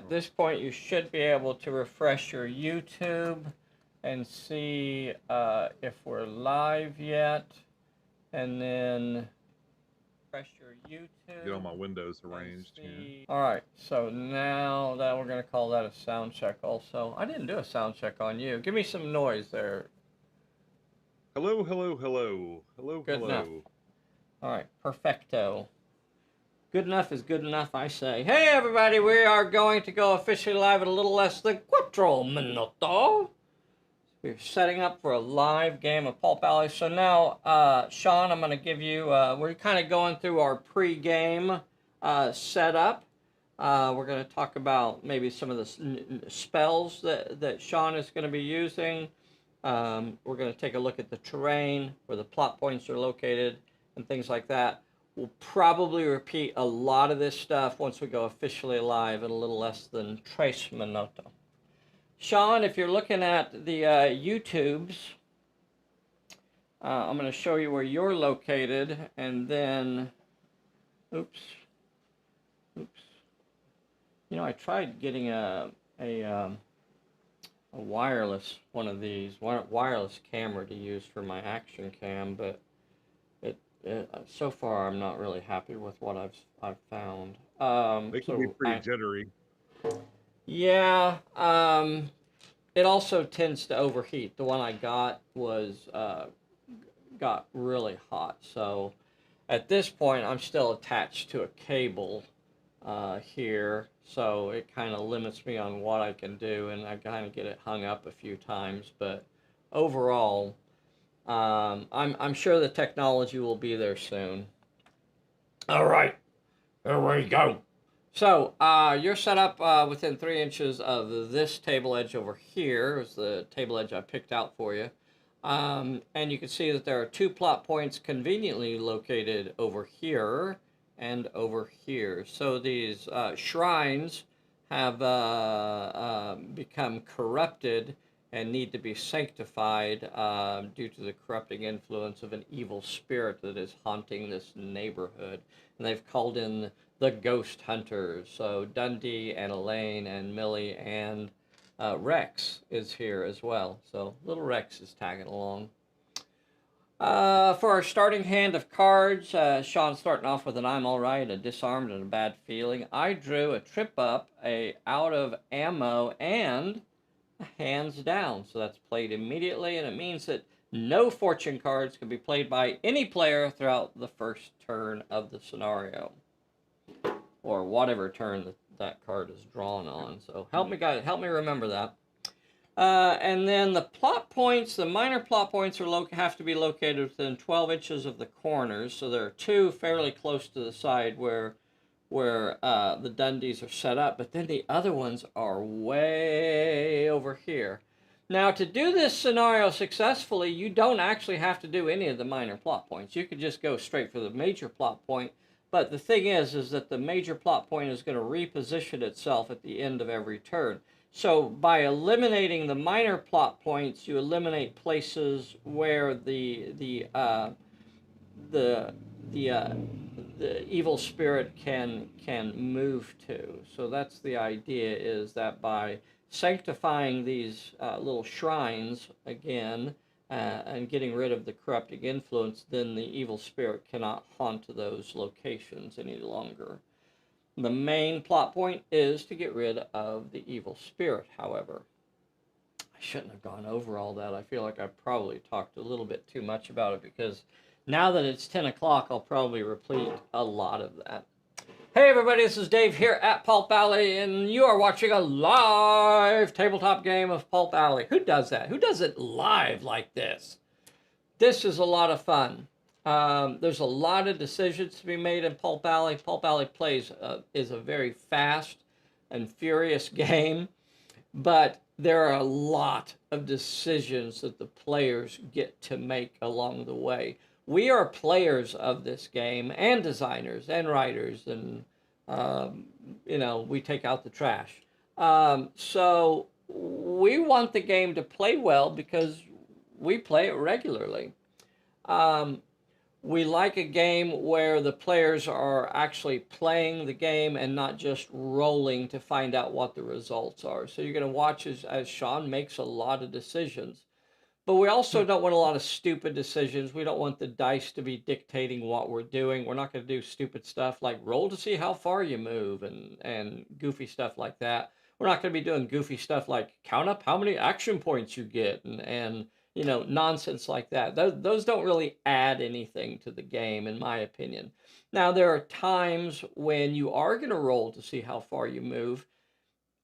At this point, you should be able to refresh your YouTube and see if we're live yet, and then refresh your YouTube. Get all my windows arranged here. All right, so now that we're going to call that a sound check also. I didn't do a sound check on you. Give me some noise there. Hello, hello, hello. Hello, Good hello. enough. All right, perfecto. Good enough is good enough, I say. Hey, everybody, we are going to go officially live at a little less than 4 minutos. We're setting up for a live game of Pulp Alley. So now, Sean, I'm going to give you, we're kind of going through our pre-game setup. We're going to talk about maybe some of the spells that Sean is going to be using. We're going to take a look at the terrain, where the plot points are located, and things like that. We'll probably repeat a lot of this stuff once we go officially live at a little less than 3 minutos. Sean, if you're looking at the YouTubes, I'm going to show you where you're located, and then, oops. You know, I tried getting a wireless one of these, wireless camera to use for my action cam, but so far I'm not really happy with what I've found. They can be pretty jittery. Yeah, it also tends to overheat. The one I got was got really hot, so at this point I'm still attached to a cable here, so it kind of limits me on what I can do, and I kind of get it hung up a few times, but overall I'm sure the technology will be there soon. All right, here we go. So you're set up within 3 inches of this table edge over here. Is the table edge I picked out for you. And you can see that there are 2 plot points conveniently located over here and over here. So these shrines have become corrupted and need to be sanctified due to the corrupting influence of an evil spirit that is haunting this neighborhood. And they've called in the ghost hunters. So Dundee and Elaine and Millie and Rex is here as well. So little Rex is tagging along. For our starting hand of cards, Sean's starting off with an I'm Alright, a Disarmed, and a Bad Feeling. I drew a Trip Up, a Out of Ammo, and hands down, so that's played immediately, and it means that no fortune cards can be played by any player throughout the first turn of the scenario, or whatever turn that card is drawn on. So help me, guys, help me remember that. And then the plot points, the minor plot points have to be located within 12 inches of the corners, so there are 2 fairly close to the side where the Dundies are set up, but then the other ones are way over here. Now, to do this scenario successfully, you don't actually have to do any of the minor plot points. You could just go straight for the major plot point, but the thing is that the major plot point is going to reposition itself at the end of every turn. So by eliminating the minor plot points, you eliminate places where the evil spirit can move to. So that's the idea, is that by sanctifying these little shrines again and getting rid of the corrupting influence, then the evil spirit cannot haunt those locations any longer. The main plot point is to get rid of the evil spirit, however. I shouldn't have gone over all that. I feel like I probably talked a little bit too much about it, because now that it's 10 o'clock, I'll probably repeat a lot of that. Hey everybody, this is Dave here at Pulp Alley, and you are watching a live tabletop game of Pulp Alley. Who does that? Who does it live like this? This is a lot of fun. There's a lot of decisions to be made in Pulp Alley. Pulp Alley is a very fast and furious game, but there are a lot of decisions that the players get to make along the way. We are players of this game, and designers and writers, and you know, we take out the trash. So we want the game to play well because we play it regularly. we like a game where the players are actually playing the game and not just rolling to find out what the results are. So you're going to watch as Sean makes a lot of decisions. But we also don't want a lot of stupid decisions. We don't want the dice to be dictating what we're doing. We're not going to do stupid stuff like roll to see how far you move and goofy stuff like that. We're not going to be doing goofy stuff like count up how many action points you get and nonsense like that. Those don't really add anything to the game, in my opinion. Now, there are times when you are going to roll to see how far you move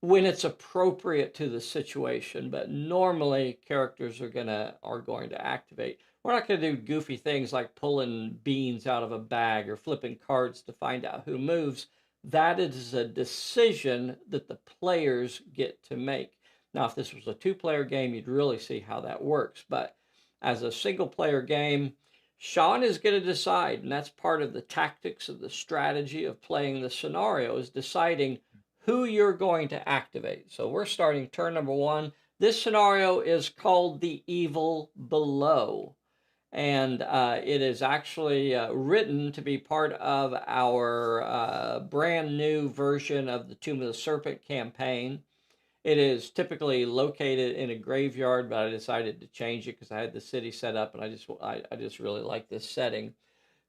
when it's appropriate to the situation, but normally characters are going to activate. We're not going to do goofy things like pulling beans out of a bag or flipping cards to find out who moves. That is a decision that the players get to make. Now, if this was a two-player game, you'd really see how that works. But as a single-player game, Sean is going to decide, and that's part of the tactics of the strategy of playing the scenario, is deciding who you're going to activate. So we're starting turn number 1. This scenario is called The Evil Below. And it is actually written to be part of our brand new version of the Tomb of the Serpent campaign. It is typically located in a graveyard, but I decided to change it because I had the city set up, and I just really like this setting.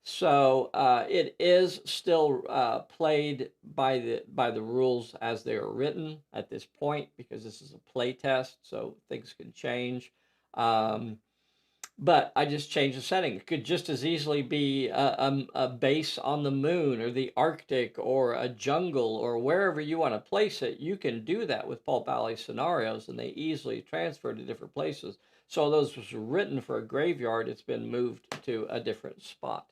So it is still played by the rules as they are written at this point because this is a play test, so things can change. But I just changed the setting. It could just as easily be a base on the moon or the Arctic or a jungle or wherever you want to place it. You can do that with Pulp Alley scenarios, and they easily transfer to different places. So those was written for a graveyard. It's been moved to a different spot.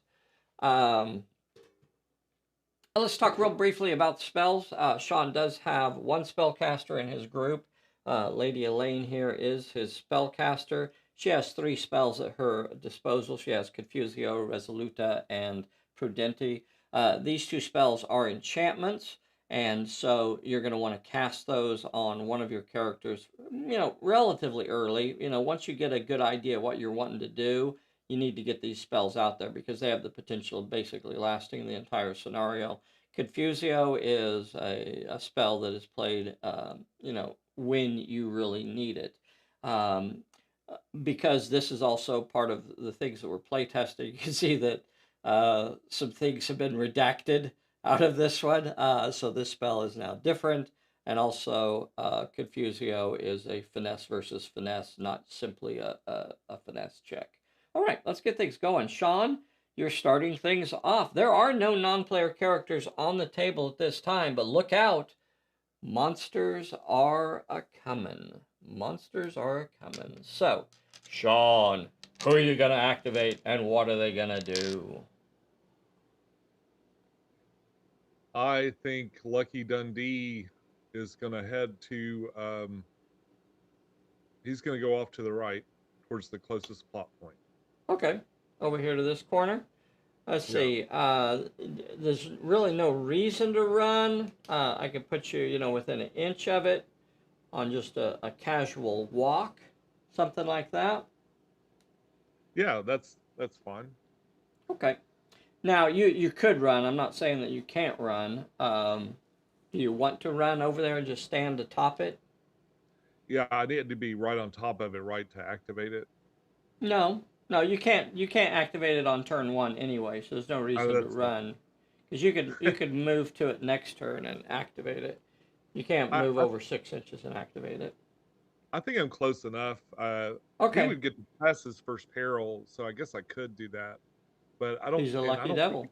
Let's talk real briefly about spells. Sean does have one spellcaster in his group. Lady Elaine here is his spellcaster. She has 3 spells at her disposal. She has Confusio, Resoluta, and Prudenti. These 2 spells are enchantments, and so you're going to want to cast those on one of your characters, relatively early. Once you get a good idea of what you're wanting to do, you need to get these spells out there because they have the potential of basically lasting the entire scenario. Confusio is a spell that is played, when you really need it. Because this is also part of the things that we're playtesting, you can see that some things have been redacted out of this one. So this spell is now different. And also, Confusio is a finesse versus finesse, not simply a finesse check. All right, let's get things going. Sean, you're starting things off. There are no non-player characters on the table at this time, but look out. Monsters are a-coming. Monsters are a-coming. So, Sean, who are you going to activate and what are they going to do? I think Lucky Dundee is going to head to, he's going to go off to the right towards the closest plot point. Okay, over here to this corner. Let's see. There's really no reason to run. I could put you, within an inch of it on just a casual walk, something like that. Yeah, that's fine. Okay. Now you could run. I'm not saying that you can't run. Do you want to run over there and just stand atop it? Yeah, I need to be right on top of it, right, to activate it. No, no, you can't. You can't activate it on turn 1 anyway. So there's no reason to run, because you could move to it next turn and activate it. You can't move over 6 inches and activate it. I think I'm close enough. Okay. He would get past his first peril, so I guess I could do that. But I don't. He's a lucky devil.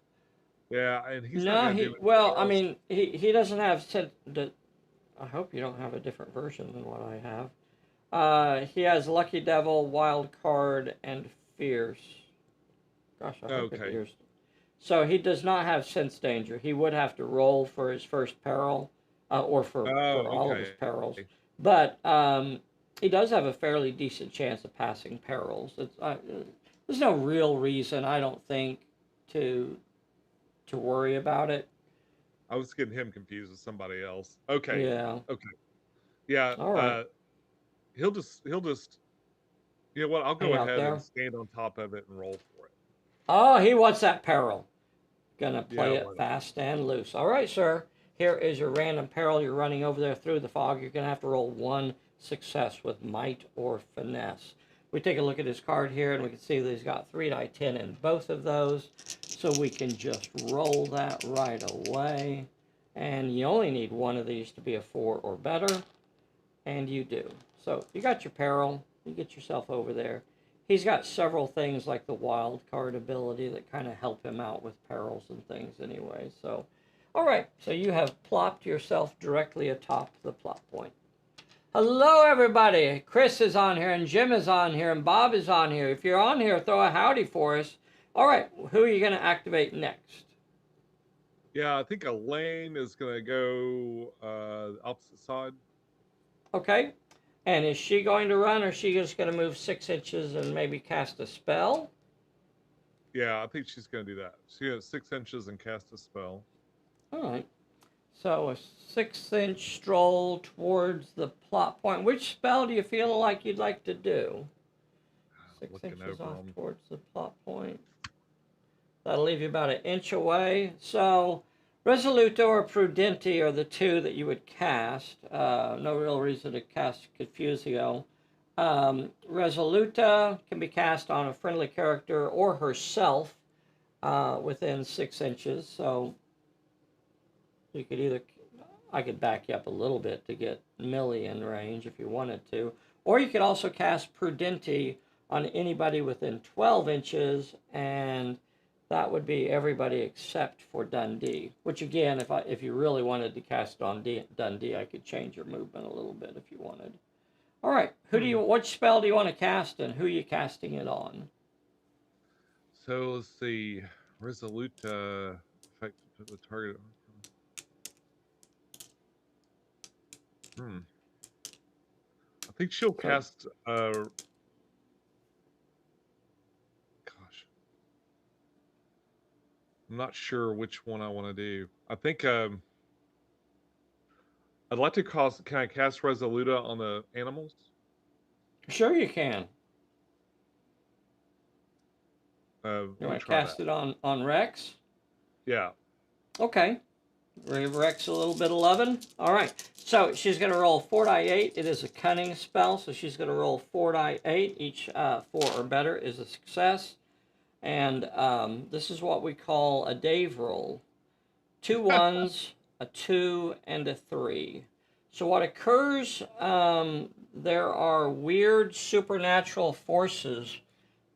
Yeah, and he's no, not going to do he. anything Well, else. I mean, he doesn't have. I hope you don't have a different version than what I have. He has Lucky Devil, Wild Card, and Fierce. Gosh, I hope it hears. So he does not have Sense Danger. He would have to roll for his first peril, or for all of his perils. But he does have a fairly decent chance of passing perils. There's no real reason, I don't think, to worry about it. I was getting him confused with somebody else. Okay. Yeah. Okay. Yeah. All right. He'll just. You know what? I'll go ahead and stand on top of it and roll for it. Oh, he wants that peril. Gonna Yeah, play it fast and loose. All right, sir. Here is your random peril. You're running over there through the fog. You're gonna have to roll one success with might or finesse. We take a look at his card here, and we can see that he's got 3 die 10 in both of those. So we can just roll that right away. And you only need one of these to be a 4 or better. And you do. So you got your peril. You get yourself over there. He's got several things like the wild card ability that kind of help him out with perils and things anyway. So, all right. So you have plopped yourself directly atop the plot point. Hello, everybody. Chris is on here, and Jim is on here, and Bob is on here. If you're on here, throw a howdy for us. All right. Who are you going to activate next? Yeah, I think Elaine is going to go opposite side. Okay. And is she going to run, or is she just going to move 6 inches and maybe cast a spell? Yeah, I think she's going to do that. She has 6 inches and cast a spell. All right. So a 6-inch stroll towards the plot point. Which spell do you feel like you'd like to do? 6 inches off towards the plot point. That'll leave you about 1 inch away. So Resoluto or Prudenti are the two that you would cast. No real reason to cast Confusio. Resoluta can be cast on a friendly character or herself within 6 inches. So you could either, I could back you up a little bit to get Millie in range if you wanted to. Or you could also cast Prudenti on anybody within 12 inches, and that would be everybody except for Dundee. Which again, if you really wanted to cast it on Dundee, I could change your movement a little bit if you wanted. All right, what spell do you want to cast, and who are you casting it on? So let's see, Resoluta effect to the target. I think she'll cast. Gosh, I'm not sure which one I want to do. I think I'd like to cast. Can I cast Resoluta on the animals? Sure, you can. You want to cast it on Rex? Yeah. Okay. Give Rex a little bit of loving. All right. So she's going to roll 4 die 8. It is a cunning spell, so she's going to roll 4 die 8. Each 4 or better is a success. And this is what we call a Dave roll. 2 1s, a 2, and a 3. So what occurs, there are weird supernatural forces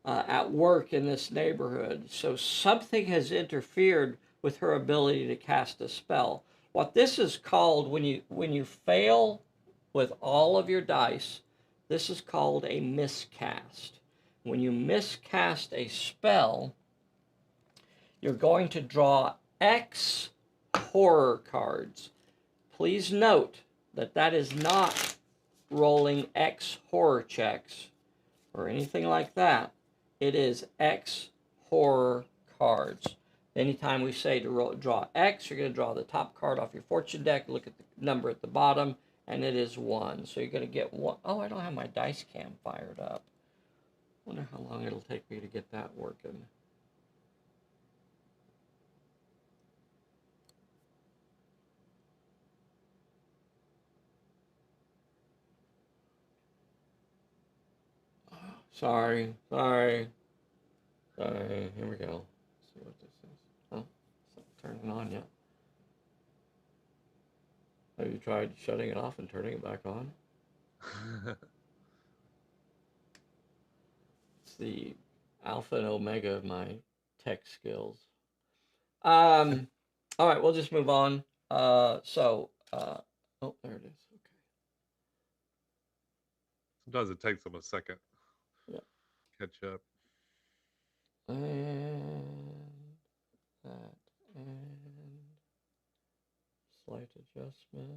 at work in this neighborhood. So something has interfered with her ability to cast a spell. What this is called, when you fail with all of your dice, this is called a miscast. When you miscast a spell, you're going to draw X horror cards. Please note that that is not rolling X horror checks or anything like that. It is X horror cards. Anytime we say to draw X, you're going to draw the top card off your fortune deck, look at the number at the bottom, and it is 1. So you're going to get 1. Oh, I don't have my dice cam fired up. Wonder how long it'll take me to get that working. Sorry. Here we go. Let's see what this is. Oh, it's not turning on yet. Have you tried shutting it off and turning it back on? It's the alpha and omega of my tech skills. All right, we'll just move on. Oh, there it is. Okay. Sometimes it takes them a second. Yeah. Catch up. And that, and slight adjustment,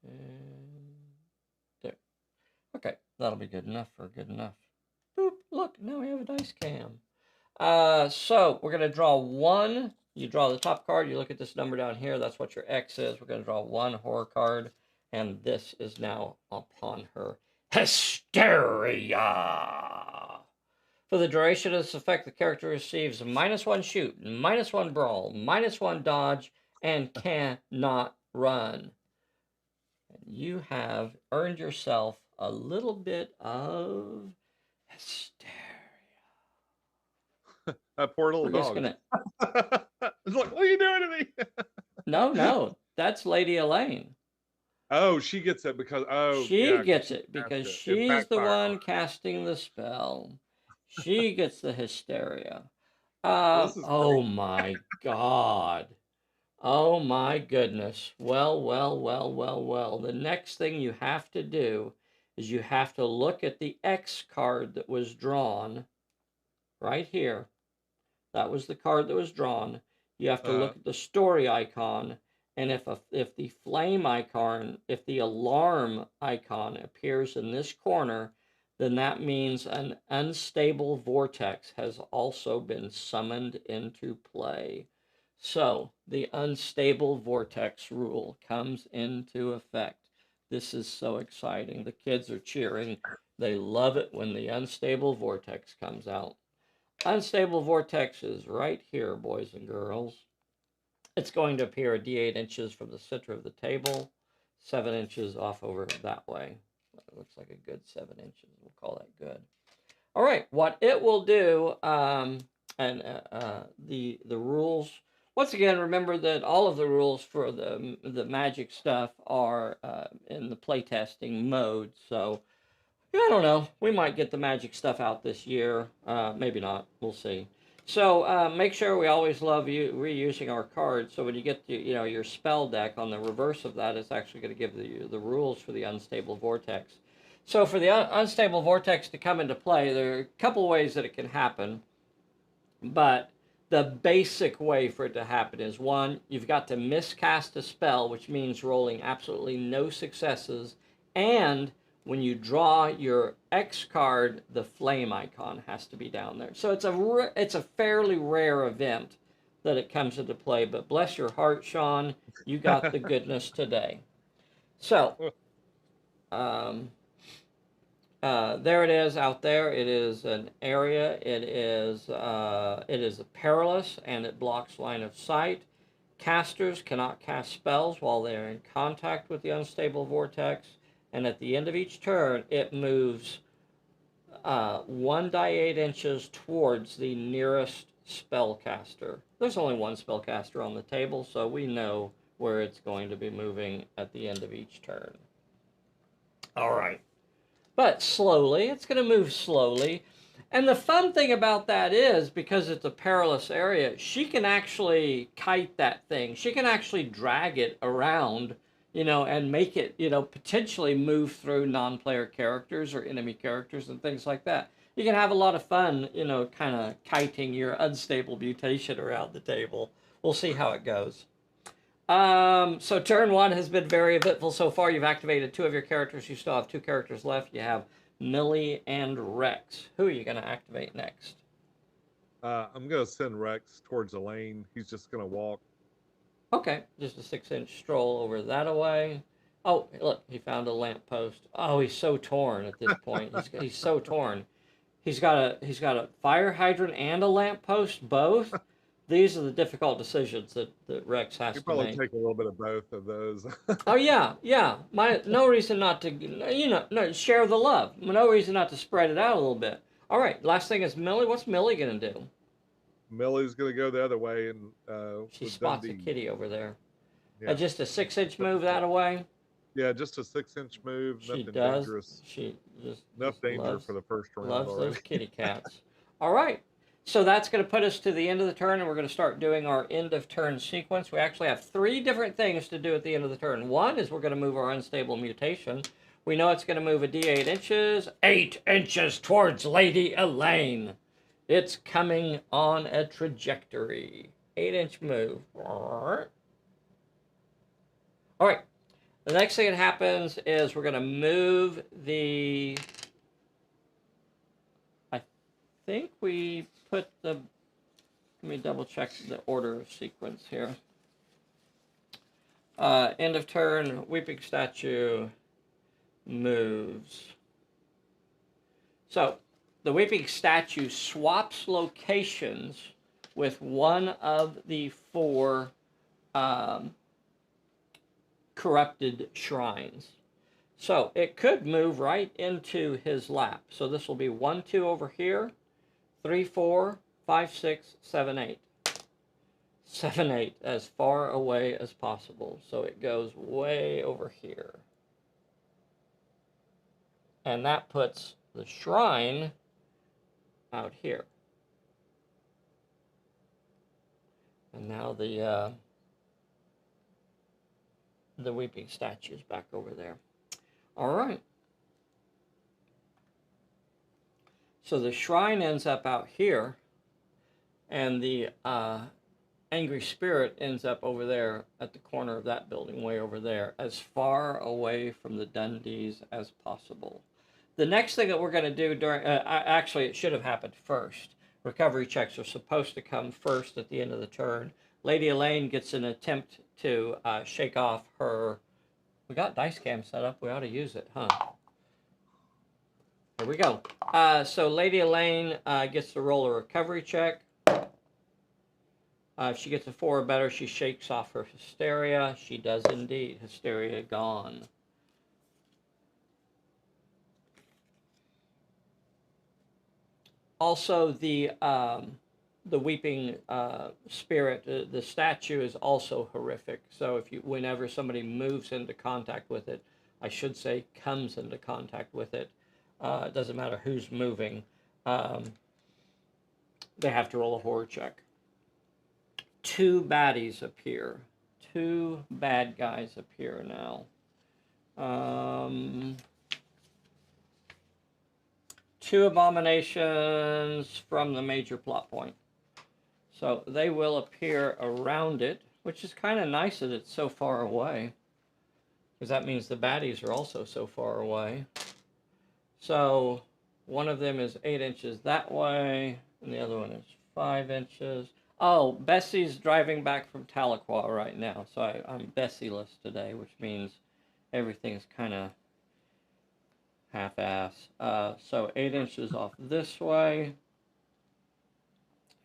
and there. Okay, that'll be good enough for good enough. Boop, look, now we have a dice cam. So we're gonna draw 1. You draw the top card, you look at this number down here, that's what your X is. We're gonna draw 1 horror card, and this is now upon her hysteria. For the duration of this effect, the character receives -1 shoot, -1 brawl, -1 dodge, and cannot run. And you have earned yourself a little bit of hysteria. That poor little We're just dog. gonna. It's like, what are you doing to me? No, no, that's Lady Elaine. Oh, she gets it because She yeah, because gets she it cast because it. It she's the backfired on one her. casting the spell. She gets the hysteria. This is Oh great. my God. Oh my goodness. Well, well, well, well, well. The next thing you have to do is you have to look at the X card that was drawn right here. That was the card that was drawn. You have to Uh, look at the story icon, and if the flame icon, if the alarm icon appears in this corner, then that means an unstable vortex has also been summoned into play. So the unstable vortex rule comes into effect. This is so exciting. The kids are cheering. They love it when the unstable vortex comes out. Unstable vortex is right here, boys and girls. It's going to appear at D8 inches from the center of the table, 7 inches off over that way. It looks like a good 7 inches. We'll call that good. All right, what it will do, and the rules. Once again, remember that all of the rules for the magic stuff are in the playtesting mode. So yeah, I don't know. We might get the magic stuff out this year. Maybe not. We'll see. So make sure we always love you reusing our cards. So when you get to, your spell deck, on the reverse of that, it's actually going to give the rules for the unstable vortex. So for the unstable vortex to come into play, there are a couple ways that it can happen. But the basic way for it to happen is, one, you've got to miscast a spell, which means rolling absolutely no successes, and when you draw your X card, the flame icon has to be down there. So it's a fairly rare event that it comes into play. But bless your heart, Sean, you got the goodness today. So um, there it is out there. It is an area. It is perilous and it blocks line of sight. Casters cannot cast spells while they are in contact with the unstable vortex. And at the end of each turn, it moves 1 die 8 inches towards the nearest spellcaster. There's only one spellcaster on the table, so we know where it's going to be moving at the end of each turn. All right. But slowly, it's going to move slowly. And the fun thing about that is, because it's a perilous area, she can actually kite that thing. She can actually drag it around, and make it, potentially move through non-player characters or enemy characters and things like that. You can have a lot of fun, kind of kiting your unstable mutation around the table. We'll see how it goes. So turn one has been very eventful so far. You've activated 2 of your characters. You still have 2 characters left. You have Millie and Rex. Who are you going to activate next? I'm gonna send Rex towards the lane. He's just gonna walk. Okay, just a 6-inch stroll over that away. Oh, look, he found a lamppost. Oh, he's so torn at this point. He's so torn. He's got a fire hydrant and a lamppost, both. These are the difficult decisions that Rex has You to probably make. take a little bit of both of those. Oh yeah, yeah. No reason not to, no, share the love. No reason not to spread it out a little bit. All right. Last thing is Millie. What's Millie gonna do? Millie's gonna go the other way and She with spots a Dundee. kitty over there. Yeah. Just a 6-inch move that away. Yeah, just a 6-inch move, She nothing does. dangerous. She Enough just danger for the first round loves those already. kitty cats. All right. So that's going to put us to the end of the turn, and we're going to start doing our end of turn sequence. We actually have 3 different things to do at the end of the turn. One is we're going to move our unstable mutation. We know it's going to move a d8 inches, 8 inches towards Lady Elaine. It's coming on a trajectory. 8-inch move. All right. The next thing that happens is we're going to move the... I think we put the... Let me double check the order of sequence here. End of turn, Weeping Statue moves. So, the weeping statue swaps locations with one of the four um, corrupted shrines. So it could move right into his lap. So this will be 1, 2 over here, 3, 4, 5, 6, 7, 8. 7, 8, as far away as possible. So it goes way over here. And that puts the shrine out here. And now the weeping statue is back over there. All right. So the shrine ends up out here, and the angry spirit ends up over there at the corner of that building, way over there, as far away from the Dundees as possible. The next thing that we're going to do during, actually it should have happened first. Recovery checks are supposed to come first at the end of the turn. Lady Elaine gets an attempt to shake off her, we got dice cam set up, we ought to use it, huh? Here we go. So Lady Elaine gets to roll a recovery check. If she gets a 4 or better, she shakes off her hysteria. She does indeed. Hysteria gone. Also, the weeping spirit, the statue is also horrific. So if you, whenever somebody moves into contact with it, I should say comes into contact with it, it doesn't matter who's moving, they have to roll a horror check. 2 baddies appear. 2 bad guys appear now. 2 abominations from the major plot point. So they will appear around it, which is kind of nice that it's so far away, because that means the baddies are also so far away. So one of them is 8 inches that way, and the other one is 5 inches. Oh, Bessie's driving back from Tahlequah right now, so I'm Bessie-less today, which means everything's kind of half-ass. So 8 inches off this way,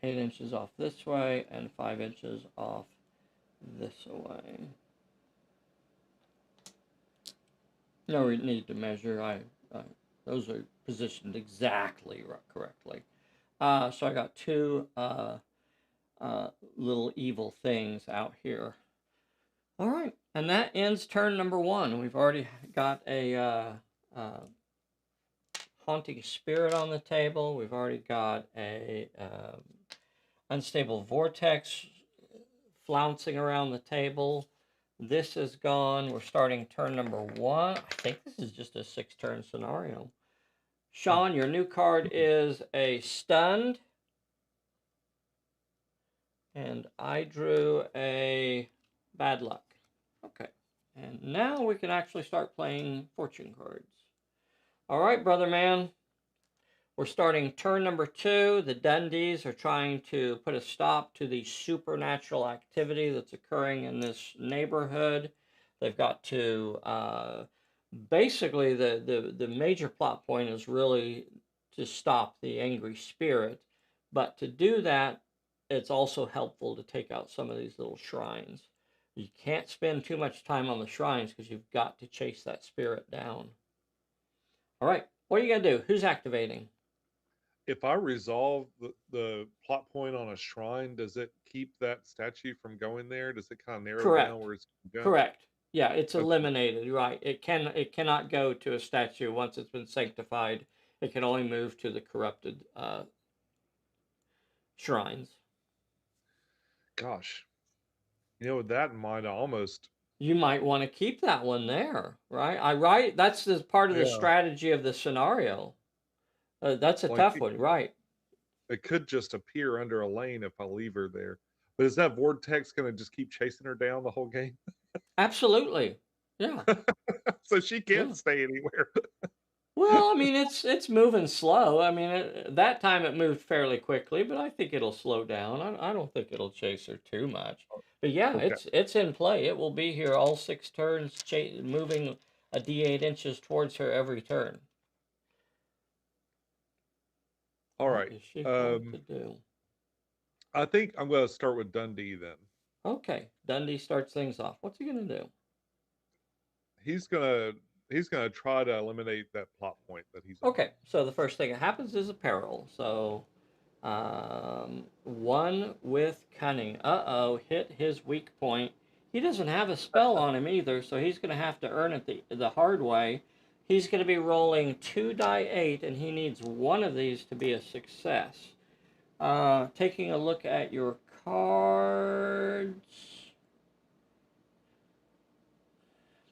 8 inches off this way, and 5 inches off this way. No need to measure. Those are positioned exactly correctly. So I got 2 little evil things out here. All right, and that ends turn number 1. We've already got a haunting spirit on the table. We've already got a unstable vortex flouncing around the table. This is gone. We're starting turn number 1. I think this is just a 6-turn scenario. Sean, your new card is a stunned. And I drew a bad luck. Okay. And now we can actually start playing fortune cards. All right, brother man. We're starting turn number 2. The Dundees are trying to put a stop to the supernatural activity that's occurring in this neighborhood. They've got to, basically, the major plot point is really to stop the angry spirit. But to do that, it's also helpful to take out some of these little shrines. You can't spend too much time on the shrines because you've got to chase that spirit down. All right, what are you going to do? Who's activating? If I resolve the plot point on a shrine, does it keep that statue from going there? Does it kind of narrow Correct. down where it's going? Correct. Yeah, it's Okay. eliminated. Right. It cannot go to a statue once it's been sanctified. It can only move to the corrupted shrines. Gosh, with that in mind, I almost. You might want to keep that one there, right? That's the part of the Yeah. strategy of the scenario. That's a tough one, right? It could just appear under a lane if I leave her there. But is that vortex going to just keep chasing her down the whole game? Absolutely. Yeah. So she can't Yeah. stay anywhere. Well, I mean, it's moving slow. I mean, that time it moved fairly quickly, but I think it'll slow down. I don't think it'll chase her too much. But yeah, Okay. it's in play. It will be here all 6 turns, moving a d8 inches towards her every turn. All What right. is she going to do? I think I'm going to start with Dundee then. Okay, Dundee starts things off. What's he going to do? He's gonna he's gonna try to eliminate that plot point that he's on. Okay, so the first thing that happens is a peril. So, one with cunning. Uh-oh, hit his weak point. He doesn't have a spell on him either, so he's going to have to earn it the hard way. He's going to be rolling 2 die 8, and he needs one of these to be a success. Taking a look at your cards.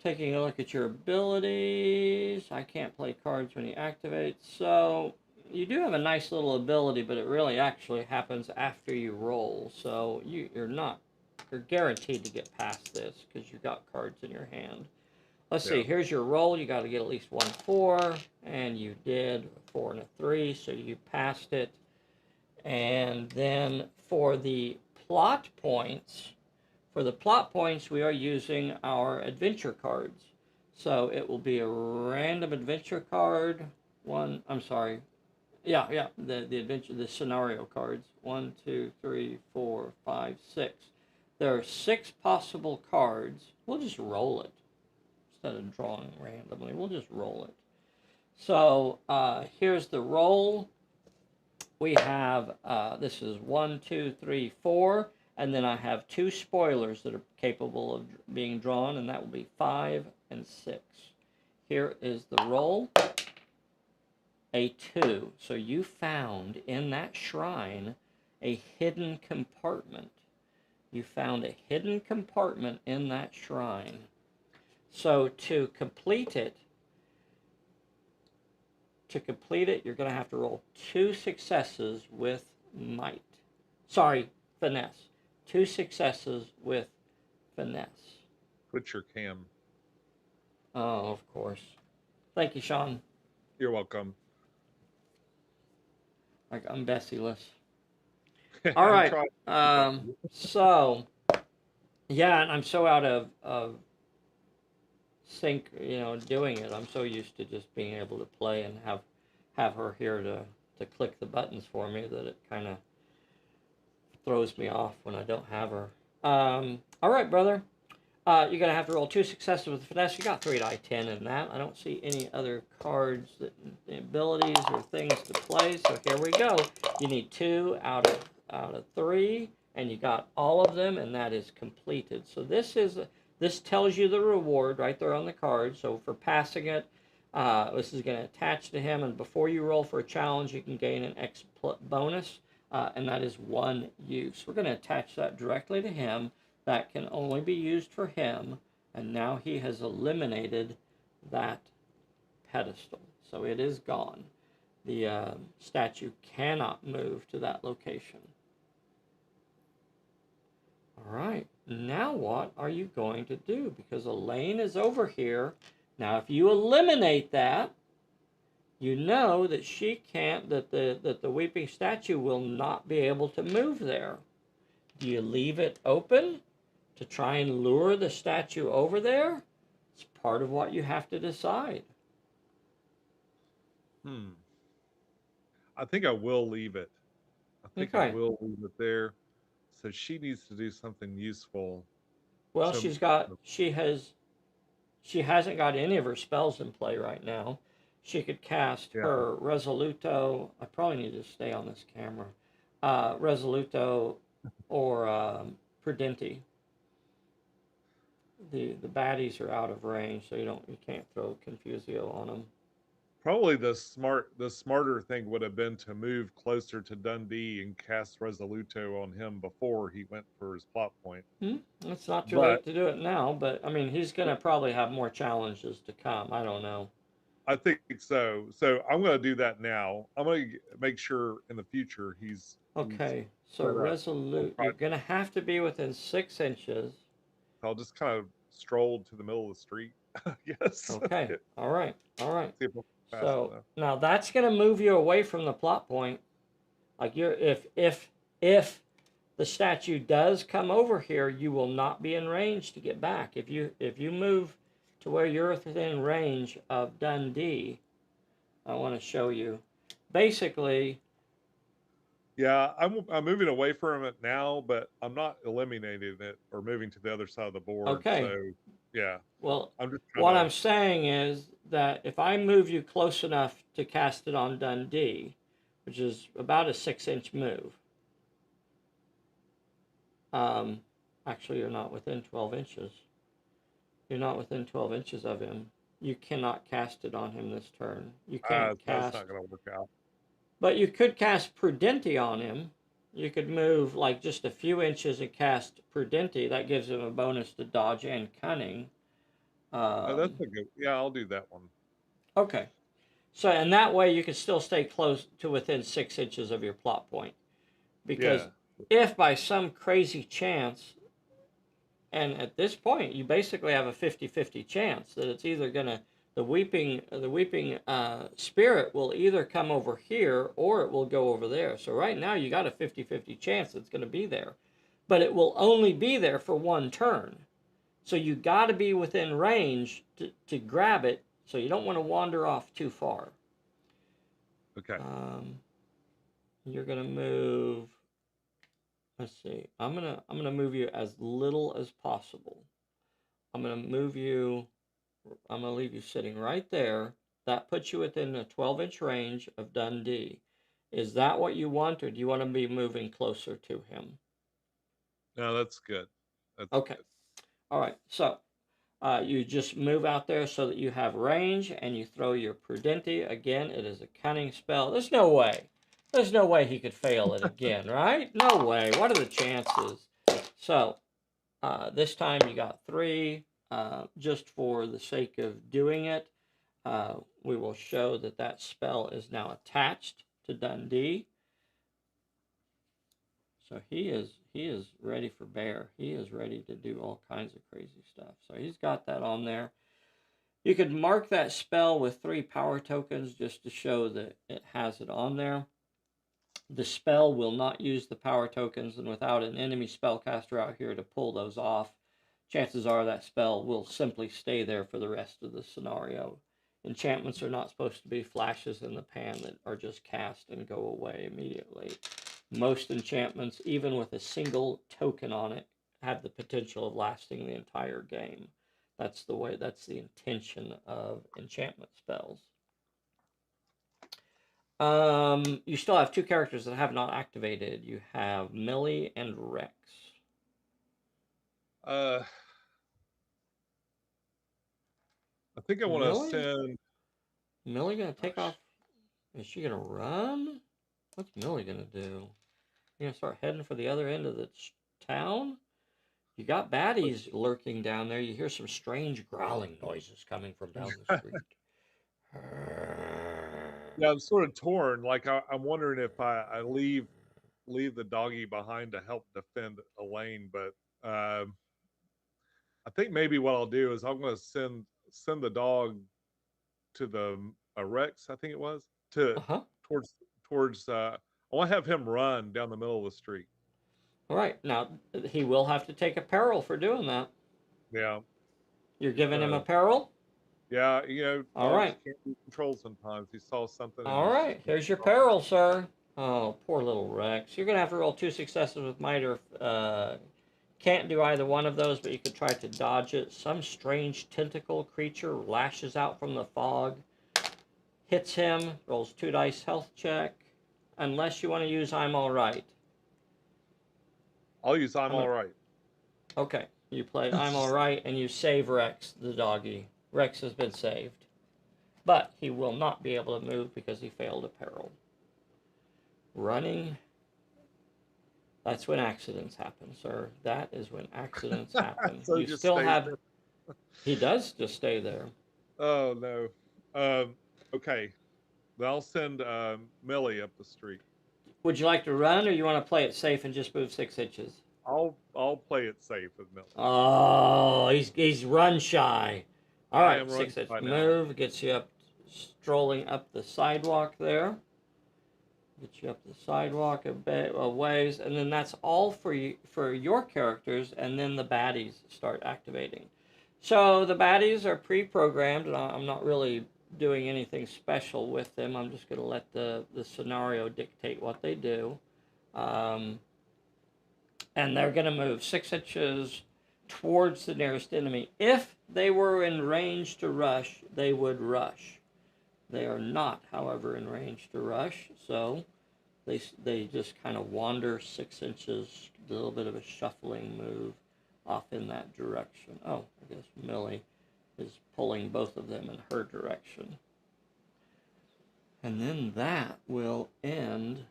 Taking a look at your abilities. I can't play cards when he activates. So you do have a nice little ability, but it really actually happens after you roll. So you're guaranteed to get past this because you've got cards in your hand. Let's see, here's your roll. You got to get at least 1 4, and you did a 4 and a 3, so you passed it. And then for the plot points, we are using our adventure cards. So it will be a random adventure card. The scenario cards. 1, 2, 3, 4, 5, 6. There are 6 possible cards. We'll just roll it. Instead of drawing randomly, we'll just roll it. So here's the roll. We have, this is 1, 2, 3, 4. And then I have 2 spoilers that are capable of being drawn, and that will be 5 and 6. Here is the roll. A 2. So you found in that shrine a hidden compartment. You found a hidden compartment in that shrine. So to complete it, you're going to have to roll 2 successes with might. Sorry, finesse. 2 successes with finesse. Quit your cam. Oh, of course. Thank you, Sean. You're welcome. I'm Bessie-less. All right. So, yeah, and I'm so out of sync, doing it. I'm so used to just being able to play and have her here to click the buttons for me that it kind of throws me off when I don't have her. All right, brother. You're going to have to roll 2 successes with finesse. You got 3 die 10 in that. I don't see any other cards, abilities, or things to play. So here we go. You need 2 out of 3, and you got all of them, and that is completed. So this tells you the reward right there on the card. So for passing it, this is going to attach to him, and before you roll for a challenge, you can gain an X bonus, and that is 1 use. We're going to attach that directly to him. That can only be used for him, and now he has eliminated that pedestal. So it is gone. The statue cannot move to that location. All right, now what are you going to do? Because Elaine is over here. Now, if you eliminate that, you know that she can't, that the weeping statue will not be able to move there. Do you leave it open to try and lure the statue over there? It's part of what you have to decide. I think I will leave it. I think Okay. I will leave it there. So she needs to do something useful. Well, she hasn't got any of her spells in play right now. She could cast her Resoluto. I probably need to stay on this camera. Resoluto or Prudenti. The baddies are out of range, so you can't throw Confusio on them. Probably the smarter thing would have been to move closer to Dundee and cast Resoluto on him before he went for his plot point. It's not too late to do it now, but I mean, he's going to probably have more challenges to come. I don't know. I think so. So I'm going to do that now. I'm going to make sure in the future he's okay. So Resolute, you're going to have to be within 6 inches. I'll just kind of stroll to the middle of the street. Yes. Okay. All right. So enough. now that's going to move you away from the plot point. Like if the statue does come over here, you will not be in range to get back. If you move to where you're within range of Dundee, I want to show you. Basically, Yeah, I'm moving away from it now, but I'm not eliminating it or moving to the other side of the board. Okay. So yeah, Well, I'm just trying what to. I'm saying is that if I move you close enough to cast it on Dundee, which is about a 6-inch move, um, actually, you're not within 12 inches. You're not within 12 inches of him. You cannot cast it on him this turn. You can't That's cast, not going to work out. but you could cast Prudenti on him. You could move like just a few inches and cast Prudenti. That gives him a bonus to dodge and cunning. That's Um, a good. Yeah, I'll do that one. okay. So, and that way you can still stay close to within 6 inches of your plot point. Because Yeah. if by some crazy chance, and at this point you basically have a 50-50 chance that it's either going to, the weeping spirit will either come over here or it will go over there. So right now you got a 50-50 chance it's going to be there. But it will only be there for one turn. So you got to be within range to grab it, so you don't want to wander off too far. Okay. Um, you're gonna move. Let's see. I'm gonna move you as little as possible. I'm gonna move you. I'm gonna leave you sitting right there. That puts you within a 12-inch range of Dundee. Is that what you want, or do you want to be moving closer to him? No, that's good. That's Okay. good. All right. So you just move out there so that you have range, and you throw your Prudenti. Again, it is a cunning spell. There's no way. There's no way he could fail it again, right? No way. What are the chances? So this time you got 3. Just for the sake of doing it, we will show that that spell is now attached to Dundee. So he is ready for bear. He is ready to do all kinds of crazy stuff. So he's got that on there. You could mark that spell with 3 power tokens just to show that it has it on there. The spell will not use the power tokens, and without an enemy spellcaster out here to pull those off, chances are that spell will simply stay there for the rest of the scenario. Enchantments are not supposed to be flashes in the pan that are just cast and go away immediately. Most enchantments, even with a single token on it, have the potential of lasting the entire game. That's the intention of enchantment spells. You still have 2 characters that have not activated. You have Millie and Rex. Uh, I think I want to Millie? send. Millie gonna take off? Gosh, Is she gonna run? What's Millie gonna do? You gonna start heading for the other end of the town? You got let's baddies lurking down there. You hear some strange growling noises coming from down the street. Yeah, I'm sort of torn. Like I'm wondering if I leave the doggy behind to help defend Elaine, but I think maybe what I'll do is I'm going to send the dog to the Rex, I think it was, to Uh-huh. towards towards. I want to have him run down the middle of the street. All right. Now, he will have to take a peril for doing that. Yeah, You're giving him a uh, peril? yeah. All Dogs right. can't be controlled sometimes. He saw something and All just right. can't Here's your control peril, sir. Oh, poor little Rex. You're going to have to roll 2 successes with might or can't do either one of those, but you could try to dodge it. Some strange tentacle creature lashes out from the fog, hits him, rolls 2 dice health check. Unless you want to use I'm all right. I'll use I'm I'm all gonna, right. okay, you play I'm all right and you save Rex, the doggy. Rex has been saved. But he will not be able to move because he failed a peril. Running, that's when accidents happen, sir. That is when accidents happen. So he You just still stays have, there. he does just stay there. Oh no. Okay. Then I'll send Millie up the street. Would you like to run, or you want to play it safe and just move 6 inches? I'll play it safe with Millie. Oh, he's run shy. All I right, am running 6 inch by now. move gets you up, strolling up the sidewalk there. Get you up the sidewalk a ways, and then that's all for you for your characters, and then the baddies start activating. So the baddies are pre-programmed, and I'm not really doing anything special with them. I'm just going to let the scenario dictate what they do. Um, and they're going to move 6 inches towards the nearest enemy. If they were in range to rush, they would rush. They are not, however, in range to rush, so they just kind of wander 6 inches, a little bit of a shuffling move off in that direction. Oh, I guess Millie is pulling both of them in her direction. And then that will end.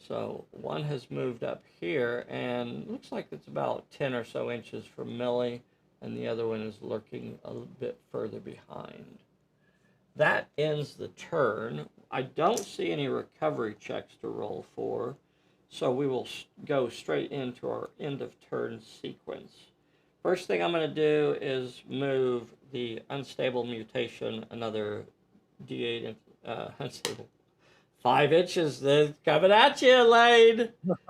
So one has moved up here, and looks like it's about 10 or so inches from Millie, and the other one is lurking a bit further behind. That ends the turn. I don't see any recovery checks to roll for, so we will go straight into our end of turn sequence. First thing I'm going to do is move the unstable mutation another D8 unstable 5 inches. That's coming at you, Elaine.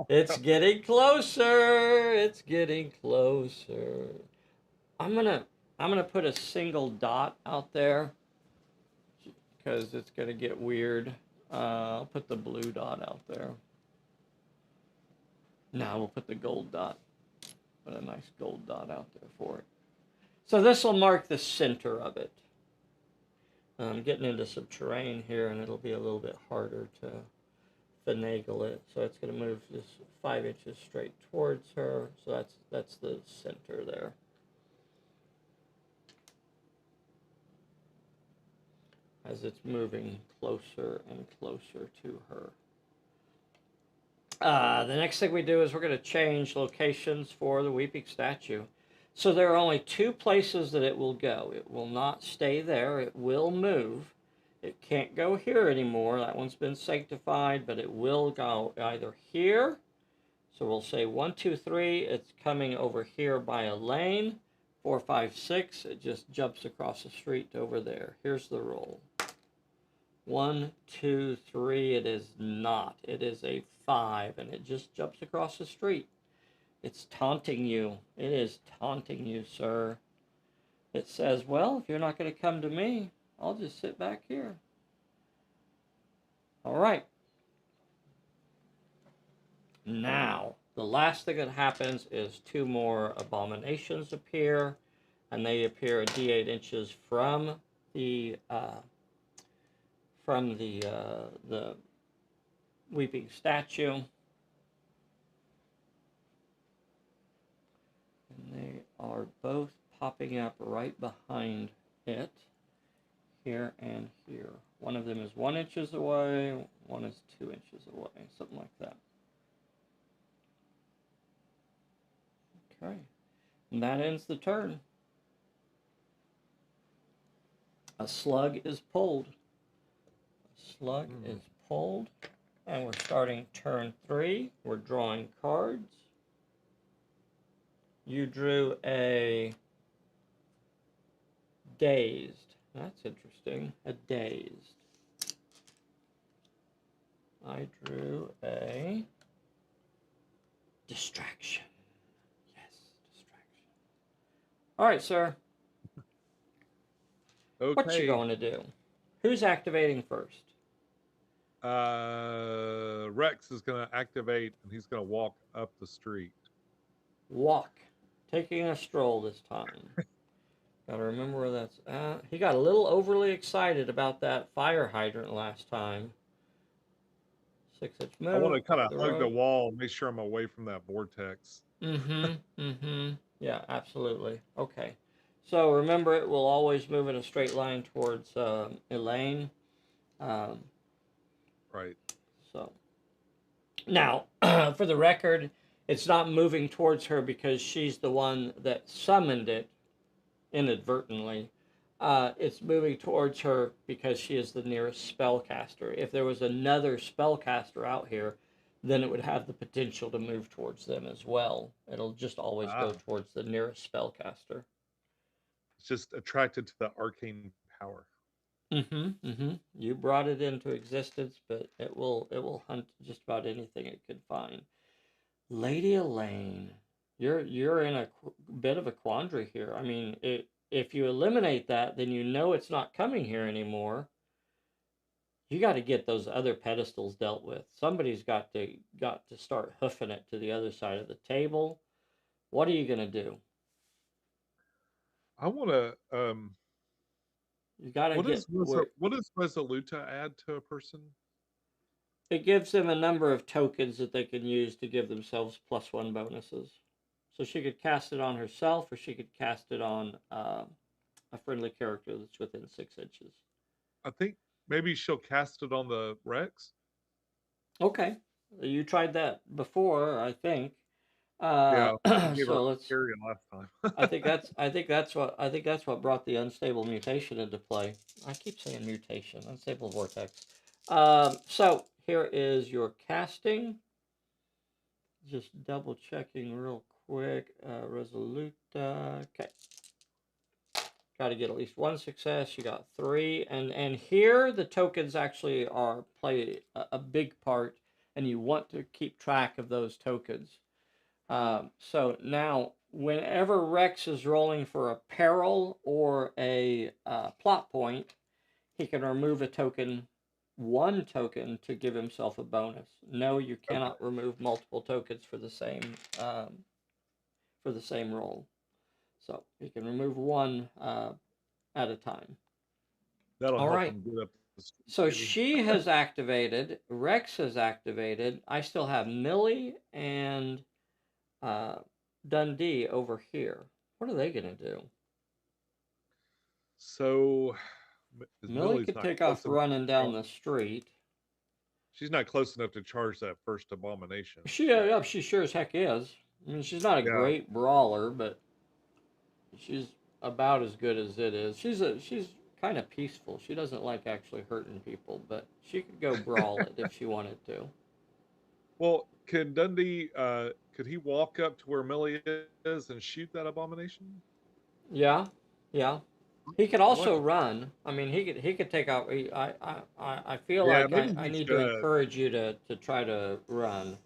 It's getting closer. It's getting closer. I'm gonna put a single dot out there because it's gonna get weird. I'll put the blue dot out there. Now we'll put the gold dot. Put a nice gold dot out there for it. So this will mark the center of it. I'm getting into some terrain here, and it'll be a little bit harder to finagle it. So it's going to move this 5 inches straight towards her. So that's the center there. As it's moving closer and closer to her. The next thing we do is we're going to change locations for the weeping statue. So there are only 2 places that it will go. It will not stay there. It will move. It can't go here anymore. That one's been sanctified, but it will go either here. So we'll say 1, 2, 3. It's coming over here by a lane. 4, 5, 6. It just jumps across the street over there. Here's the roll. 1, 2, 3. It is not. It is a 5, and it just jumps across the street. It's taunting you. It is taunting you, sir. It says, well, if you're not going to come to me, I'll just sit back here. All right. Now, the last thing that happens is 2 more abominations appear, and they appear a D8 inches from the weeping statue. And they are both popping up right behind it, here and here. One of them is 1 inches away, one is 2 inches away, something like that. Okay, and that ends the turn. A slug is pulled. A slug is pulled, and we're starting turn 3. We're drawing cards. You drew a dazed. That's interesting. A dazed. I drew a distraction. Yes, distraction. All right, sir. Okay. What you going to do? Who's activating first? Rex is going to activate, and he's going to walk up the street. Walk. Taking a stroll this time. Gotta remember where that's at. He got a little overly excited about that fire hydrant last time. 6-inch move. I want to kind of the hug the road. wall, make sure I'm away from that vortex. Yeah, absolutely. Okay. So remember, it will always move in a straight line towards Elaine. Right. So now, for the record, it's not moving towards her because she's the one that summoned it inadvertently. It's moving towards her because she is the nearest spellcaster. If there was another spellcaster out here, then it would have the potential to move towards them as well. It'll just always go towards the nearest spellcaster. It's just attracted to the arcane power. You brought it into existence, but it will hunt just about anything it could find. Lady Elaine, you're in a bit of a quandary here. I mean, if you eliminate that, then you know it's not coming here anymore. You got to get those other pedestals dealt with. Somebody's got to start hoofing it to the other side of the table. What are you gonna do? I want to. You got to get where What does Resoluta add to a person? it gives them a number of tokens that they can use to give themselves +1 bonuses. So she could cast it on herself, or she could cast it on a friendly character that's within 6 inches. I think maybe she'll cast it on the Rex. Okay, you tried that before, I think. Yeah, I gave her So let's. Carrion last time. I think that's what brought the unstable mutation into play. I keep saying mutation, unstable vortex. So here is your casting. Just double checking real quick. Resoluta. Okay. Got to get at least one success. You got 3, and here the tokens actually are play a big part, and you want to keep track of those tokens. So now, whenever Rex is rolling for a peril or a plot point, he can remove a token, one token, to give himself a bonus. No, you Okay, cannot remove multiple tokens for the same roll. So he can remove one at a time. that'll All help right. him get up the street, So maybe. she has activated. Rex has activated. I still have Millie and uh, Dundee over here. What are they gonna do? So, Millie Millie's could not take close off enough. running down the street. She's not close enough to charge that first abomination. She, yeah, she sure as heck is. I mean, she's not a Yeah. great brawler, but she's about as good as it is. She's kind of peaceful. She doesn't like actually hurting people, but she could go brawl it if she wanted to. Well, can Dundee? Could he walk up to where Millie is and shoot that abomination? Yeah, yeah. He could I like also it. run. I mean, he could take out. I feel Yeah, like maybe I he need to should. encourage you to try to run.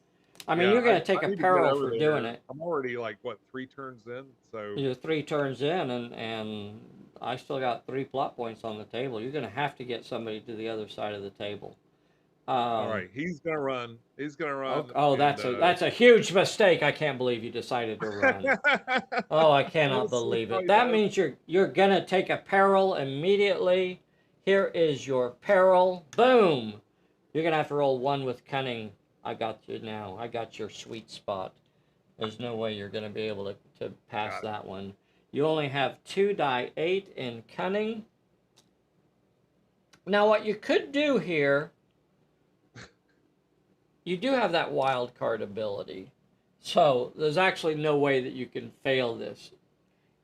I mean, Yeah, you're I gonna take a need to get peril over for doing there. it. I'm already like what 3 turns in, so You're 3 turns in, and I still got 3 plot points on the table. You're gonna have to get somebody to the other side of the table. all Um, right. He's gonna run. He's gonna oh, run, oh, and that's a huge mistake. I can't believe you decided to run. Oh, I cannot we'll see believe how it. he That does. means you're gonna take a peril immediately. Here is your peril. Boom. You're gonna have to roll 1 with cunning. I got you now. I got your sweet spot. There's no way you're gonna be able to pass Got it. that one. You only have 2 die 8 in cunning. Now, what you could do here, you do have that wild card ability. So there's actually no way that you can fail this.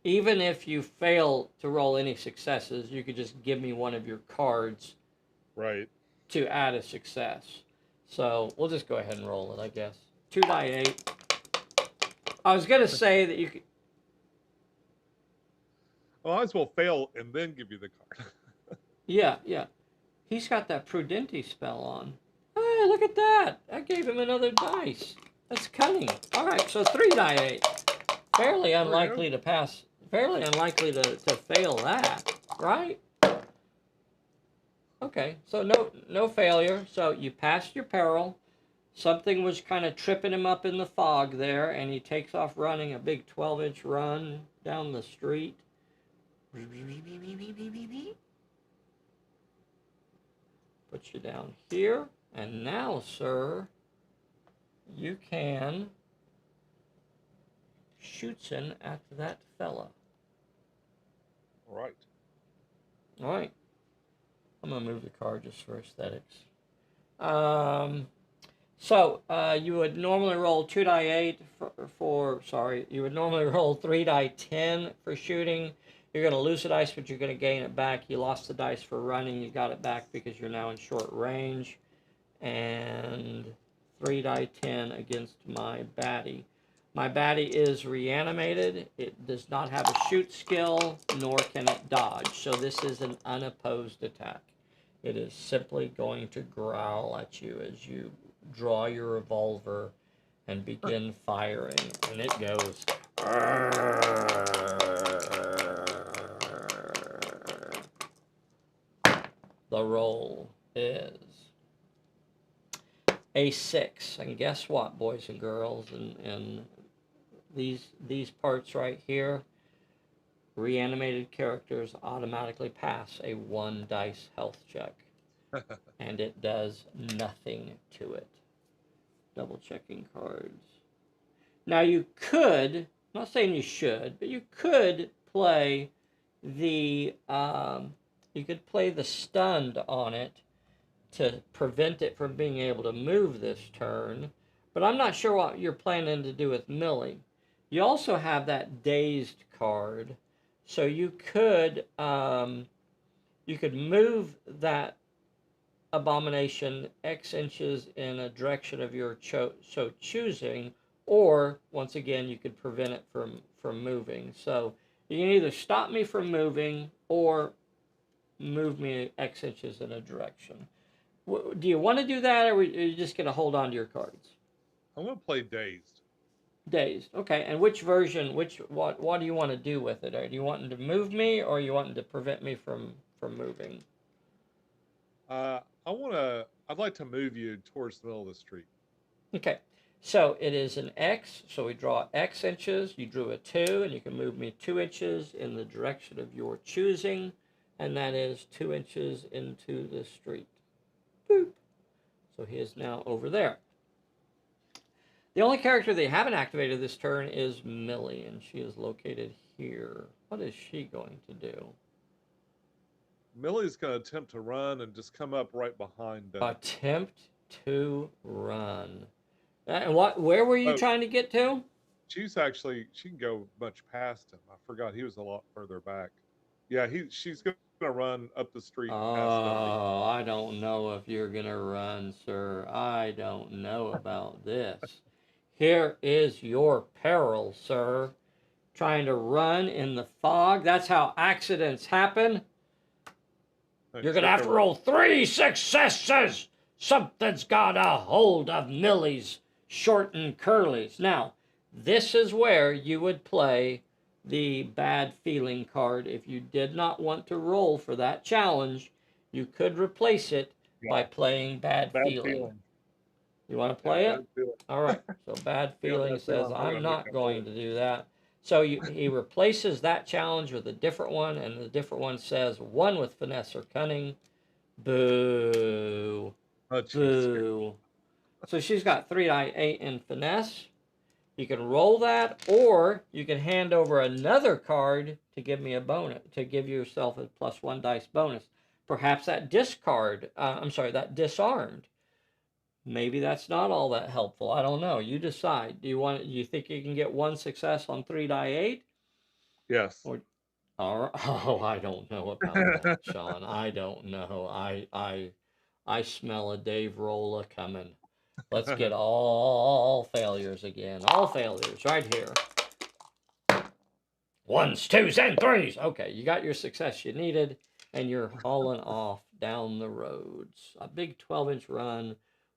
Even if you fail to roll any successes, you could just give me one of your cards Right. to add a success. So we'll just go ahead and roll it, I guess. 2 die 8. I was gonna say that you could. Well, I might as well fail and then give you the card. Yeah, yeah. He's got that Prudenti spell on. Hey, look at that! I gave him another dice. That's cunning. All right, so 3 die 8. Fairly There we go. unlikely to pass. Fairly unlikely to fail that, right? Okay, so no failure. So you passed your peril. Something was kind of tripping him up in the fog there, and he takes off running a big 12-inch run down the street. Put you down here, and now, sir, you can shootin' at that fella. All right. All right. I'm gonna move the card just for aesthetics. So you would normally roll 2 die 8 sorry, you would normally roll 3 die 10 for shooting. You're going to lose a dice, but you're going to gain it back. You lost the dice for running. You got it back because you're now in short range. And 3 die 10 against my baddie. My baddie is reanimated. It does not have a shoot skill, nor can it dodge. So this is an unopposed attack. It is simply going to growl at you as you draw your revolver and begin firing. And it goes. The roll is a 6. And guess what, boys and girls, and these parts right here, reanimated characters automatically pass a 1 dice health check. And it does nothing to it. Double checking cards. Now you could, I'm not saying you should, but you could play the stunned on it to prevent it from being able to move this turn. But I'm not sure what you're planning to do with Millie. You also have that dazed card, so you could move that abomination X inches in a direction of your so choosing, or once again you could prevent it from moving. So you can either stop me from moving or move me X inches in a direction. Do you want to do that, or are you just going to hold on to your cards? I'm gonna play Dazed. Dazed. Okay. And which version? What do you want to do with it? Are you wanting to move me, or are you wanting to prevent me from moving? I'd like to move you towards the middle of the street. Okay. So it is an X. So we draw X inches. You drew a 2, and you can move me 2 inches in the direction of your choosing, and that is 2 inches into the street. Boop. So he is now over there. The only character they haven't activated this turn is Millie, and she is located here. What is she going to do? Millie's going to attempt to run and just come up right behind them. Attempt to run. And where were you trying to get to? She can go much past him. I forgot he was a lot further back. Yeah, she's going to run up the street past him. Oh, I don't know if you're going to run, sir. I don't know about this. Here is your peril, sir. Trying to run in the fog. That's how accidents happen. You're going to have to roll 3 successes. Something's got a hold of Millie's shortened curlies. Now, this is where you would play the bad feeling card. If you did not want to roll for that challenge, you could replace it by playing bad feeling. You want to play it? All right. So bad feeling says, I'm not going to do that. So he replaces that challenge with a different one, and the different one says, 1 with finesse or cunning. Boo. Boo. So she's got 3/8 in finesse. You can roll that, or you can hand over another card to give me a bonus, to give yourself a +1 dice bonus. Perhaps that that disarmed. Maybe that's not all that helpful. I don't know. You decide. Do you think you can get 1 success on 3/8? Yes. Or, oh, I don't know about that, Sean. I don't know. I smell a Dave Rolla coming. Let's get all failures again. All failures right here. 1s, 2s, and 3s. Okay, you got your success you needed, and you're hauling off down the roads. A big 12-inch run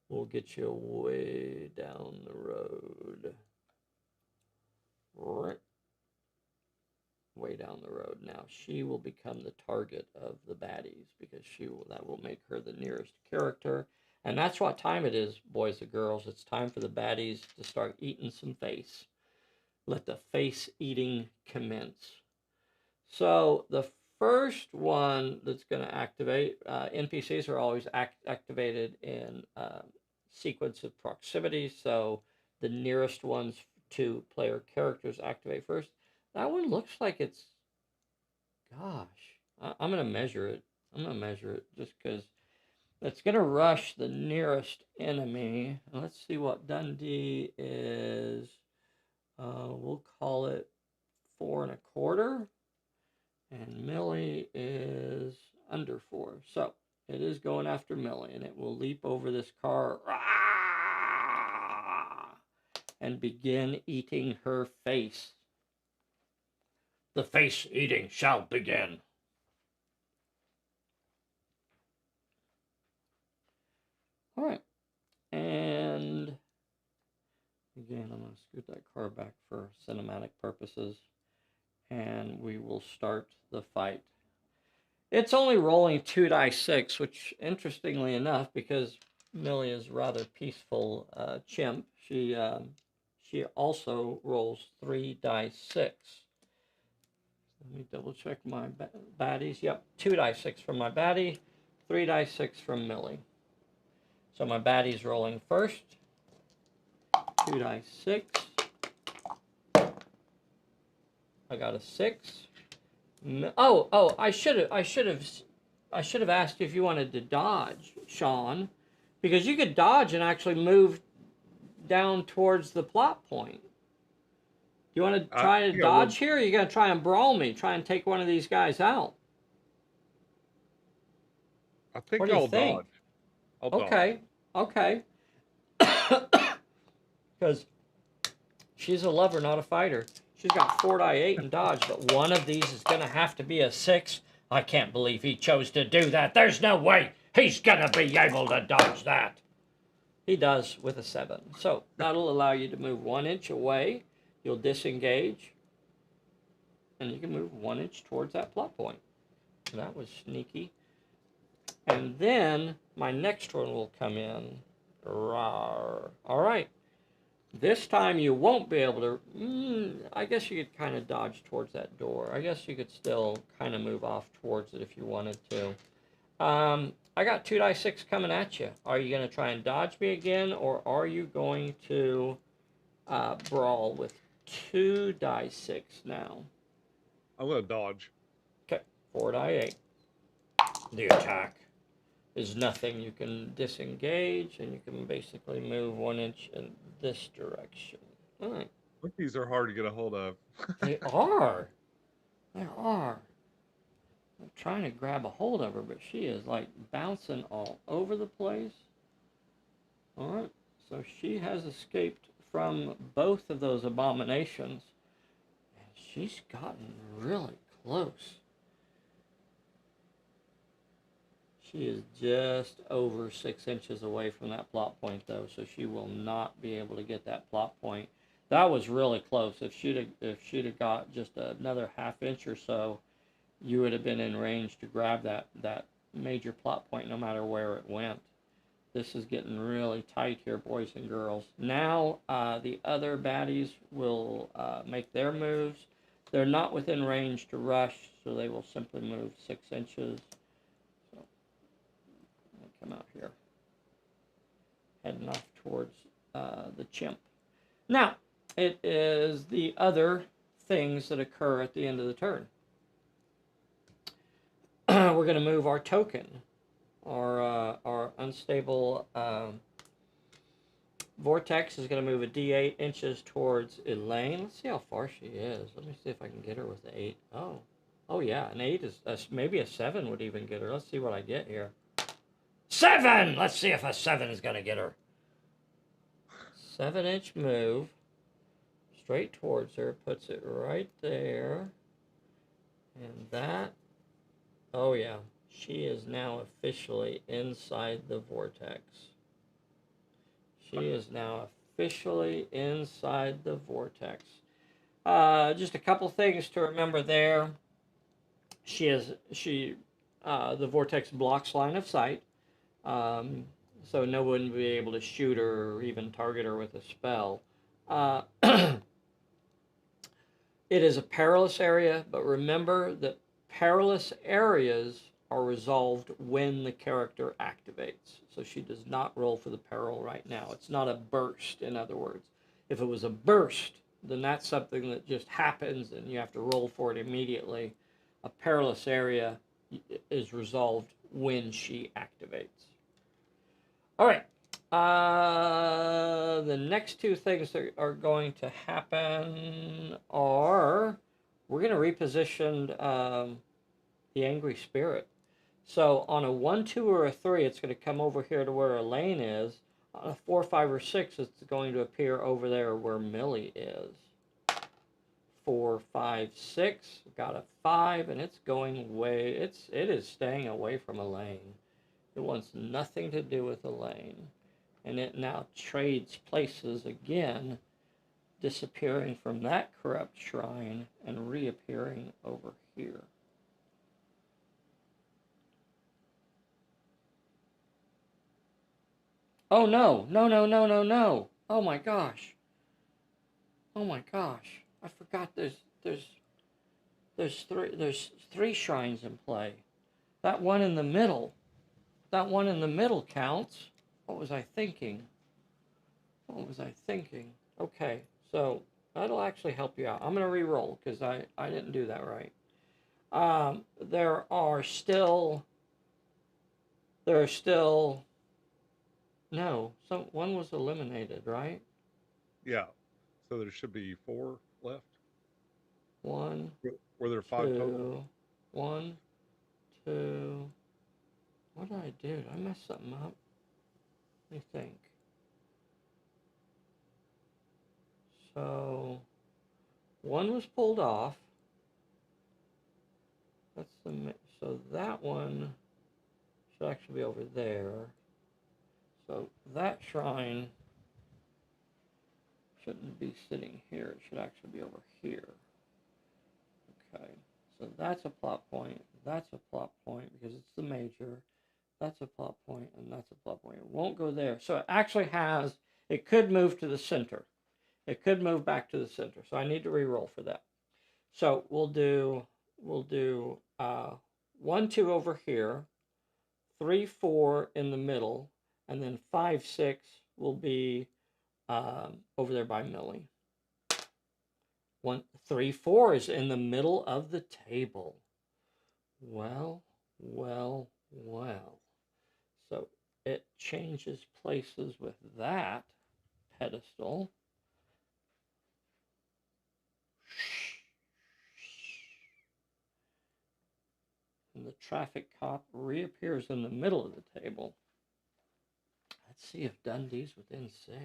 will get you way down the road. Right. Way down the road. Now, she will become the target of the baddies because that will make her the nearest character. And that's what time it is, boys and girls. It's time for the baddies to start eating some face. Let the face eating commence. So the first one that's going to activate, NPCs are always activated in sequence of proximity. So the nearest ones to player characters activate first. That one looks like it's, gosh, I'm going to measure it. I'm going to measure it just because it's going to rush the nearest enemy. Let's see what Dundee is. We'll call it 4 1/4. And Millie is under 4. So it is going after Millie, and it will leap over this car and begin eating her face. The face eating shall begin. All right. And again, I'm going to scoot that car back for cinematic purposes. And we will start the fight. It's only rolling 2 die 6, which, interestingly enough, because Millie is a rather peaceful chimp, she also rolls 3 die 6. Let me double check my baddies. Yep, 2 die 6 from my baddie, 3 die 6 from Millie. So my baddie's rolling first. 2 die 6. I got a 6. Oh! I should have asked you if you wanted to dodge, Sean, because you could dodge and actually move down towards the plot point. You want to try to dodge here? Or are you gonna try and brawl me? Try and take one of these guys out? I think What do you think? dodge. I'll okay, dodge. okay. Because she's a lover, not a fighter. She's got 4 die 8 in dodge, but one of these is gonna have to be a 6. I can't believe he chose to do that. There's no way he's gonna be able to dodge that. He does with a 7. So that'll allow you to move 1 inch away. You'll disengage, and you can move 1 inch towards that plot point. That was sneaky. And then my next one will come in. Rawr. All right. This time you won't be able to... I guess you could kind of dodge towards that door. I guess you could still kind of move off towards it if you wanted to. I got 2 die 6 coming at you. Are you going to try and dodge me again, or are you going to brawl with 2 die 6 now? I'm going to dodge. Okay, 4 die 8. The attack is nothing. You can disengage, and you can basically move 1 inch in this direction. All right. These are hard to get a hold of. They are. They are. I'm trying to grab a hold of her, but she is like bouncing all over the place. All right. So she has escaped from both of those abominations, and she's gotten really close. She is just over 6 inches away from that plot point, though, so she will not be able to get that plot point. That was really close. If she'd have got just another ½ inch or so, you would have been in range to grab that major plot point, no matter where it went. This is getting really tight here, boys and girls. Now the other baddies will make their moves. They're not within range to rush, so they will simply move 6 inches. Come out here, heading off towards the chimp. Now, it is the other things that occur at the end of the turn. We're going to move our token, our unstable vortex is going to move a d8 inches towards Elaine. Let's see how far she is. Let me see if I can get her with the 8. Oh yeah, an 8 is maybe a 7 would even get her. Let's see what I get here. 7! Let's see if a 7 is going to get her. 7-inch move. Straight towards her. Puts it right there. And that... Oh, yeah. She is now officially inside the vortex. She is now officially inside the vortex. Just a couple things to remember there. The vortex blocks line of sight. So no one would be able to shoot her or even target her with a spell. It is a perilous area, but remember that perilous areas are resolved when the character activates. So she does not roll for the peril right now. It's not a burst, in other words. If it was a burst, then that's something that just happens and you have to roll for it immediately. A perilous area is resolved when she activates. All right, the next two things that are going to happen are we're going to reposition the Angry Spirit. So on a 1, 2, or a 3, it's going to come over here to where Elaine is. On a 4, 5, or 6, it's going to appear over there where Millie is. 4, 5, 6, got a 5, and it's going way, it is staying away from Elaine. It wants nothing to do with Elaine. And it now trades places again, disappearing from that corrupt shrine and reappearing over here. Oh no, no, no, no, no, no. Oh my gosh. Oh my gosh. I forgot there's three shrines in play. That one in the middle. That one in the middle counts. What was I thinking? What was I thinking? Okay, so that'll actually help you out. I'm gonna re-roll because I didn't do that right. There are still no. One was eliminated, right? Yeah. So there should be 4 left. One, Were there 5 total? two, one, two. What did I do? Did I mess something up? Let me think. So one was pulled off. That's the so that one should actually be over there. So that shrine shouldn't be sitting here. It should actually be over here. Okay. So that's a plot point. That's a plot point because it's the major. That's a plot point, and that's a plot point. It won't go there. So it actually has. It could move to the center. It could move back to the center. So I need to re-roll for that. So we'll do 1, 2 over here, 3, 4 in the middle, and then 5, 6 will be over there by Millie. 1, 3, 4 is in the middle of the table. Well, well, well. So it changes places with that pedestal. And the traffic cop reappears in the middle of the table. Let's see if Dundee's within 6.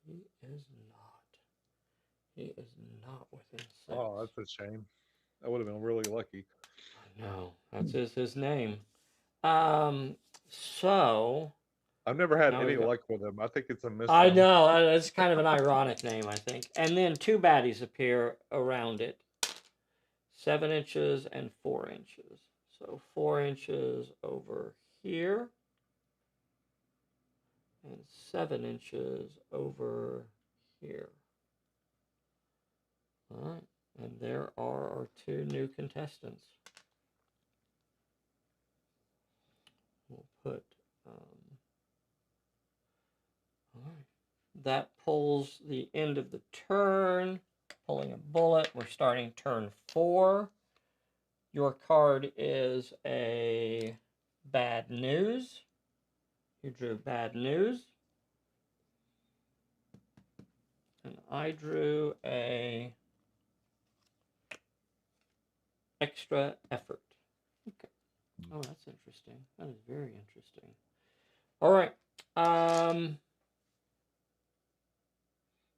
He is not. He is not within 6. Oh, that's a shame. That would have been really lucky. I know. That's his name. Um, so I've never had now any we've got. luck with him. I think it's a I misspell. know. It's kind of an ironic name, I think. And then 2 baddies appear around it. 7 inches and 4 inches. So 4 inches over here. And 7 inches over here. All right. And there are our 2 new contestants. We'll put, all right. That pulls the end of the turn. Pulling a bullet. We're starting turn 4. Your card is a bad news. You drew bad news. And I drew a extra effort. Okay. Oh, that's interesting. That is very interesting. All right.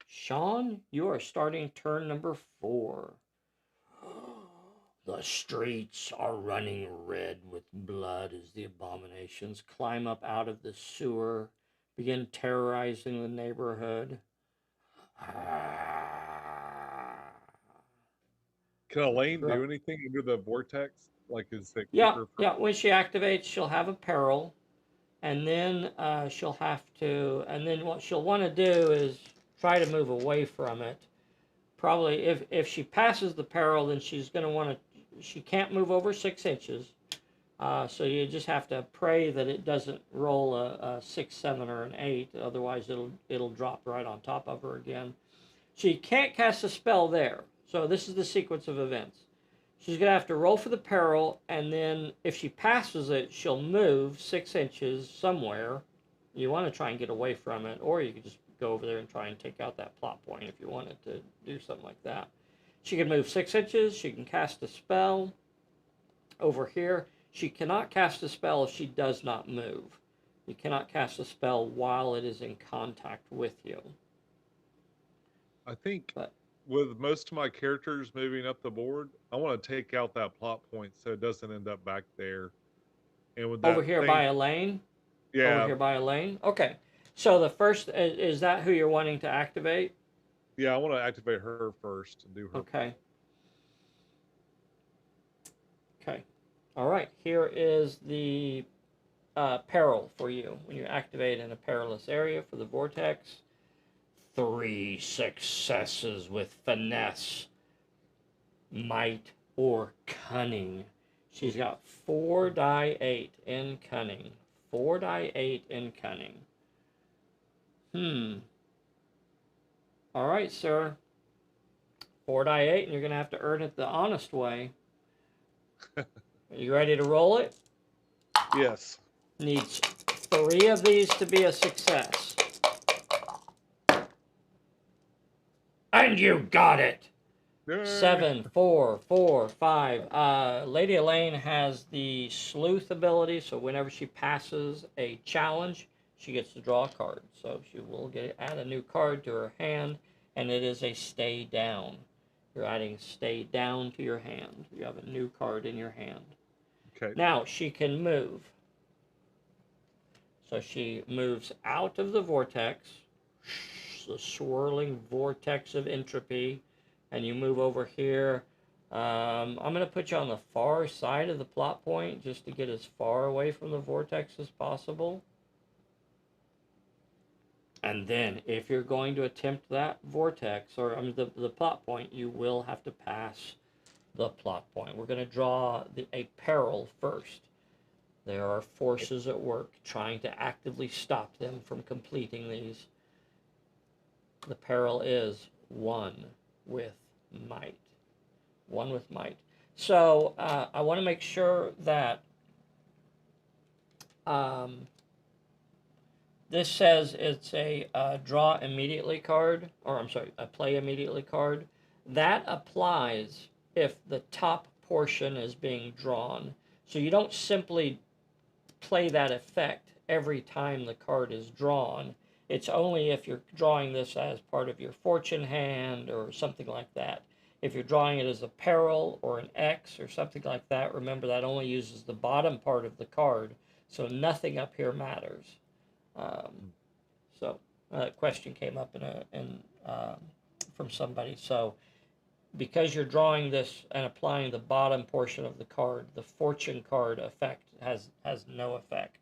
Sean, you are starting turn number 4. The streets are running red with blood as the abominations climb up out of the sewer, begin terrorizing the neighborhood. Can Elaine do anything under the vortex? Like, is it keep Yeah, her from... yeah. When she activates, she'll have a peril, and then she'll have to. And then what she'll want to do is try to move away from it. Probably, if she passes the peril, then she's going to want to. She can't move over 6 inches. So you just have to pray that it doesn't roll a 6, 7, or an 8. Otherwise, it'll drop right on top of her again. She can't cast a spell there. So this is the sequence of events. She's going to have to roll for the peril, and then if she passes it, she'll move 6 inches somewhere. You want to try and get away from it, or you could just go over there and try and take out that plot point if you wanted to do something like that. She can move 6 inches. She can cast a spell over here. She cannot cast a spell if she does not move. You cannot cast a spell while it is in contact with you. I think But with most of my characters moving up the board, I want to take out that plot point so it doesn't end up back there. And with over that here thing, by Elaine, over yeah, here by Elaine. Okay. So the first is that who you're wanting to activate? yeah, I want to activate her first and do her. Okay. Okay. All right. Here is the peril for you when you activate in a perilous area for the vortex. 3 successes with finesse, might, or cunning. She's got 4 die 8 in cunning. 4 die 8 in cunning. All right, sir. 4 die 8, and you're going to have to earn it the honest way. Are you ready to roll it? Yes. Needs 3 of these to be a success. And you got it! Yay. 7, 4, 4, 5. Lady Elaine has the sleuth ability, so whenever she passes a challenge, she gets to draw a card. So she will add a new card to her hand, and it is a stay down. You're adding stay down to your hand. You have a new card in your hand. Okay. Now she can move. So she moves out of the vortex, the swirling vortex of entropy, and you move over here. I'm going to put you on the far side of the plot point just to get as far away from the vortex as possible. And then, if you're going to attempt that vortex, or the plot point, you will have to pass the plot point. We're going to draw a peril first. There are forces at work trying to actively stop them from completing these. The peril is 1 with might. 1 with might. So I want to make sure that this says it's a draw immediately card, or I'm sorry, a play immediately card. That applies if the top portion is being drawn. So you don't simply play that effect every time the card is drawn. It's only if you're drawing this as part of your fortune hand or something like that. If you're drawing it as a peril or an X or something like that, remember that only uses the bottom part of the card, so nothing up here matters. So a question came up from somebody. So because you're drawing this and applying the bottom portion of the card, the fortune card effect has no effect.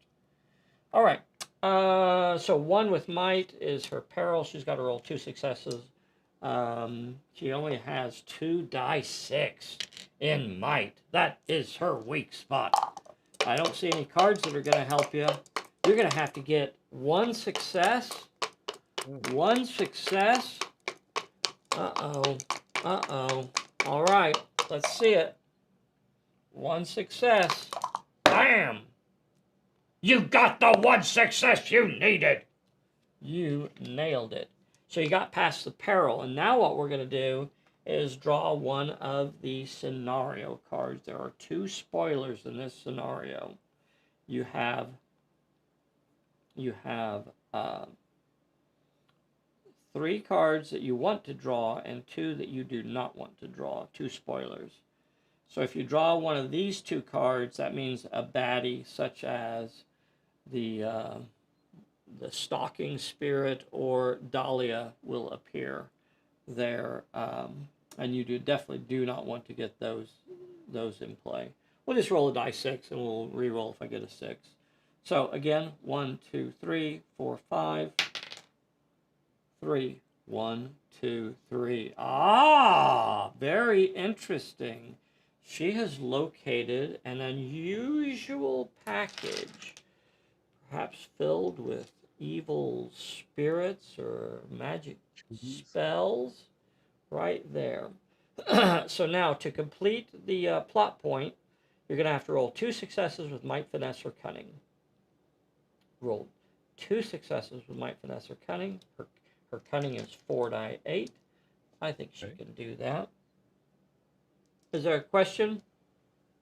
All right. So 1 with might is her peril. She's got to roll 2 successes. She only has 2 die 6 in might. That is her weak spot. I don't see any cards that are going to help you. You're going to have to get 1 success. 1 success. Uh-oh. Uh-oh. All right. Let's see it. 1 success. Bam! You got the 1 success you needed. You nailed it. So you got past the peril. And now what we're going to do is draw one of the scenario cards. There are 2 spoilers in this scenario. You have 3 cards that you want to draw and 2 that you do not want to draw. 2 spoilers. So if you draw one of these 2 cards, that means a baddie such as the stalking spirit or Dahlia will appear there, and you definitely do not want to get those in play. We'll just roll a die 6 and we'll re-roll if I get a 6. So again, 1, 2, 3, 4, 5, 3, 1, 2, 3. Ah, very interesting. She has located an unusual package, perhaps filled with evil spirits or magic spells, right there. So now, to complete the plot point, you're going to have to roll 2 successes with might, finesse, or cunning. Roll 2 successes with might, finesse, or cunning. Her cunning is 4 die 8. I think she can do that. Is there a question?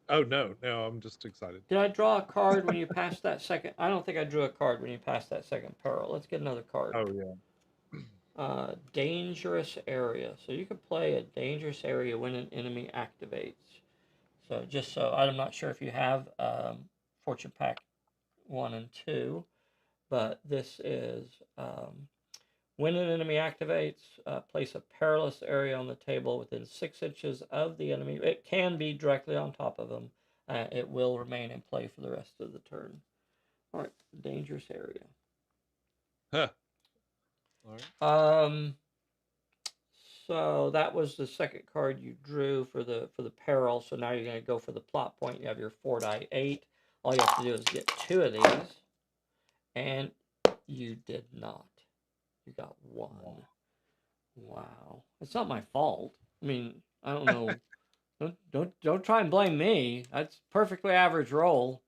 Oh, no, I'm just excited. Did I draw a card when you passed that second? I don't think I drew a card when you passed that second peril. Let's get another card. Oh, yeah. Dangerous area. So you could play a dangerous area when an enemy activates. So just so, I'm not sure if you have Fortune Pack 1 and 2, but this is when an enemy activates, place a perilous area on the table within 6 inches of the enemy. It can be directly on top of them. It will remain in play for the rest of the turn. All right, dangerous area. Huh. All right. So that was the second card you drew for the peril. So now you're going to go for the plot point. You have your 4 die 8. All you have to do is get 2 of these, and you did not. You got 1. Wow, it's not my fault. I mean, I don't know. Don't try and blame me. That's perfectly average roll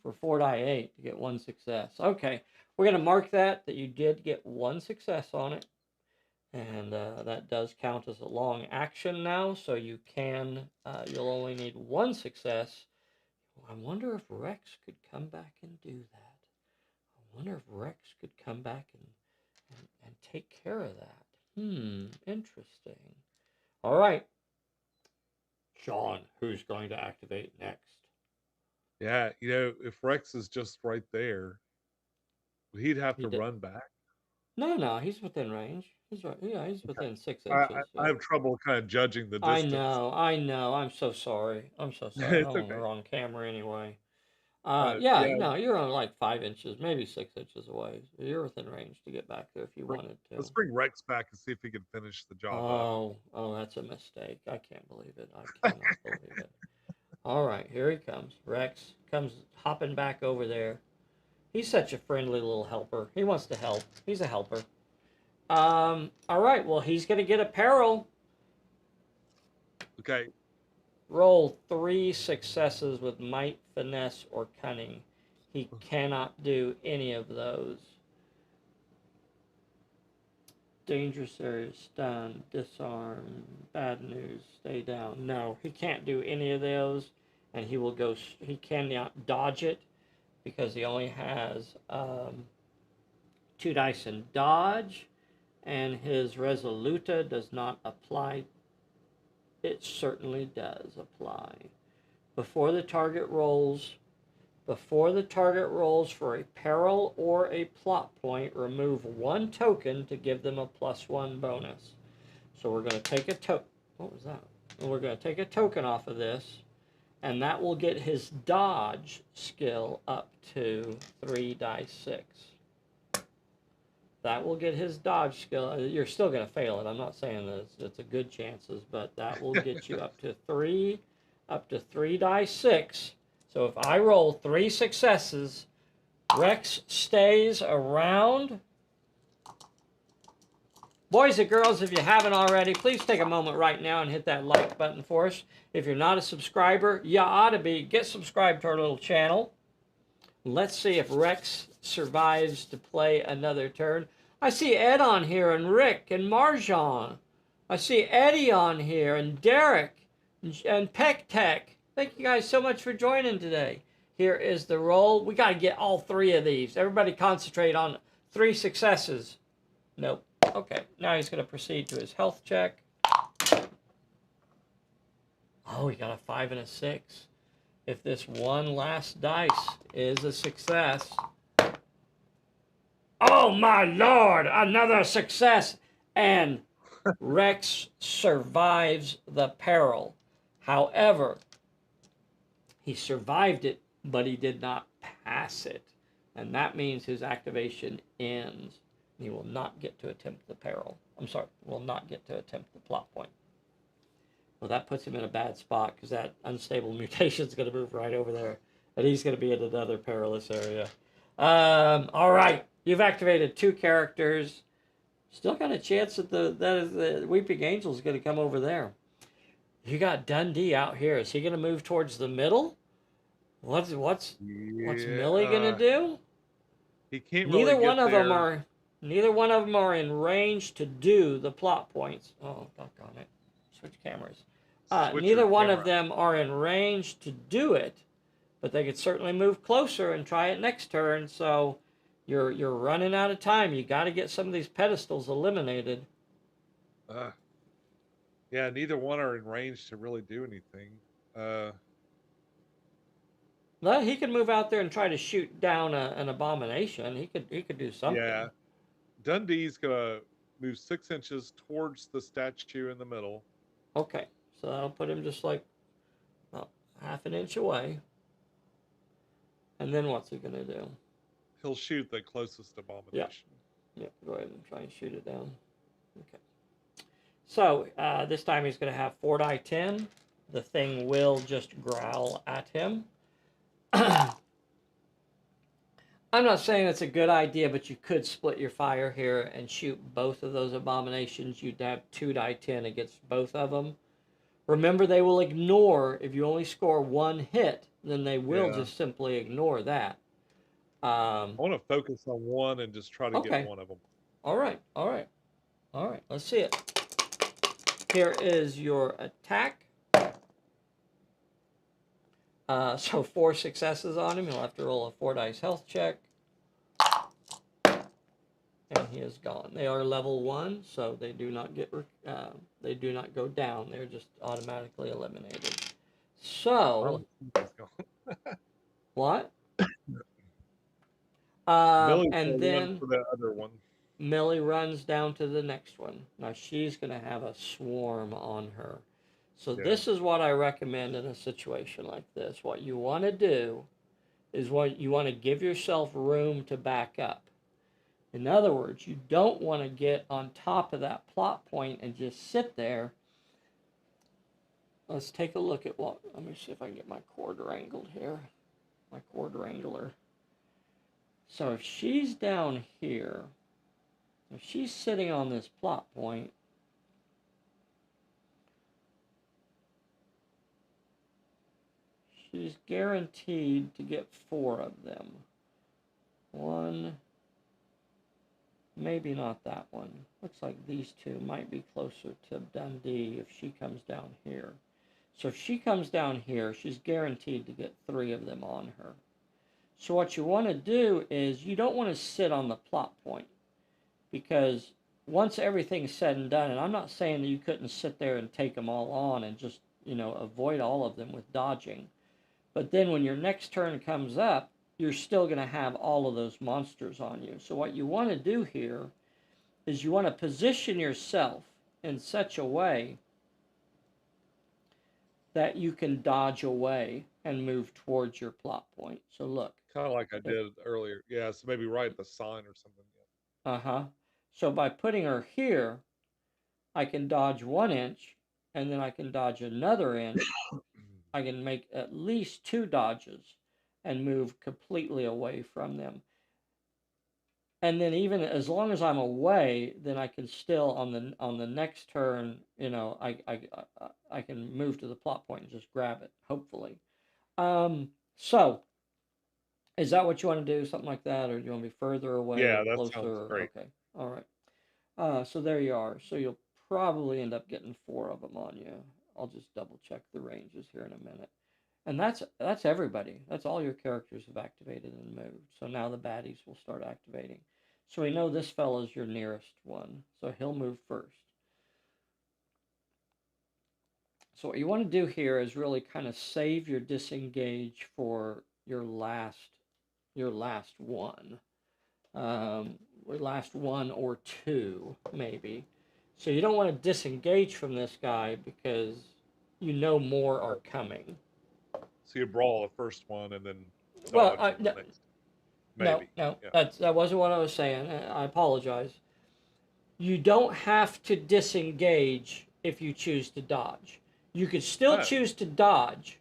for 4 die 8 to get 1 success. Okay, we're gonna mark that you did get 1 success on it. And that does count as a long action now, so you can, you'll only need 1 success. I wonder if Rex could come back and do that. I wonder if Rex could come back and take care of that. Interesting. All right. Sean, who's going to activate next? Yeah, if Rex is just right there, he'd have He to did. run back. No, he's within range. He's right. Yeah, he's Okay. within 6 I, I inches. I Yeah. have trouble kind of judging the I distance. know. I'm so sorry. I'm so sorry. I'm It's on the okay. wrong camera anyway. Yeah, Yeah, you're on like 5 inches, maybe 6 inches away. You're within range to get back there if you bring- wanted let's to. bring Rex back and see if he can finish the job up. Oh, that's a mistake. I can't believe it. I cannot believe it. All right, here he comes. Rex comes hopping back over there. He's such a friendly little helper. He wants to help. He's a helper. All right, well, he's going to get a peril. Okay. Roll 3 successes with might, finesse, or cunning. He cannot do any of those. Dangerous area, stun, disarm, bad news, stay down. No, he can't do any of those, and he will go. He cannot dodge it because he only has 2 dice in dodge, and his resoluta does not apply. It certainly does apply. Before the target rolls, Before the target rolls for a peril or a plot point, remove 1 token to give them a +1 bonus. So we're going to take a token. What was that? We're going to take a token off of this, and that will get his dodge skill up to 3 die 6. That will get his dodge skill. You're still going to fail it. I'm not saying that it's a good chances, but that will get you up to 3 die 6. So if I roll 3 successes, Rex stays around. Boys and girls, if you haven't already, please take a moment right now and hit that like button for us. If you're not a subscriber, you ought to be. Get subscribed to our little channel. Let's see if Rex survives to play another turn. I see Ed on here, and Rick, and Marjan. I see Eddie on here, and Derek, and Peck Tech. Thank you guys so much for joining today. Here is the roll. We got to get all 3 of these. Everybody concentrate on 3 successes. Nope. Okay, now he's going to proceed to his health check. Oh, he got a 5 and a 6. If this one last dice is a success. Oh my lord, another success! And Rex survives the peril. However, he survived it, but he did not pass it. And that means his activation ends. He will not get to attempt the peril. I'm sorry, will not get to attempt the plot point. Well, that puts him in a bad spot because that unstable mutation is going to move right over there. And he's going to be in another perilous area. All right, you've activated 2 characters. Still got a chance that the Weeping Angel is going to come over there. You got Dundee out here. Is he going to move towards the middle? What's Millie going to do? He can't Neither really one get of them there. are. Neither one of them are in range to do the plot points. Oh, doggone it! Switch cameras. Switch Neither your one camera. of them are in range to do it, but they could certainly move closer and try it next turn. So you're running out of time. You got to get some of these pedestals eliminated. Yeah, neither one are in range to really do anything. Well, he could move out there and try to shoot down an abomination. He could do something. Yeah, Dundee's gonna move 6 inches towards the statue in the middle. Okay, so that'll put him just like about half an inch away. And then what's he gonna do? he'll shoot the closest Yeah. abomination. Yeah. Go ahead and try and shoot it down. Okay. So this time he's going to have 4 die 10. The thing will just growl at him. I'm not saying it's a good idea, but you could split your fire here and shoot both of those abominations. You'd have 2 die 10 against both of them. Remember, they will ignore, if you only score 1 hit, then they will Yeah. just simply ignore that. I want to focus on one and just try to get Okay. one of them. All right. All right. All right. Let's see it. Here is your attack. So 4 successes on him. He'll have to roll a 4 dice health check. And he is gone. They are level 1, so they do not get they do not go down. They're just automatically eliminated. So what? Millie's And the one then for the other one. Millie runs down to the next one. Now she's going to have a swarm on her. So this is what I recommend in a situation like this. What you want to do is what you want to give yourself room to back up. In other words, you don't want to get on top of that plot point and just sit there. Let's take a look at what, let me see if I can get my quarter angled here. My quarter angler. So if she's down here, if she's sitting on this plot point, she's guaranteed to get 4 of them. 1, maybe not that one. Looks like these 2 might be closer to Dundee if she comes down here. So if she comes down here, she's guaranteed to get 3 of them on her. So what you want to do is you don't want to sit on the plot point, because once everything's said and done, and I'm not saying that you couldn't sit there and take them all on and just, avoid all of them with dodging. But then when your next turn comes up, you're still going to have all of those monsters on you. So what you want to do here is you want to position yourself in such a way that you can dodge away and move towards your plot point. So look. Kind of like I did earlier. Yeah, so maybe right at the sign or something. Uh-huh. So by putting her here, I can dodge 1 inch, and then I can dodge another inch. I can make at least 2 dodges and move completely away from them. And then even as long as I'm away, then I can still on the next turn, I can move to the plot point and just grab it, hopefully. So is that what you want to do? Something like that, or do you want to be further away Yeah, or that sounds closer? great. Okay, all right. So there you are. So you'll probably end up getting 4 of them on you. I'll just double check the ranges here in a minute. And that's everybody. That's all your characters have activated and moved. So now the baddies will start activating. So we know this fellow's your nearest one. So he'll move first. So what you want to do here is really kind of save your disengage for your last one. Last 1 or 2, maybe. So you don't want to disengage from this guy because you know more are coming. So you brawl the first one and then Well, dodge the next. no, Yeah. that wasn't what I was saying. I apologize. You don't have to disengage if you choose to dodge. You could still choose to dodge.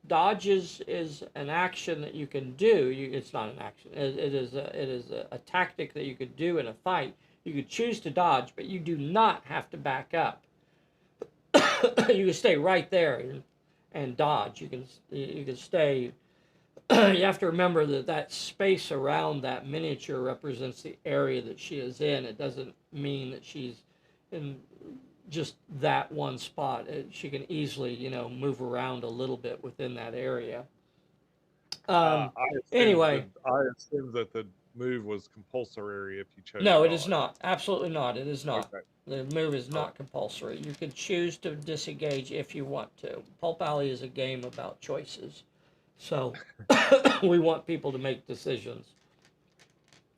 Dodge is an action that you can do. It's not an action. It is a tactic that you could do in a fight. You could choose to dodge, but you do not have to back up. You can stay right there and dodge. You can stay. You have to remember that space around that miniature represents the area that she is in. It doesn't mean that she's in just that one spot. She can easily, move around a little bit within that area. Anyway. I assumed that the move was compulsory if you chose. No, dodge. it is not. Absolutely not. It is not. Okay. The move is not compulsory. You can choose to disengage if you want to. Pulp Alley is a game about choices. So we want people to make decisions.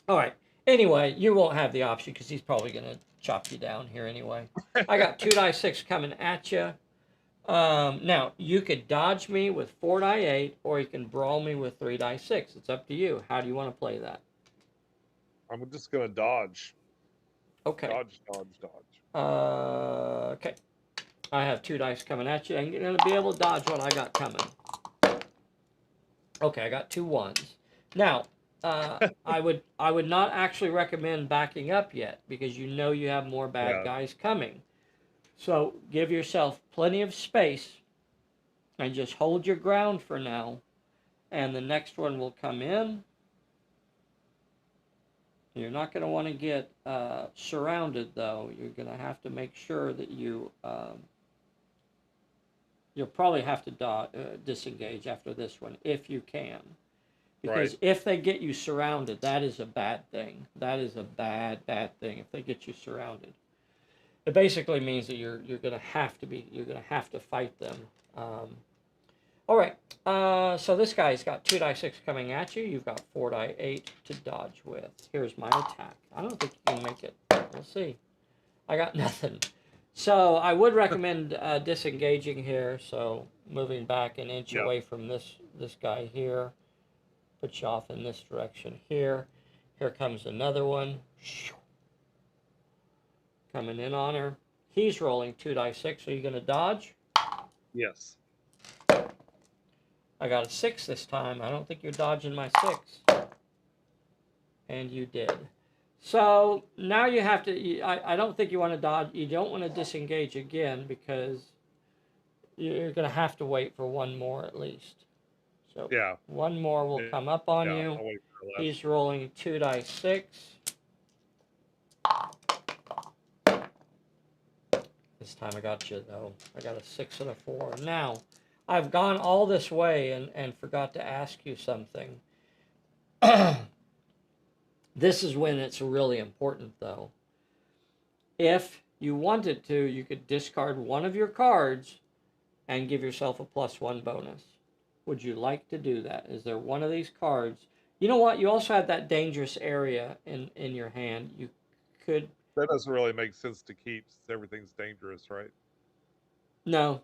All right. Anyway, you won't have the option because he's probably going to chop you down here anyway. I got 2 die 6 coming at you. Now, you could dodge me with 4 die 8, or you can brawl me with 3 die 6. It's up to you. How do you want to play that? I'm just gonna dodge. Okay. Dodge, dodge, dodge. Okay. I have 2 dice coming at you. I'm going to be able to dodge what I got coming. Okay, I got 2 ones. Now, I would not actually recommend backing up yet because you know you have more bad Yeah. guys coming. So give yourself plenty of space and just hold your ground for now. And the next one will come in. You're not going to want to get surrounded though. You're going to have to make sure that you'll probably have to disengage after this one if you can. Right. Because if they get you surrounded, that is a bad thing. That is a bad, bad thing if they get you surrounded. It basically means that you're gonna have to fight them. All right. So this guy's got 2 die 6 coming at you. You've got 4 die 8 to dodge with. Here's my attack. I don't think you can make it. We'll see. I got nothing. So I would recommend disengaging here. So moving back an inch Yeah. away from this guy here. Put you off in this direction here. Here comes another one. Coming in on her. He's rolling 2 die 6. Are you going to dodge? Yes. I got a 6 this time. I don't think you're dodging my 6. And you did. So now you have to, I don't think you want to dodge. You don't want to disengage again because you're going to have to wait for one more at least. So Yeah. one more will come up on you. I'll wait for less. He's rolling 2 die 6. This time I got you though. I got a 6 and a 4. Now, I've gone all this way and forgot to ask you something. This is when it's really important though. If you wanted to, you could discard one of your cards and give yourself a +1 bonus. Would you like to do that? Is there one of these cards? You know what? You also have that dangerous area in your hand. You could. That doesn't really make sense to keep since everything's dangerous, right? No,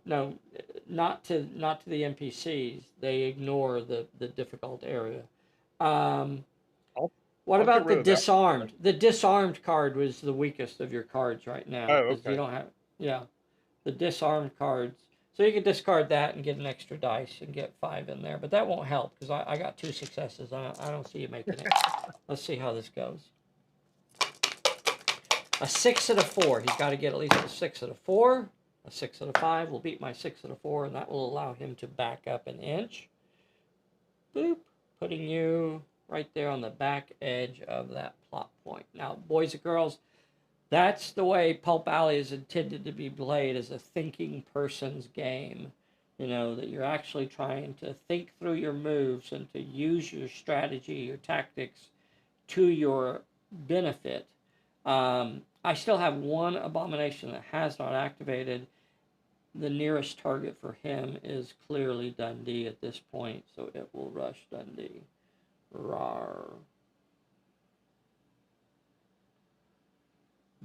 not to the NPCs. They ignore the difficult area. What I'll get about the rid of that. disarmed? The disarmed card was the weakest of your cards right now Oh, because you okay. don't have. Yeah, the disarmed cards. So you could discard that and get an extra dice and get 5 in there, but that won't help because I got 2 successes. I don't see you making it. Let's see how this goes. A 6 and a 4. He's got to get at least a 6 and a 4. A 6 and a 5 will beat my 6 and a 4, and that will allow him to back up an inch. Boop. Putting you right there on the back edge of that plot point. Now, boys and girls, that's the way Pulp Alley is intended to be played, as a thinking person's game. You know, that you're actually trying to think through your moves and to use your strategy, your tactics to your benefit. I still have one abomination that has not activated. The nearest target for him is clearly Dundee at this point, so it will rush Dundee. Rawr.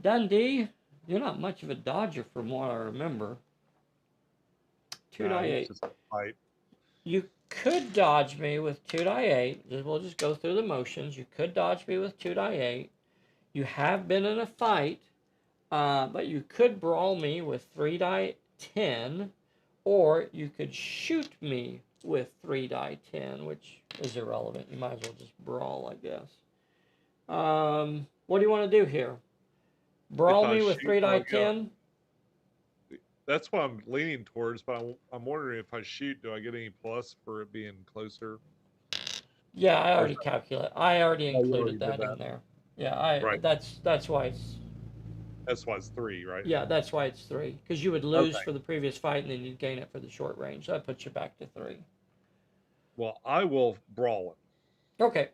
Dundee, you're not much of a dodger from what I remember. 2 die 8. Just a fight. You could dodge me with 2 die 8. We'll just go through the motions. You could dodge me with 2 die 8. You have been in a fight, but you could brawl me with 3 die 10, or you could shoot me with 3 die 10, which is irrelevant. You might as well just brawl, I guess. What do you want to do here? Brawl me with 3 die 10? That's what I'm leaning towards, but I'm wondering if I shoot, do I get any plus for it being closer? Yeah, I already calculate. I already Oh, you included already did that in there. Yeah, Right. that's why it's. That's why it's 3, right? Yeah, that's why it's 3. Because you would lose Okay. for the previous fight, and then you'd gain it for the short range. That puts you back to 3. Well, I will brawl it. Okay,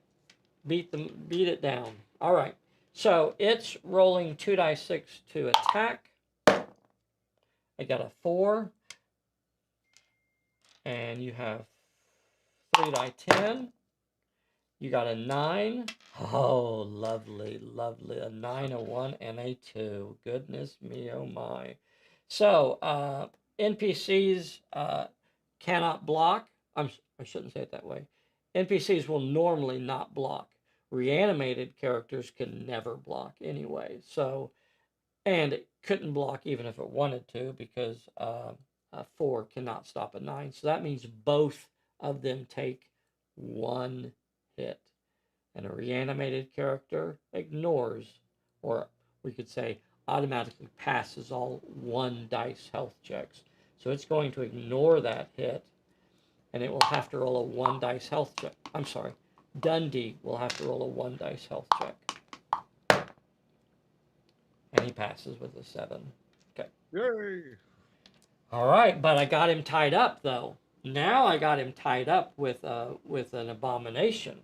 beat it down. All right. So it's rolling 2 die 6 to attack. I got a 4, and you have 3 die 10. You got a 9. Oh, lovely, lovely. A 9, a 1, and a 2. Goodness me, oh my. So, NPCs cannot block. I shouldn't say it that way. NPCs will normally not block. Reanimated characters can never block anyway. So, and it couldn't block even if it wanted to, because a 4 cannot stop a 9. So that means both of them take 1 hit. And a reanimated character ignores, or we could say automatically passes all 1 dice health checks. So it's going to ignore that hit, and it will have to roll a 1 dice health check. I'm sorry, Dundee will have to roll a 1 dice health check. And he passes with a 7. Okay. Yay! All right, but I got him tied up though. Now I got him tied up with an abomination.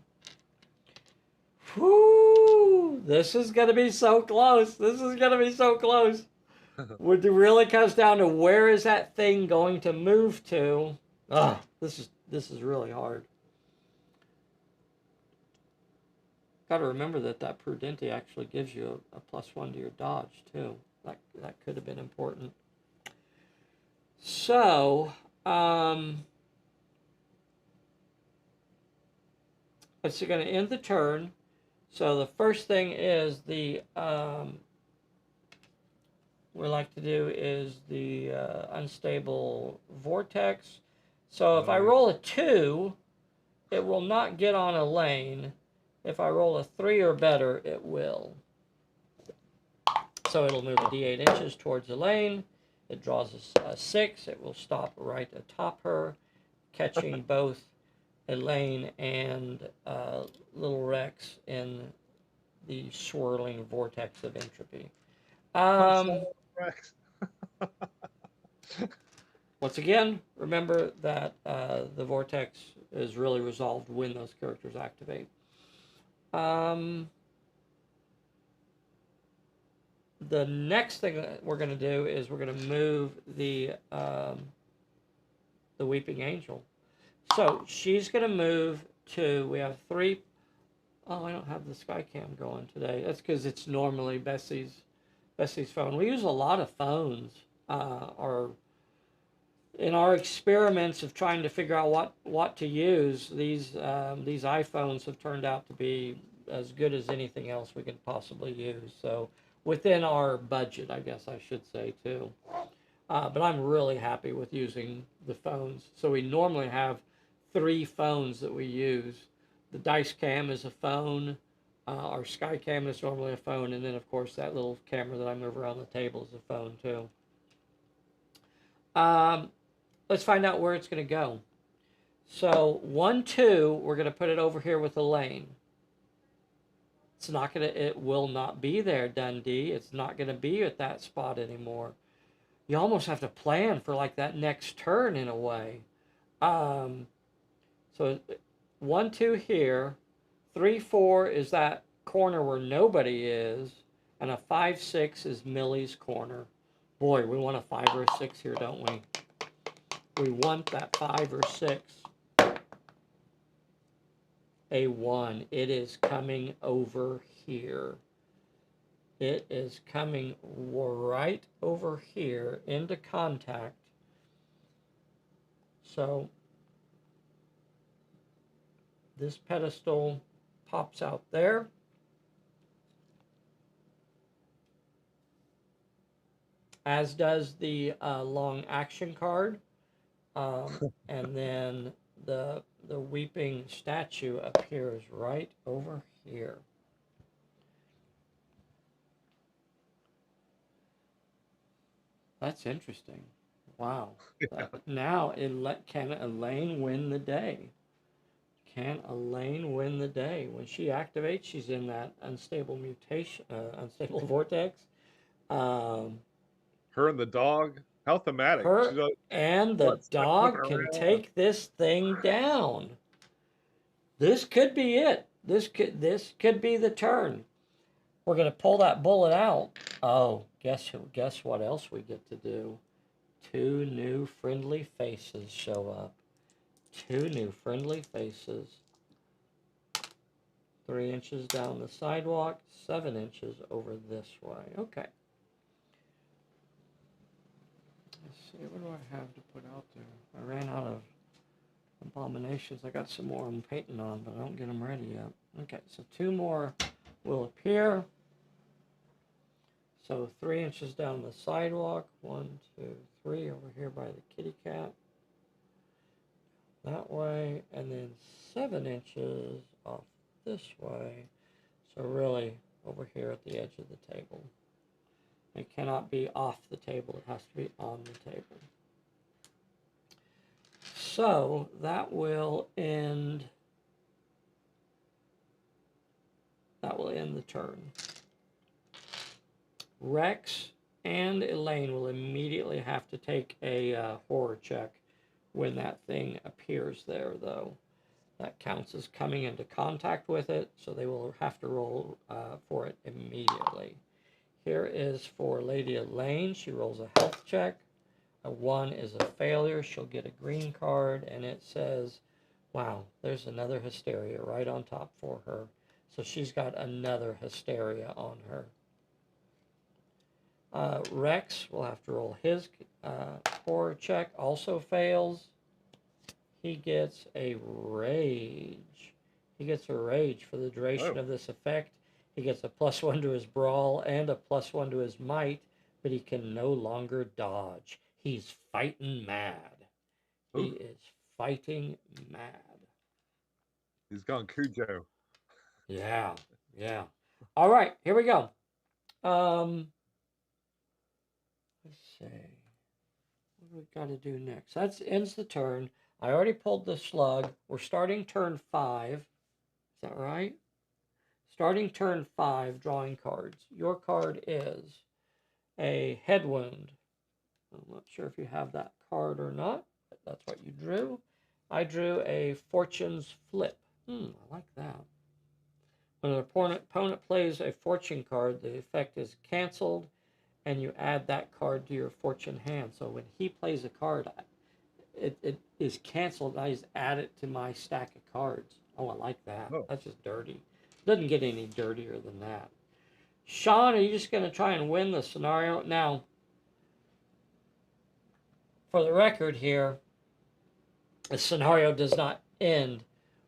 Whoo! This is gonna be so close. This is gonna be so close. It really comes down to where is that thing going to move to? Ah, this is really hard. Got to remember that Prudenti actually gives you a +1 to your dodge too. That could have been important. So, it's going to end the turn. So the first thing is the we like to do is the unstable vortex. So if I roll a 2, it will not get on a lane. If I roll a 3 or better, it will. So it'll move a d8 inches towards the lane. It draws a 6. It will stop right atop her, catching both Elaine and Little Rex in the swirling vortex of entropy. Rex. Once again, remember that the vortex is really resolved when those characters activate. The next thing that we're going to do is we're going to move the Weeping Angel. So she's going to move to, we have 3. Oh, I don't have the Skycam going today. That's because it's normally Bessie's phone. We use a lot of phones. Or in our experiments of trying to figure out what to use, these iPhones have turned out to be as good as anything else we could possibly use. So within our budget, I guess I should say too. But I'm really happy with using the phones. So we normally have 3 phones that we use. The Dice Cam is a phone. Our Skycam is normally a phone. And then, of course, that little camera that I move around the table is a phone, too. Let's find out where it's going to go. So 1, 2, we're going to put it over here with Elaine. It's not going to, it will not be there, Dundee. It's not going to be at that spot anymore. You almost have to plan for like that next turn in a way. So 1, 2 here. 3, 4 is that corner where nobody is. And a 5, 6 is Millie's corner. Boy, we want a 5 or a 6 here, don't we? We want that 5 or 6. A 1. It is coming over here. It is coming right over here into contact. So this pedestal pops out there. As does the long action card. And then the weeping statue appears right over here. That's interesting. Wow. Yeah. Now, can Elaine win the day? Can Elaine win the day? When she activates, she's in that unstable vortex. Her and the dog. How thematic. Her She's like, and the what's that looking dog can around? take this thing down. This could be it. This could be the turn. We're gonna pull that bullet out. Oh, guess what else we get to do? 2 new friendly faces show up. 2 new friendly faces. 3 inches down the sidewalk, 7 inches over this way. Okay. Let's see, what do I have to put out there? I ran out of Abominations. I got some more I'm painting on, but I don't get them ready yet. Okay, so 2 more will appear. So 3 inches down the sidewalk. 1, 2, 3 over here by the kitty cat. That way, and then 7 inches off this way. So really over here at the edge of the table. It cannot be off the table. It has to be on the table. So that will end the turn. Rex and Elaine will immediately have to take a horror check when that thing appears there, though. That counts as coming into contact with it, so they will have to roll for it immediately. Here is for Lady Elaine. She rolls a health check. A 1 is a failure. She'll get a green card, and it says, wow, there's another hysteria right on top for her. So she's got another hysteria on her. Rex will have to roll his horror check. Also fails. He gets a rage. He gets a rage for the duration of this effect. He gets a +1 to his brawl and a +1 to his might, but he can no longer dodge. He's fighting mad. He is fighting mad. He's gone Cujo. Yeah, yeah. All right, here we go. Let's see. What do we got to do next? That ends the turn. I already pulled the slug. We're starting turn 5. Is that right? Starting turn 5, drawing cards. Your card is a head wound. I'm not sure if you have that card or not, but that's what you drew. I drew a fortune's flip. I like that. When an opponent plays a fortune card, the effect is canceled, and you add that card to your fortune hand. So when he plays a card, it is canceled. I just add it to my stack of cards. Oh, I like that. Oh. That's just dirty. Doesn't get any dirtier than that. Sean, are you just going to try and win the scenario? Now, for the record here, the scenario does not end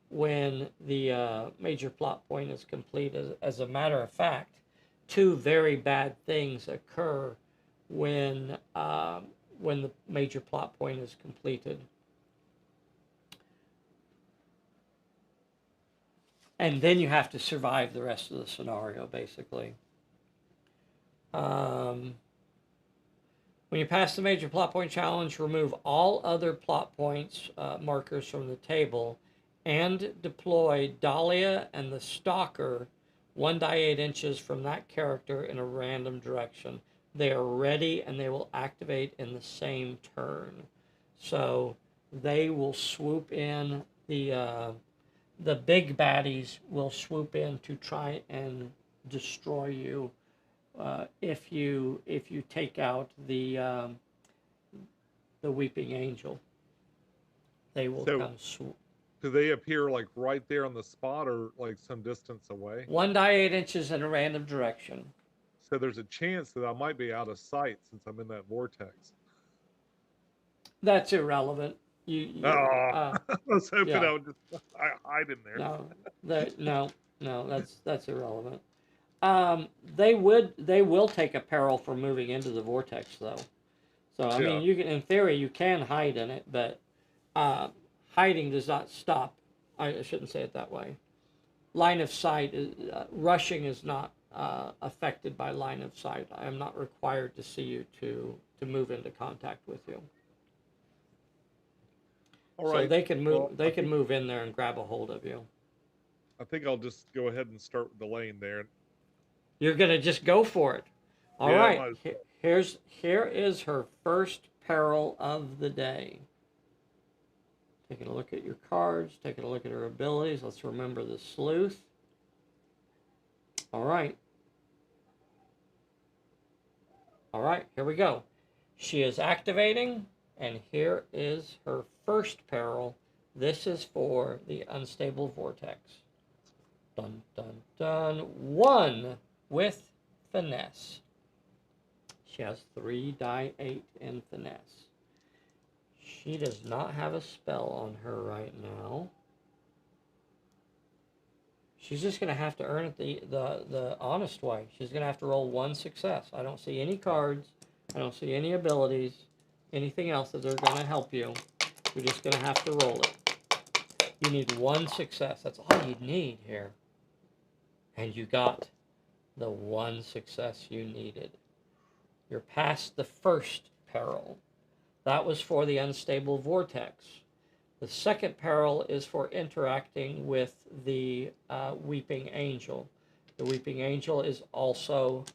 when the major plot point is complete. As a matter of fact, 2 very bad things occur when the major plot point is completed. And then you have to survive the rest of the scenario, basically. When you pass the major plot point challenge, remove all other plot points markers from the table and deploy Dahlia and the Stalker 1 die 8 inches from that character in a random direction. They are ready and they will activate in the same turn. So they will swoop in, the big baddies will swoop in to try and destroy you if you take out the Weeping Angel. They will come swoop. Do they appear like right there on the spot or like some distance away? 1 die 8 inches in a random direction. So there's a chance that I might be out of sight since I'm in that vortex. That's irrelevant. I was hoping yeah. I would just hide in there. No, that's irrelevant. They will take a peril for moving into the vortex, though. So I mean, you can, in theory, you can hide in it, but hiding does not stop. I shouldn't say it that way. Line of sight is rushing is not affected by line of sight. I am not required to see you to move into contact with you. All right. So they can move. Well, they can move in there and grab a hold of you. I think I'll just go ahead and start with the lane there. You're gonna just go for it. All right. Here is her first peril of the day. Taking a look at your cards. Taking a look at her abilities. Let's remember the sleuth. All right. All right. Here we go. She is activating, and here is her first peril. This is for the unstable vortex. Dun, dun, dun. 1 with finesse. She has 3 die 8 in finesse. She does not have a spell on her right now. She's just going to have to earn it the honest way. She's going to have to roll one success. I don't see any cards. I don't see any abilities, anything else that are going to help you. You're just going to have to roll it. You need one success. That's all you need here. And you got the one success you needed. You're past the first peril. That was for the unstable vortex. The second peril is for interacting with the weeping angel. The weeping angel is also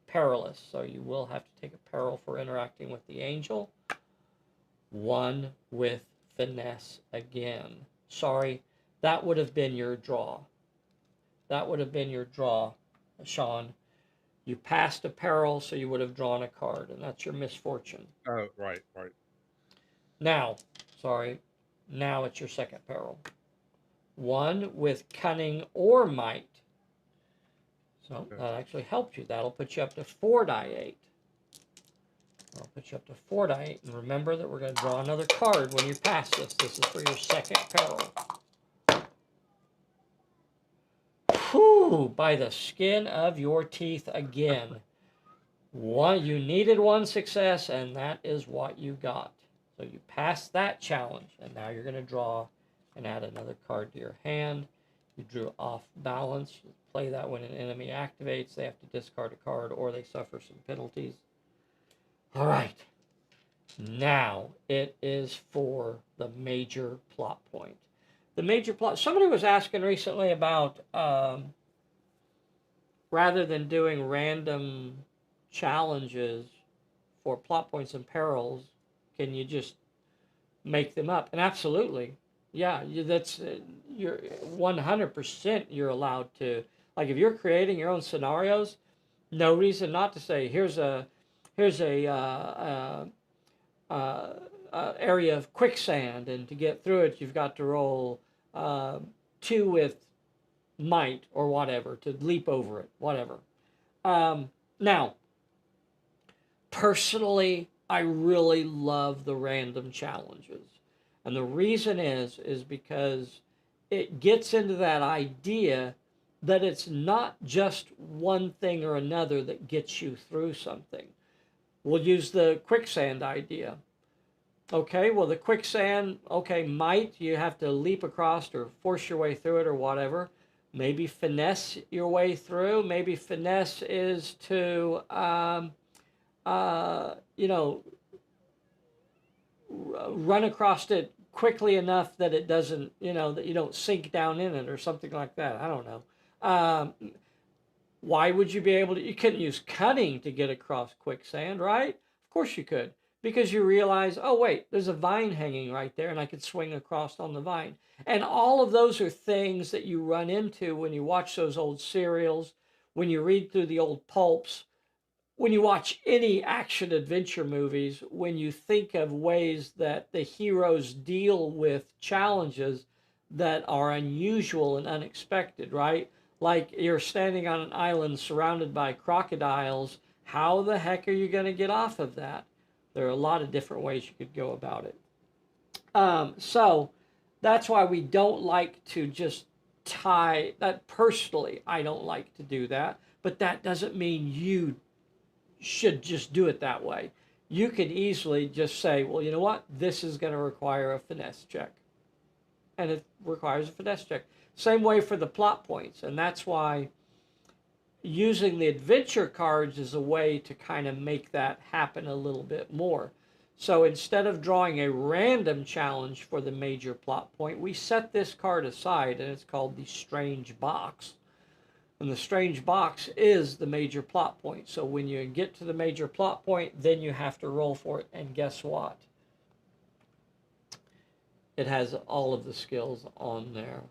perilous, so you will have to take a peril for interacting with the angel. One with finesse again. Sorry, that would have been your draw. That would have been your draw, Sean. You passed a peril, so you would have drawn a card, and that's your misfortune. Oh, right. Now it's your second peril. One with cunning or might. So Okay. that actually helped you. That'll put you up to 4 die 8. I'll put you up to 4 die 8. And remember that we're going to draw another card when you pass this. This is for your second peril. Whew, by the skin of your teeth again. You needed one success, and that is what you got. So you passed that challenge, and now you're going to draw and add another card to your hand. You drew off balance. You play that when an enemy activates. They have to discard a card, or they suffer some penalties. All right. Now it is for the major plot point. The major plot. Somebody was asking recently about rather than doing random challenges for plot points and perils, can you just make them up? And absolutely, yeah, that's you're 100% you're allowed to. Like if you're creating your own scenarios, no reason not to say here's a area of quicksand, and to get through it, you've got to roll 2 with might or whatever to leap over it, whatever. Now, personally, I really love the random challenges. And the reason is because it gets into that idea that it's not just one thing or another that gets you through something. We'll use the quicksand idea. Okay, well, the quicksand, okay, might, you have to leap across or force your way through it or whatever. Maybe finesse your way through. Maybe finesse is to, run across it quickly enough that it doesn't, that you don't sink down in it or something like that. I don't know. Why would you be able to? You couldn't use cunning to get across quicksand, right? Of course you could, because you realize, oh wait, there's a vine hanging right there, and I could swing across on the vine. And all of those are things that you run into when you watch those old serials, when you read through the old pulps, when you watch any action adventure movies, when you think of ways that the heroes deal with challenges that are unusual and unexpected, right? Like you're standing on an island surrounded by crocodiles. How the heck are you going to get off of that? There are a lot of different ways you could go about it. So that's why we don't like to just tie that. Personally, I don't like to do that, but that doesn't mean you should just do it that way. You could easily just say, well, you know what? This is going to require a finesse check. And it requires a finesse check. Same way for the plot points. And that's why using the adventure cards is a way to kind of make that happen a little bit more. So instead of drawing a random challenge for the major plot point, we set this card aside, and it's called the Strange Box. And the Strange Box is the major plot point. So when you get to the major plot point, then you have to roll for it. And guess what? It has all of the skills on there.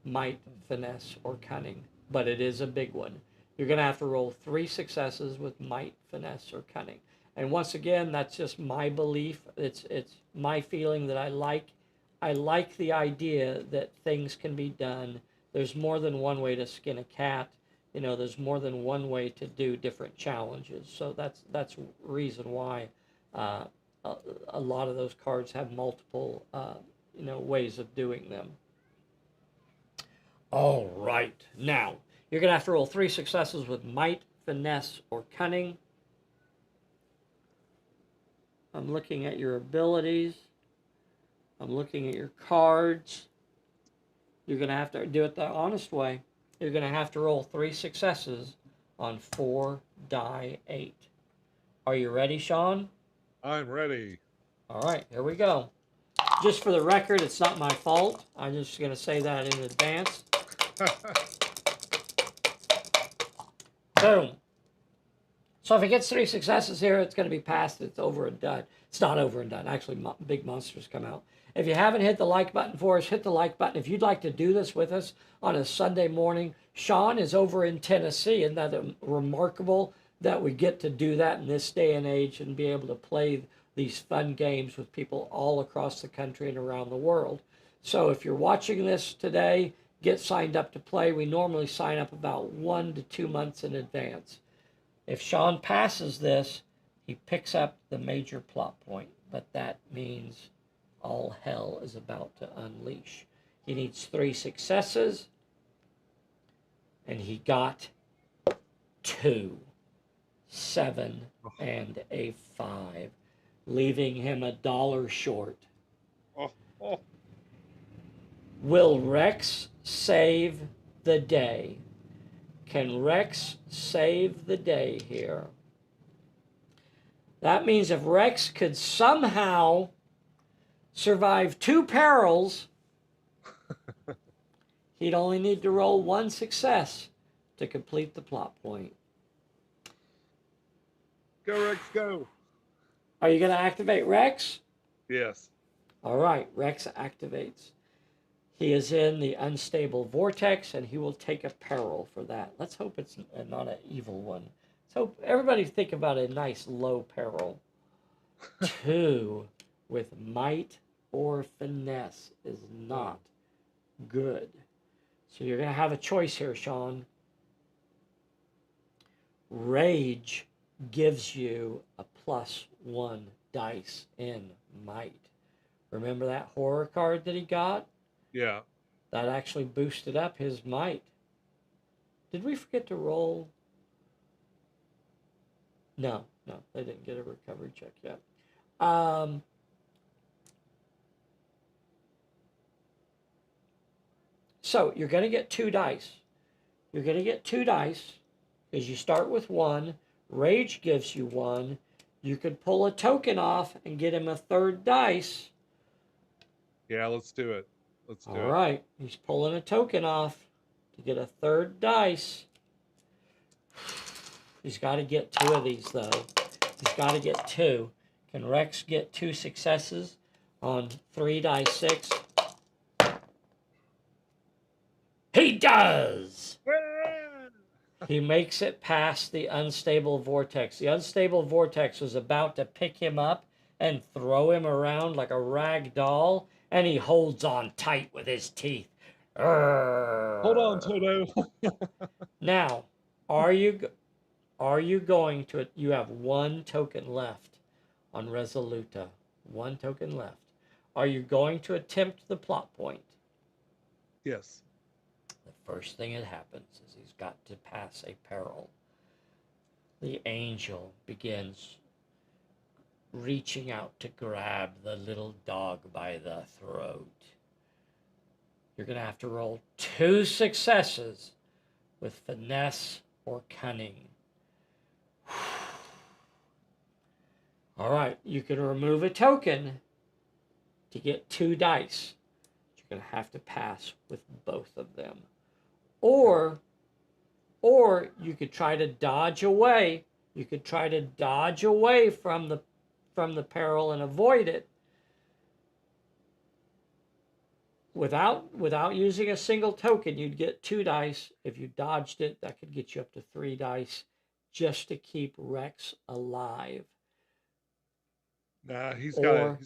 Might, finesse, or cunning. But it is a big one. You're going to have to roll 3 successes with might, finesse, or cunning. And once again, that's just my belief. It's my feeling that I like the idea that things can be done. There's more than one way to skin a cat. There's more than one way to do different challenges. So that's reason why a lot of those cards have multiple, ways of doing them. All right. Now, you're going to have to roll 3 successes with might, finesse, or cunning. I'm looking at your abilities. I'm looking at your cards. You're going to have to do it the honest way. You're going to have to roll 3 successes on 4 die 8. Are you ready, Sean? I'm ready. All right, here we go. Just for the record, it's not my fault. I'm just going to say that in advance. Boom. So if it gets 3 successes here, it's going to be passed. It's over and done. It's not over and done. Actually, big monsters come out. If you haven't hit the like button for us, hit the like button. If you'd like to do this with us on a Sunday morning, Sean is over in Tennessee. Isn't that remarkable that we get to do that in this day and age and be able to play these fun games with people all across the country and around the world? So if you're watching this today, get signed up to play. We normally sign up about 1 to 2 months in advance. If Sean passes this, he picks up the major plot point, but that means all hell is about to unleash. He needs 3 successes, and he got 2, 7, and a 5, leaving him $1 short. Oh. Will Rex save the day? Can Rex save the day here? That means if Rex could somehow survive 2 perils, he'd only need to roll 1 success to complete the plot point. Go, Rex, go. Are you going to activate Rex? Yes. All right, Rex activates. He is in the unstable vortex, and he will take a peril for that. Let's hope it's not an evil one. Let's hope everybody think about a nice low peril. 2 with might or finesse is not good. So you're going to have a choice here, Sean. Rage gives you a +1 dice in might. Remember that horror card that he got? Yeah. That actually boosted up his might. Did we forget to roll? No, they didn't get a recovery check yet. So you're going to get 2 dice. You're going to get 2 dice because you start with 1. Rage gives you 1. You could pull a token off and get him a 3rd dice. Yeah, let's do it. Let's do it. All right, he's pulling a token off to get a 3rd dice. He's got to get 2 of these, though. He's got to get 2. Can Rex get 2 successes on 3 die 6? He does! He makes it past the unstable vortex. The unstable vortex was about to pick him up and throw him around like a rag doll, and he holds on tight with his teeth. Hold on, Toto. Now, are you going to? You have 1 token left on Resoluta. 1 token left. Are you going to attempt the plot point? Yes. The first thing that happens is he's got to pass a peril. The angel begins reaching out to grab the little dog by the throat. You're going to have to roll 2 successes with finesse or cunning. All right, you can remove a token to get 2 dice. You're going to have to pass with both of them. Or you could try to dodge away. You could try to dodge away from the peril and avoid it without using a single token. You'd get 2 dice. If you dodged it, that could get you up to 3 dice just to keep Rex alive. Nah, he's got to help.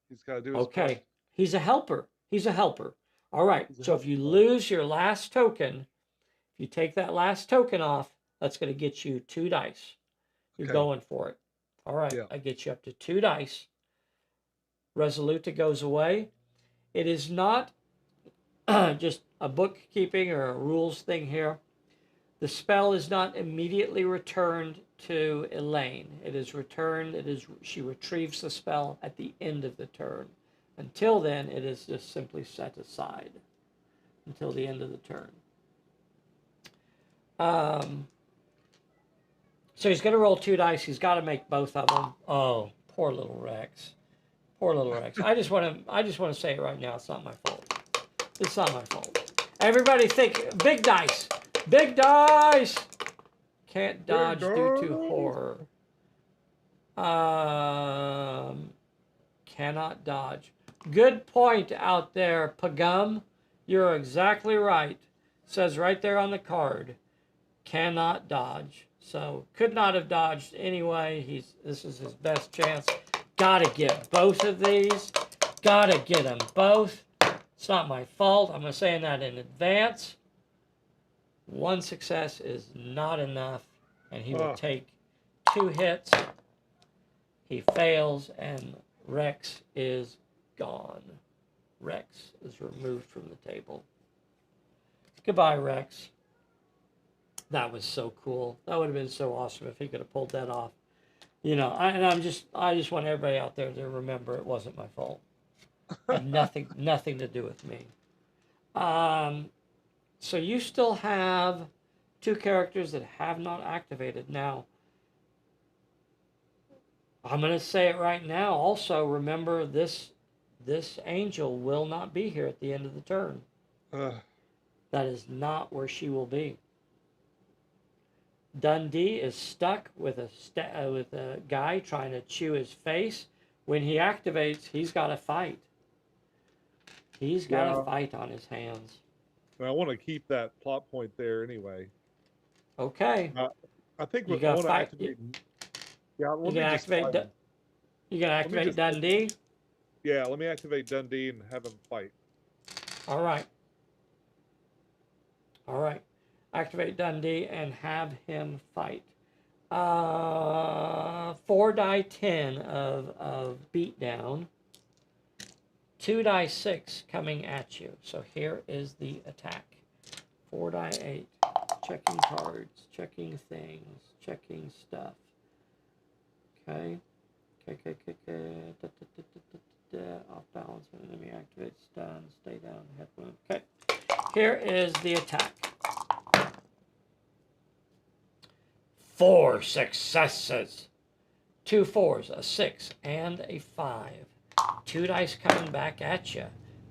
He's got to do his part. He's a helper. All right, so if you lose your last token, if you take that last token off, that's going to get you 2 dice. You're going for it. All right, Yeah. I get you up to 2 dice. Resoluta goes away. It is not just a bookkeeping or a rules thing here. The spell is not immediately returned to Elaine. It is returned, she retrieves the spell at the end of the turn. Until then, it is just simply set aside until the end of the turn. So he's going to roll 2 dice. He's got to make both of them. Oh, poor little Rex. Poor little Rex. I just want to say it right now. It's not my fault. It's not my fault. Everybody think big dice. Big dice. Can't dodge due to horror. Cannot dodge. Good point out there, Pagum. You're exactly right. Says right there on the card. Cannot dodge. So could not have dodged anyway. This is his best chance. Gotta get both of these. Gotta get them both. It's not my fault. I'm saying that in advance. 1 success is not enough, and he will take 2 hits. He fails, and Rex is gone. Rex is removed from the table. Goodbye, Rex. That was so cool. That would have been so awesome if he could have pulled that off. You know, I just want everybody out there to remember it wasn't my fault. It had nothing to do with me. So you still have 2 characters that have not activated. Now, I'm going to say it right now. Also, remember this angel will not be here at the end of the turn. That is not where she will be. Dundee is stuck with a guy trying to chew his face. When he activates, he's got to fight. He's got a fight on his hands. I want to keep that plot point there anyway. Okay. I think you got to fight. activate. You can activate Dundee. Yeah, let me activate Dundee and have him fight. All right. All right. Activate Dundee and have him fight. 4 die 10 of beatdown. 2 die 6 coming at you. So here is the attack. 4 die 8. Checking cards, checking things, checking stuff. Okay. Off balance when enemy activates, stun, stay down, head wound. Okay. Here is the attack. 4 successes. 2 4s, a 6, and a 5. 2 dice coming back at you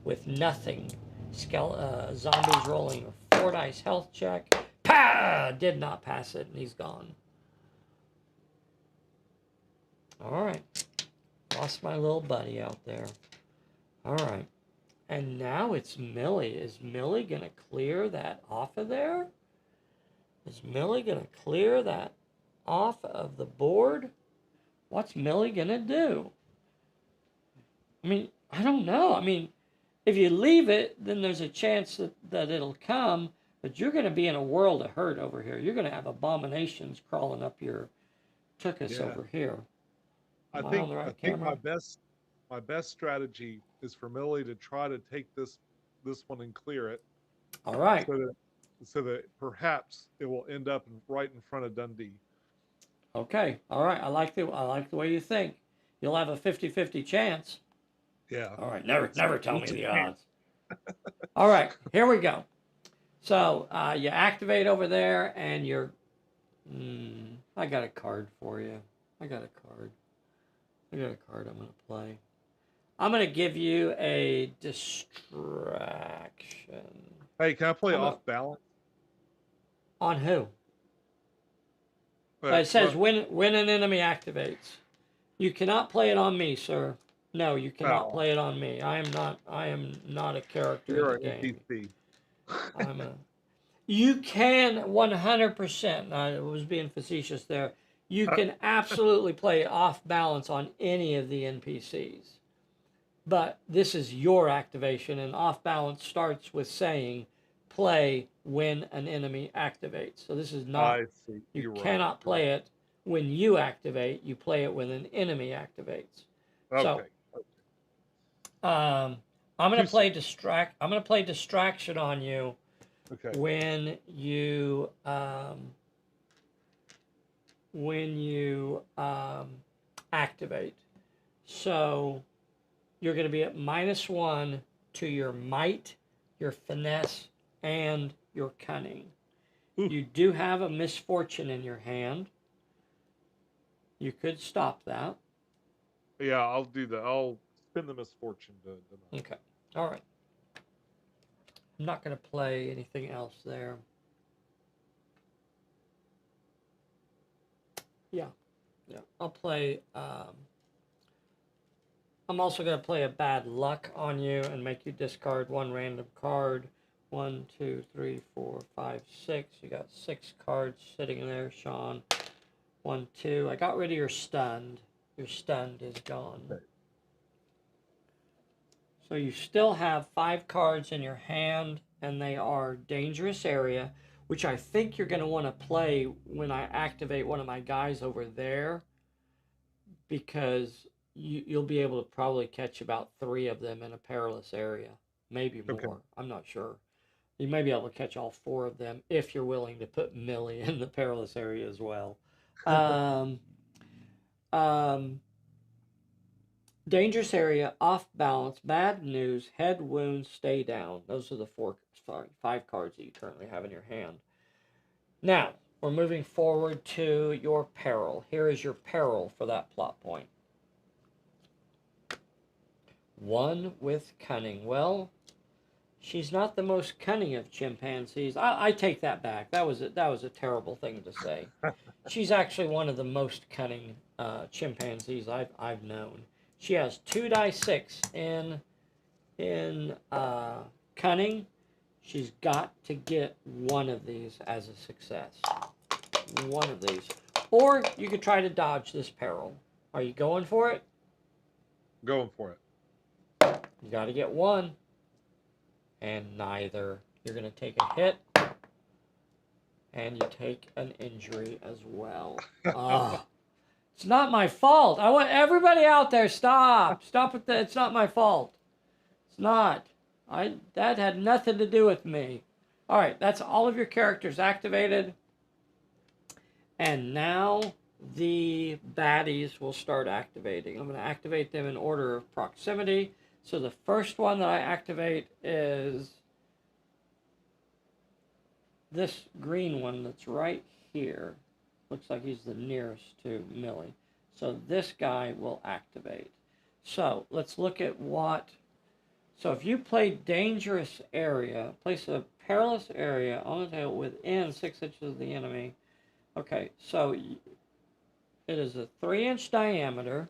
with nothing. Zombies rolling a 4 dice health check. Pa! Did not pass it, and he's gone. All right. Lost my little buddy out there. All right. And now it's Millie. Is Millie going to clear that off of there? Is Millie going to clear that off of the board? What's Millie going to do? I mean, I don't know. I mean, if you leave it, then there's a chance that it'll come, but you're going to be in a world of hurt over here. You're going to have abominations crawling up your tuchus over here. I think my best strategy is for Millie to try to take this one and clear it. All right. So that perhaps it will end up right in front of Dundee. Okay. All right. I like the way you think. You'll have a 50-50 chance. Yeah. All right. Never tell me the odds. All right. Here we go. So you activate over there, and you're. I got a card for you. I got a card I'm going to play. I'm going to give you a distraction. Hey, can I play off balance? On who? It says when an enemy activates. You cannot play it on me, sir. No, you cannot play it on me. I am not a character You're in the game. NPC. You can 100%. I was being facetious there. You can absolutely play it off balance on any of the NPCs. But this is your activation, and off balance starts with saying play when an enemy activates. So this is not, you cannot play it when you activate, you play it when an enemy activates. So, Okay. I'm gonna Too play soon. I'm gonna play distraction on you Okay. when you activate. So you're going to be at -1 to your might, your finesse, and your cunning. Ooh. You do have a misfortune in your hand. You could stop that. Yeah, I'll do that. I'll spin the misfortune to deny. Okay. All right. I'm not going to play anything else there. Yeah. Yeah. I'll play. I'm also going to play a bad luck on you and make you discard one random card. 1, 2, 3, 4, 5, 6. You got 6 cards sitting there, Sean. 1, 2. I got rid of your stunned. Your stunned is gone. Okay. So you still have 5 cards in your hand, and they are dangerous area, which I think you're going to want to play when I activate one of my guys over there, because you'll be able to probably catch about 3 of them in a perilous area, maybe Okay. more. I'm not sure. You may be able to catch all 4 of them if you're willing to put Millie in the perilous area as well. Um, um, Dangerous area, off balance, bad news, head wounds, stay down. Those are the 5 cards that you currently have in your hand. Now, we're moving forward to your peril. Here is your peril for that plot point. 1 with cunning. Well, she's not the most cunning of chimpanzees. I take that back. That was a terrible thing to say. She's actually one of the most cunning chimpanzees I've known. She has 2 die 6 in cunning. She's got to get one of these as a success. One of these. Or you could try to dodge this peril. Are you going for it? Going for it. You got to get one. And neither. You're going to take a hit. And you take an injury as well. Oh, it's not my fault. I want everybody out there, stop. Stop with that. It's not my fault. It's not. That had nothing to do with me. All right, that's all of your characters activated. And now the baddies will start activating. I'm going to activate them in order of proximity. So the first one that I activate is this green one that's right here. Looks like he's the nearest to Millie. So this guy will activate. So let's look at what. So if you play dangerous area, place a perilous area on the table within 6 inches of the enemy. Okay, so it is a 3-inch diameter.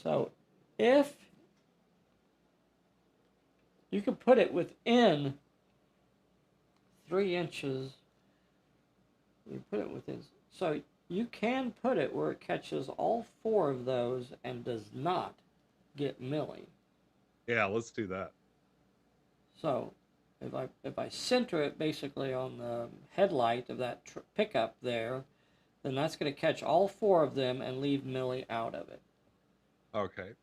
So if you can put it within 3 inches, you put it within, so you can put it where it catches all 4 of those and does not get Millie. Yeah, let's do that. So if I center it basically on the headlight of that pickup there, then that's going to catch all 4 of them and leave Millie out of it. Okay.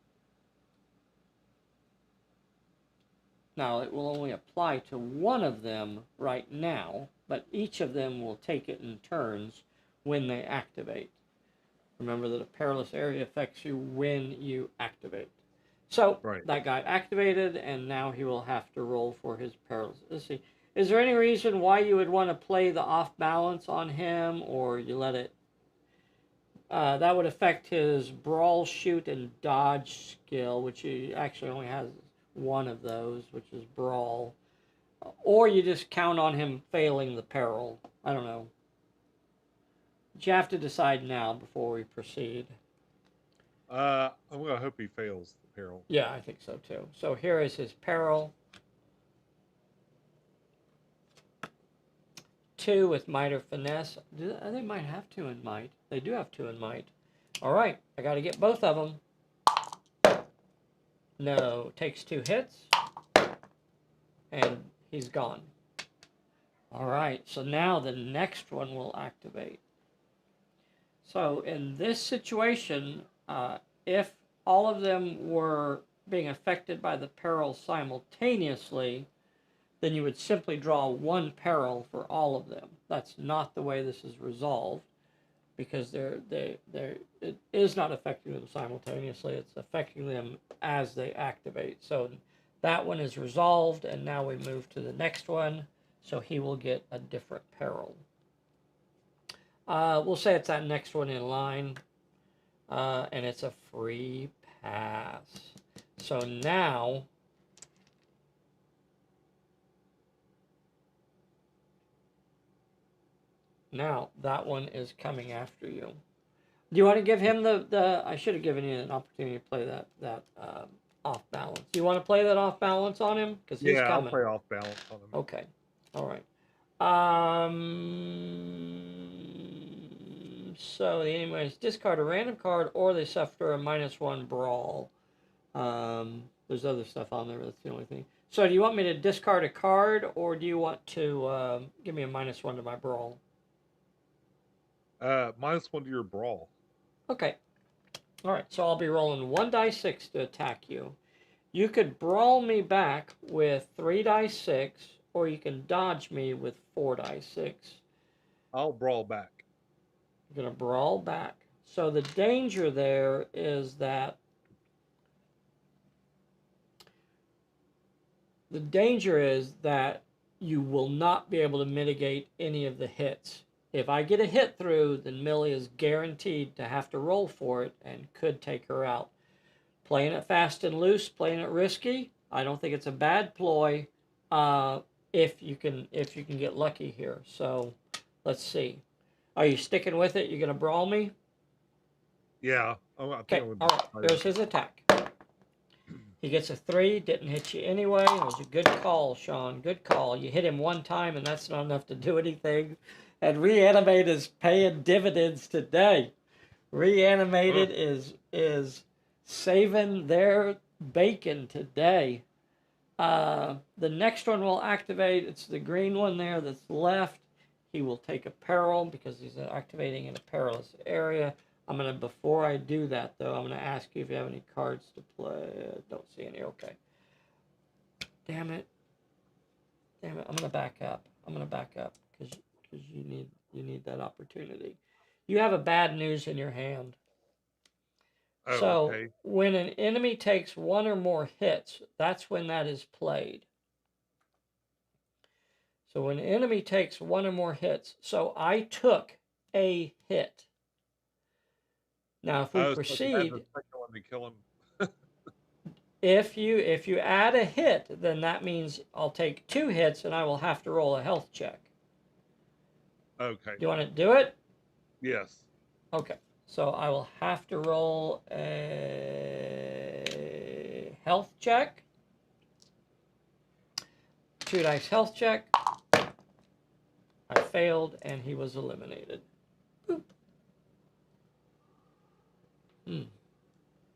Now it will only apply to one of them right now, but each of them will take it in turns when they activate. Remember that a perilous area affects you when you activate. So Right. that guy activated, and now he will have to roll for his perilous. Let's see. Is there any reason why you would want to play the off balance on him, or you let it? That would affect his brawl, shoot, and dodge skill, which he actually only has one of those, which is brawl. Or you just count on him failing the peril. I don't know. But you have to decide now before we proceed. I'm gonna hope he fails the peril. Yeah, I think so too. So here is his peril. 2 with might or finesse. They might have 2 in might. They do have 2 in might. All right, I got to get both of them. No, takes 2 hits, and he's gone. All right, so now the next one will activate. So in this situation, if all of them were being affected by the peril simultaneously, then you would simply draw one peril for all of them. That's not the way this is resolved, because it is not affecting them simultaneously. It's affecting them as they activate. So that one is resolved, and now we move to the next one. So he will get a different peril. We'll say it's that next one in line, and it's a free pass. So now that one is coming after you. Do you want to give him the? I should have given you an opportunity to play that off balance. Do you want to play that off balance on him? Because he's Yeah, I'll coming. play off balance on him. Okay. All right. So the anyways discard a random card, or they suffer a -1 brawl. There's other stuff on there. That's the only thing. So do you want me to discard a card, or do you want to give me a -1 to my brawl? -1 to your brawl. Okay. All right. So I'll be rolling 1d6 to attack you. You could brawl me back with 3d6, or you can dodge me with 4d6. I'll brawl back. You're gonna brawl back. So the danger there is that you will not be able to mitigate any of the hits. If I get a hit through, then Millie is guaranteed to have to roll for it and could take her out. Playing it fast and loose, playing it risky, I don't think it's a bad ploy if you can get lucky here. So let's see. Are you sticking with it? You gonna brawl me? Yeah. I think Okay. I'm All right. There's his attack. He gets a 3, didn't hit you anyway. It was a good call, Sean. Good call. You hit him one time, and that's not enough to do anything. And Reanimate is paying dividends today. Reanimated is saving their bacon today. The next one will activate. It's the green one there that's left. He will take a peril because he's activating in a perilous area. Before I do that though, I'm gonna ask you if you have any cards to play. Don't see any. Okay. Damn it. I'm gonna back up. Because you need that opportunity. You have a bad news in your hand. Oh, So okay. when an enemy takes one or more hits, that's when that is played. So when an enemy takes one or more hits, so I took a hit. Now, if we So add the proceed, second one to kill him. if you add a hit, then that means I'll take 2 hits and I will have to roll a health check. Okay. Do you want to do it? Yes. Okay. So I will have to roll a health check. 2 dice health check. I failed, and he was eliminated. Boop.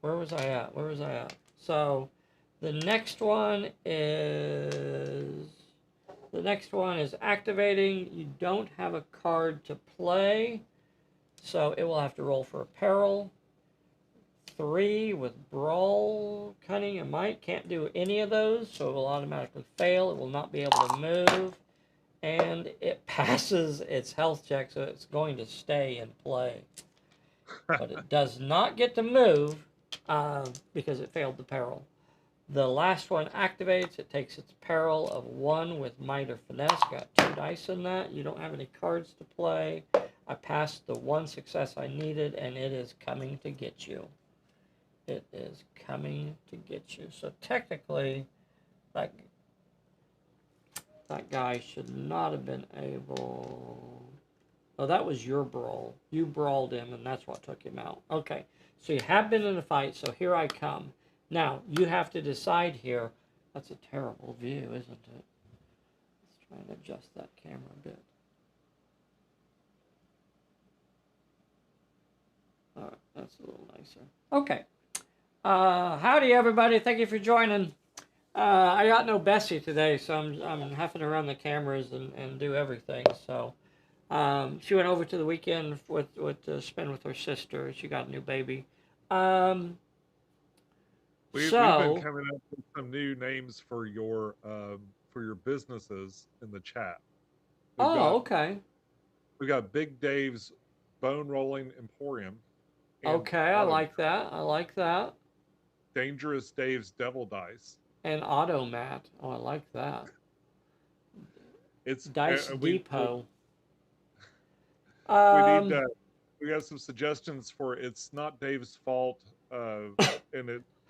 Where was I at? So the next one is activating. You don't have a card to play, so it will have to roll for a peril. 3 with brawl, cunning, and might. Can't do any of those, so it will automatically fail. It will not be able to move. And it passes its health check, so it's going to stay in play. But it does not get to move because it failed the peril. The last one activates. It takes its peril of 1 with might or finesse. Got 2 dice in that. You don't have any cards to play. I passed the 1 success I needed, and it is coming to get you. It is coming to get you. So technically, that guy should not have been able... Oh, that was your brawl. You brawled him, and that's what took him out. Okay, so you have been in a fight, so here I come. Now, you have to decide here. That's a terrible view, isn't it? Let's try and adjust that camera a bit. All right, that's a little nicer. Okay. Howdy, everybody. Thank you for joining. I got no Bessie today, so I'm having to run the cameras and do everything. So she went over to the weekend with to spend with her sister. She got a new baby. Um, We've been so coming up with some new names for your businesses in the chat. We've oh, got okay. we got Big Dave's Bone Rolling Emporium and Okay, I Automat. like that. I like that. Dangerous Dave's Devil Dice. And Automat. Oh, I like that. It's Dice we Depot. we need Um, we have some suggestions for it's not Dave's fault and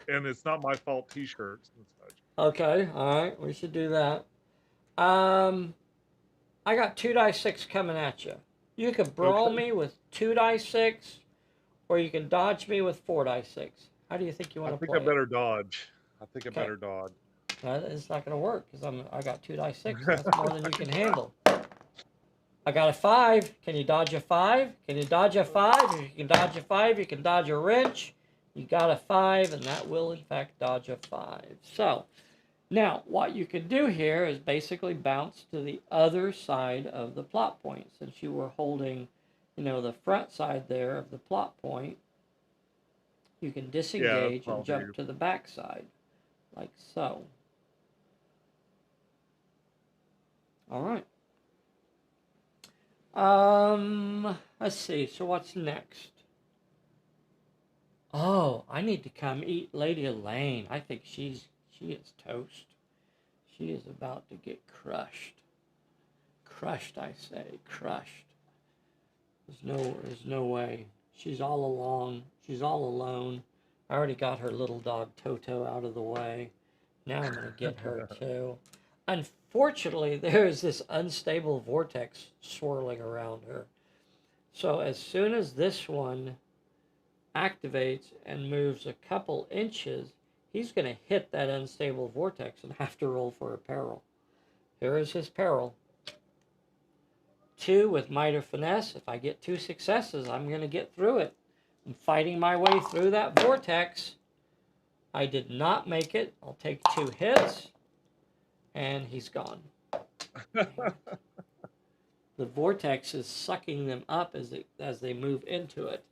it's not my fault T-shirts and such. okay, all right, we should do that. Um, I got 2 die 6 coming at you. You could brawl Okay, me with 2 die 6, or you can dodge me with 4 die 6. How do you think you I want to think I play it? better dodge. I think I Okay, better dodge. it's not going to work because I got 2 die 6, and that's more than you can handle. I got a 5. Can you dodge a 5? Can you dodge a 5? If you can dodge a 5, you can dodge a wrench. You got a 5, and that will in fact dodge a 5. So now what you could do here is basically bounce to the other side of the plot point. Since you were holding, the front side there of the plot point, you can Yeah, that's disengage what and I'll jump do. to the back side, like so. All right. Let's see. So what's next? Oh, I need to come eat Lady Elaine. I think she is toast. She is about to get crushed. Crushed, I say, crushed. There's no way. She's all along. She's all alone. I already got her little dog Toto out of the way. Now I'm gonna get her too. Unfortunately, there is this unstable vortex swirling around her. So as soon as this one activates and moves a couple inches, he's going to hit that unstable vortex and have to roll for a peril. Here is his peril. 2 with might or finesse. If I get 2 successes, I'm going to get through it. I'm fighting my way through that vortex. I did not make it. I'll take 2 hits, and he's gone. The vortex is sucking them up as they move into it.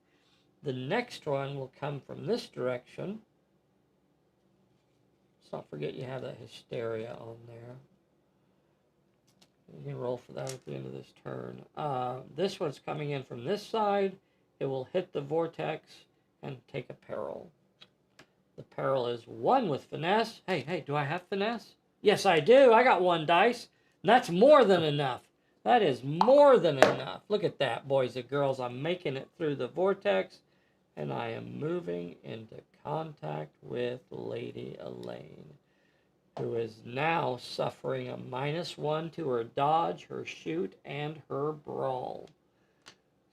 The next one will come from this direction. Let's not forget you have that hysteria on there. You can roll for that at the end of this turn. This one's coming in from this side. It will hit the vortex and take a peril. The peril is 1 with finesse. Hey, do I have finesse? Yes, I do. I got 1 dice. And that's more than enough. That is more than enough. Look at that, boys and girls. I'm making it through the vortex, and I am moving into contact with Lady Elaine, who is now suffering a -1 to her dodge, her shoot, and her brawl.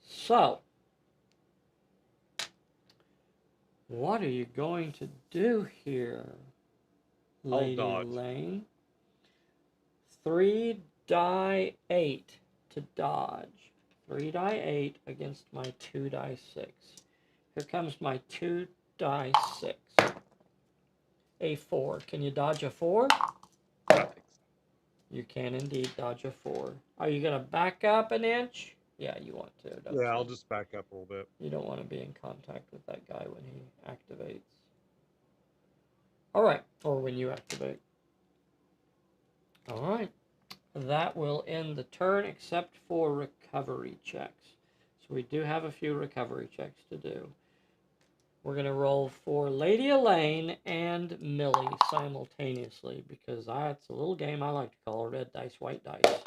So, what are you going to do here, I'll Lady dodge. Elaine? 3 die 8 to dodge. 3 die 8 against my 2 die 6. Here comes my 2 die 6. A 4. Can you dodge a 4? I think so. You can indeed dodge a 4. Are you going to back up an inch? Yeah, you want to, don't Yeah, you? I'll just back up a little bit. You don't want to be in contact with that guy when he activates. Alright, or when you activate. Alright, that will end the turn except for recovery checks. So we do have a few recovery checks to do. We're going to roll for Lady Elaine and Millie simultaneously because it's a little game I like to call red dice, white dice.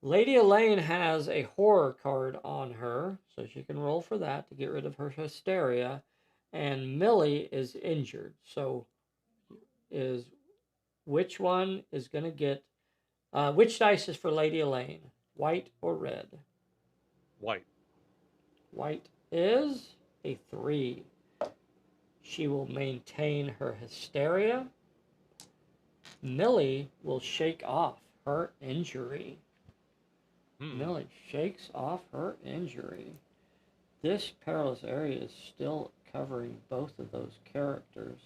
Lady Elaine has a horror card on her, so she can roll for that to get rid of her hysteria. And Millie is injured, so which one is going to get... which dice is for Lady Elaine? White or red? White. White is a 3. She will maintain her hysteria. Millie will shake off her injury. Millie shakes off her injury. This perilous area is still covering both of those characters.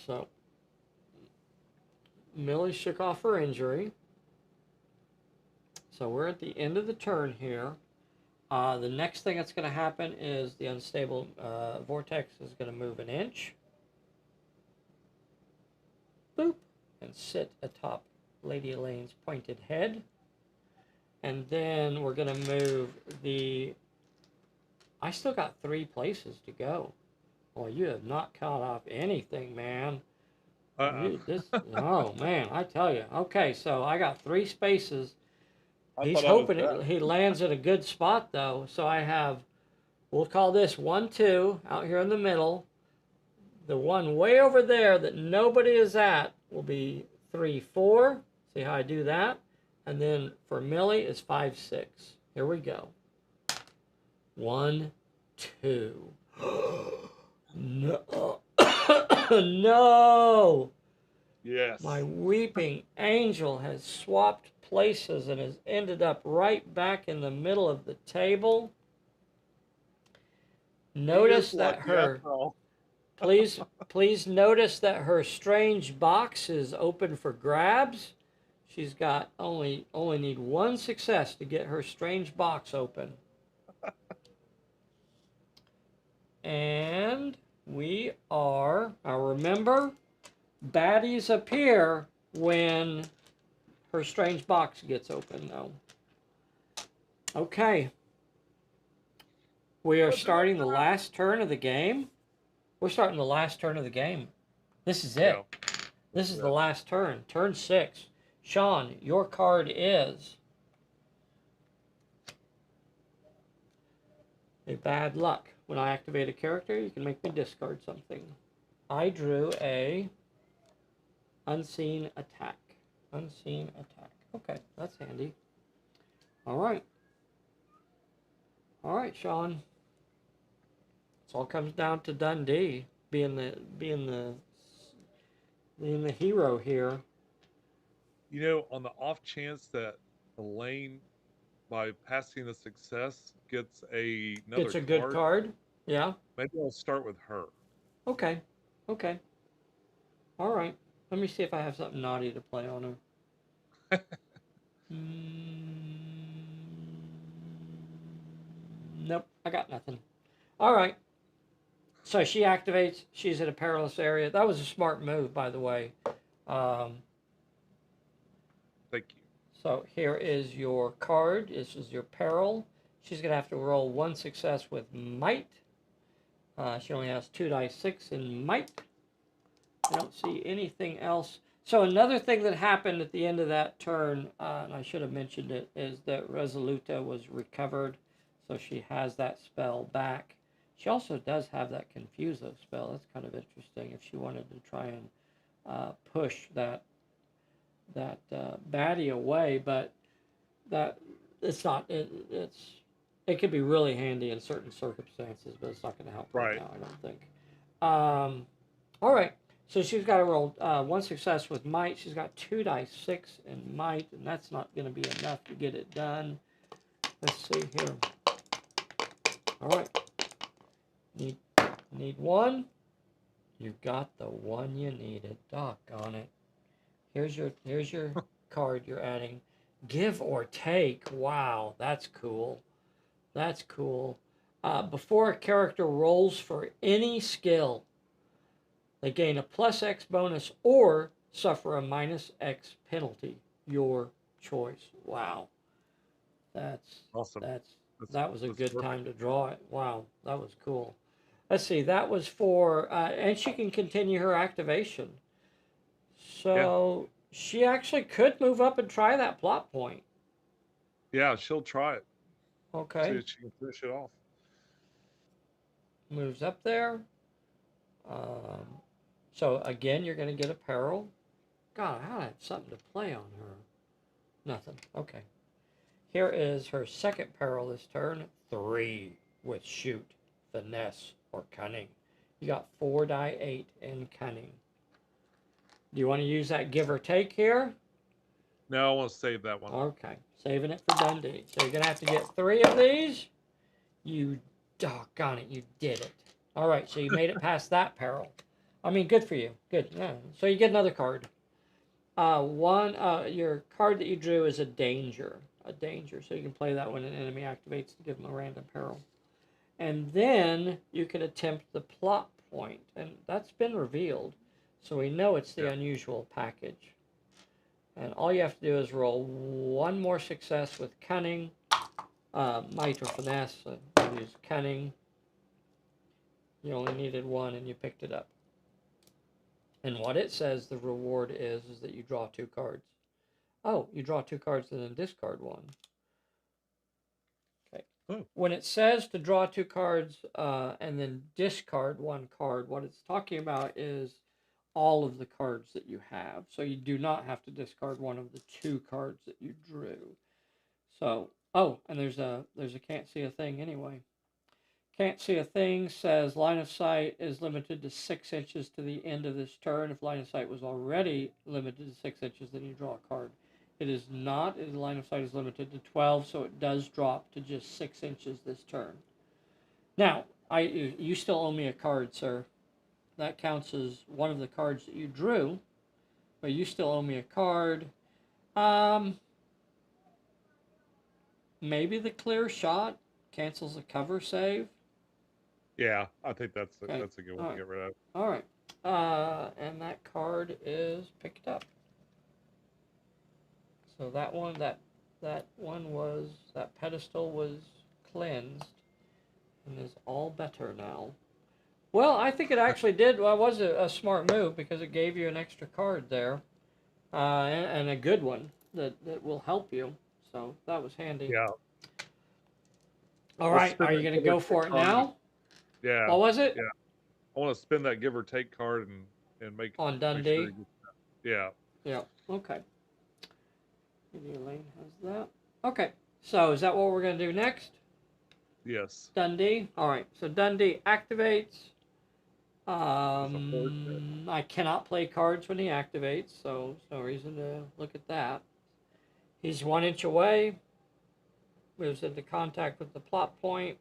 So Millie shook off her injury. So we're at the end of the turn here. The next thing that's going to happen is the unstable vortex is going to move an inch. Boop. And sit atop Lady Elaine's pointed head. And then we're going to move the... I still got 3 places to go. Well, you have not caught off anything, man. Oh, man, I tell you. Okay, so I got 3 spaces. He's hoping he lands at a good spot, though. So I have, we'll call this 1, 2 out here in the middle. The one way over there that nobody is at will be 3, 4. See how I do that? And then for Millie is 5, 6. Here we go. 1, 2. No. No. Yes. My weeping angel has swapped places and has ended up right back in the middle of the table. Notice that her... Please notice that her strange box is open for grabs. She's got only need 1 success to get her strange box open. And we are, now remember, baddies appear when her strange box gets open, though. Okay. We are starting the last turn of the game. We're starting the last turn of the game. This is it. Yeah. This is the last turn. Turn 6. Sean, your card is a bad luck. When I activate a character, you can make me discard something. I drew a unseen attack. Unseen attack. Okay, that's handy. All right. All right, Sean. It all comes down to Dundee being the hero here. You know, on the off chance that Elaine, by passing the success, gets another It's a good card. Yeah. Maybe I'll start with her. Okay. Okay. All right. Let me see if I have something naughty to play on her. Nope. I got nothing. All right. So she activates. She's in a perilous area. That was a smart move, by the way. Thank you. So here is your card. This is your peril. She's going to have to roll 1 success with might. She only has 2 dice 6 in might. I don't see anything else. So another thing that happened at the end of that turn, and I should have mentioned it, is that Resoluta was recovered. So she has that spell back. She also does have that Confuso spell. That's kind of interesting if she wanted to try and push that baddie away, but that it's not. It could be really handy in certain circumstances, but it's not going to help right now, I don't think. All right, so she's got to roll 1 success with might. She's got 2 dice 6 in might, and that's not going to be enough to get it done. Let's see here. All right. Need 1. You got the 1 you needed. Doggone it. Here's your card you're adding. Give or take. Wow, that's cool. That's cool. Before a character rolls for any skill, they gain a +X bonus or suffer a -X penalty. Your choice. Wow. That's awesome. That was a good time to draw it. Wow, that was cool. Let's see, that was for, and she can continue her activation. So she actually could move up and try that plot point. Yeah, she'll try it. Okay. See if she can finish it off. Moves up there. So again, you're going to get a peril. God, I have something to play on her. Nothing. Okay. Here is her second peril this turn. 3 with shoot, finesse, or cunning. You got 4 die 8 in cunning. Do you want to use that give or take here? No, I want to save that one. Okay. Saving it for Dundee. So you're going to have to get 3 of these. You doggone it, you did it. All right, so you made it past that peril. I mean, good for you. Good. Yeah. So you get another card. Your card that you drew is a danger. A danger. So you can play that when an enemy activates to give them a random peril. And then you can attempt the plot point, and that's been revealed. So we know it's the Yeah. unusual package. And all you have to do is roll one more success with cunning, might or finesse. I use cunning. You only needed one and you picked it up. And what it says the reward is that you draw 2 cards. Oh, you draw 2 cards and then discard one. Okay. Oh. When it says to draw 2 cards and then discard 1 card, what it's talking about is all of the cards that you have. So you do not have to discard one of the 2 cards that you drew. So, oh, and there's a can't see a thing anyway. Can't see a thing says line of sight is limited to 6 inches to the end of this turn. If line of sight was already limited to 6 inches, then you draw a card. It is not. The line of sight is limited to 12, so it does drop to just 6 inches this turn. Now, you still owe me a card, sir. That counts as one of the cards that you drew, but you still owe me a card. Maybe the clear shot cancels a cover save. Yeah, I think that's Okay. that's a good one to get rid of. All right. And that card is picked up. So that pedestal was cleansed and is all better now. Well, I think it actually did. Well, it was a smart move because it gave you an extra card there, and a good one that will help you. So that was handy. Yeah. All Let's right. spin Are you that going to give or go take for it card. now? Yeah. What was it? Yeah. I want to spin that give or take card and make On make Dundee. sure yeah. Yeah. Okay. Maybe Elaine has that. Okay. So is that what we're going to do next? Yes. Dundee. All right. So Dundee activates. It's a I cannot play cards when he activates, so there's no reason to look at that. He's 1 inch away. Moves into contact with the plot point,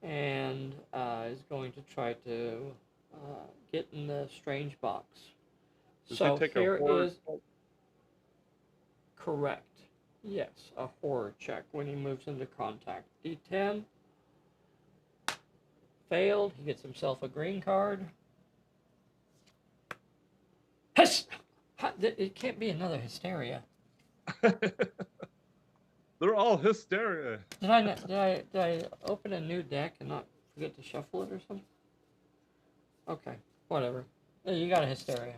and is going to try to get in the strange box. Does So he take here a horror? is correct. Yes, a horror check when he moves into contact. D10. Failed. He gets himself a green card. Hiss! It can't be another hysteria. They're all hysteria. Did I open a new deck and not forget to shuffle it or something? Okay, whatever. You got a hysteria.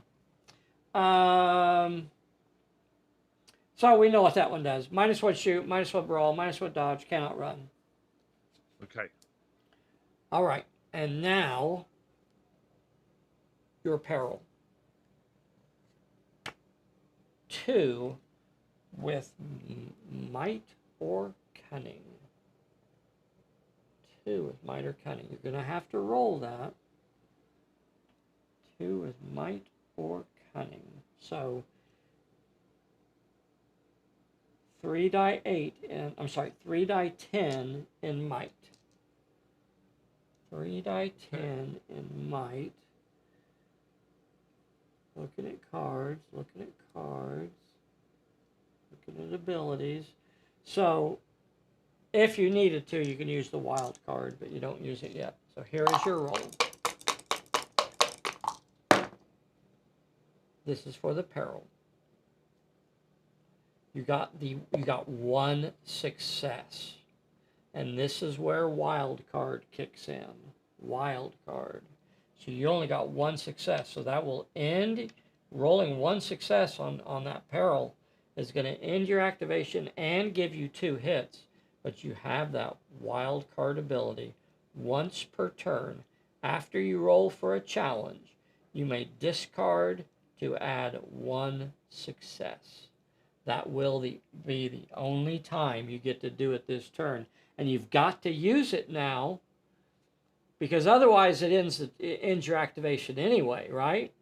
So we know what that one does. -1 shoot, -1 brawl, -1 dodge, cannot run. Okay. All right, and now your peril. 2 with might or cunning. 2 with might or cunning. You're going to have to roll that. 2 with might or cunning. So 3 die 8 and 3 die 10 in might. 3 die 10 in might. Looking at cards, looking at abilities. So if you needed to, you can use the wild card, but you don't use it yet. So here is your roll. This is for the peril. You got 1 success. And this is where wild card kicks in. Wild card. So you only got 1 success. So that will end, rolling 1 success on that peril is going to end your activation and give you 2 hits. But you have that wild card ability once per turn. After you roll for a challenge, you may discard to add 1 success. That will be the only time you get to do it this turn. And you've got to use it now, because otherwise it ends your activation anyway, right?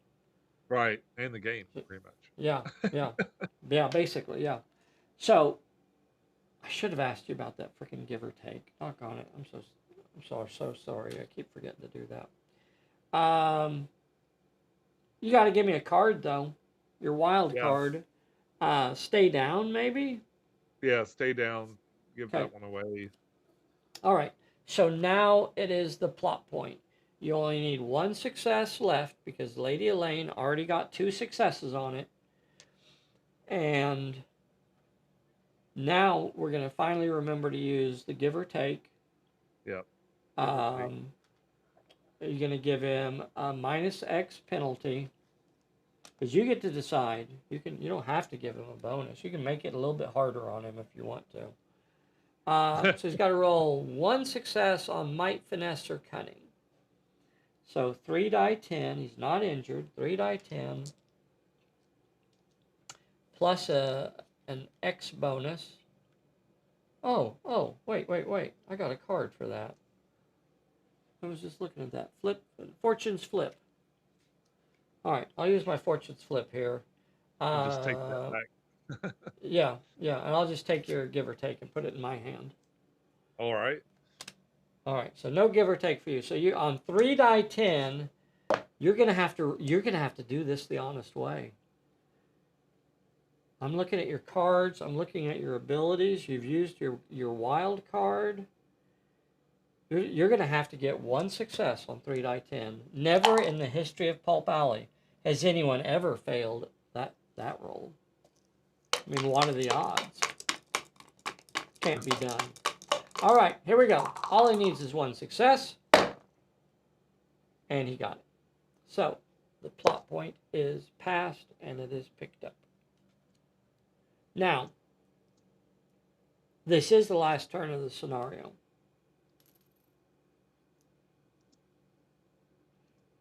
Right, and the game, pretty much. Yeah, yeah, basically, yeah. So I should have asked you about that freaking give or take. Doggone it, I'm so sorry. I keep forgetting to do that. You got to give me a card though. Your wild Yeah, card. Stay down, maybe. yeah. Stay down. Give Okay. that one away. All right. So now it is the plot point. You only need one success left because Lady Elaine already got two successes on it. And now we're going to finally remember to use the give or take. Yep. Give or take. Um, you're going to give him a minus X penalty because you get to decide. You don't have to give him a bonus. You can make it a little bit harder on him if you want to. So he's got to roll one success on might, finesse, or cunning. So 3 die 10. He's not injured. 3 die 10 plus an X bonus. Oh, wait. I got a card for that. I was just looking at that. Flip, Fortune's flip. All right, I'll use my Fortune's flip here. And just take that back. Yeah, and I'll just take your give or take and put it in my hand. All right. All right, so no give or take for you. So you on 3 die 10, you're gonna have to do this the honest way. I'm looking at your cards. I'm looking at your abilities. You've used your wild card. You're going to have to get one success on 3 die 10. Never in the history of Pulp Alley has anyone ever failed that roll. I mean, what are the odds? Can't be done. All right, here we go. All he needs is one success. And he got it. So, the plot point is passed and it is picked up. Now, this is the last turn of the scenario.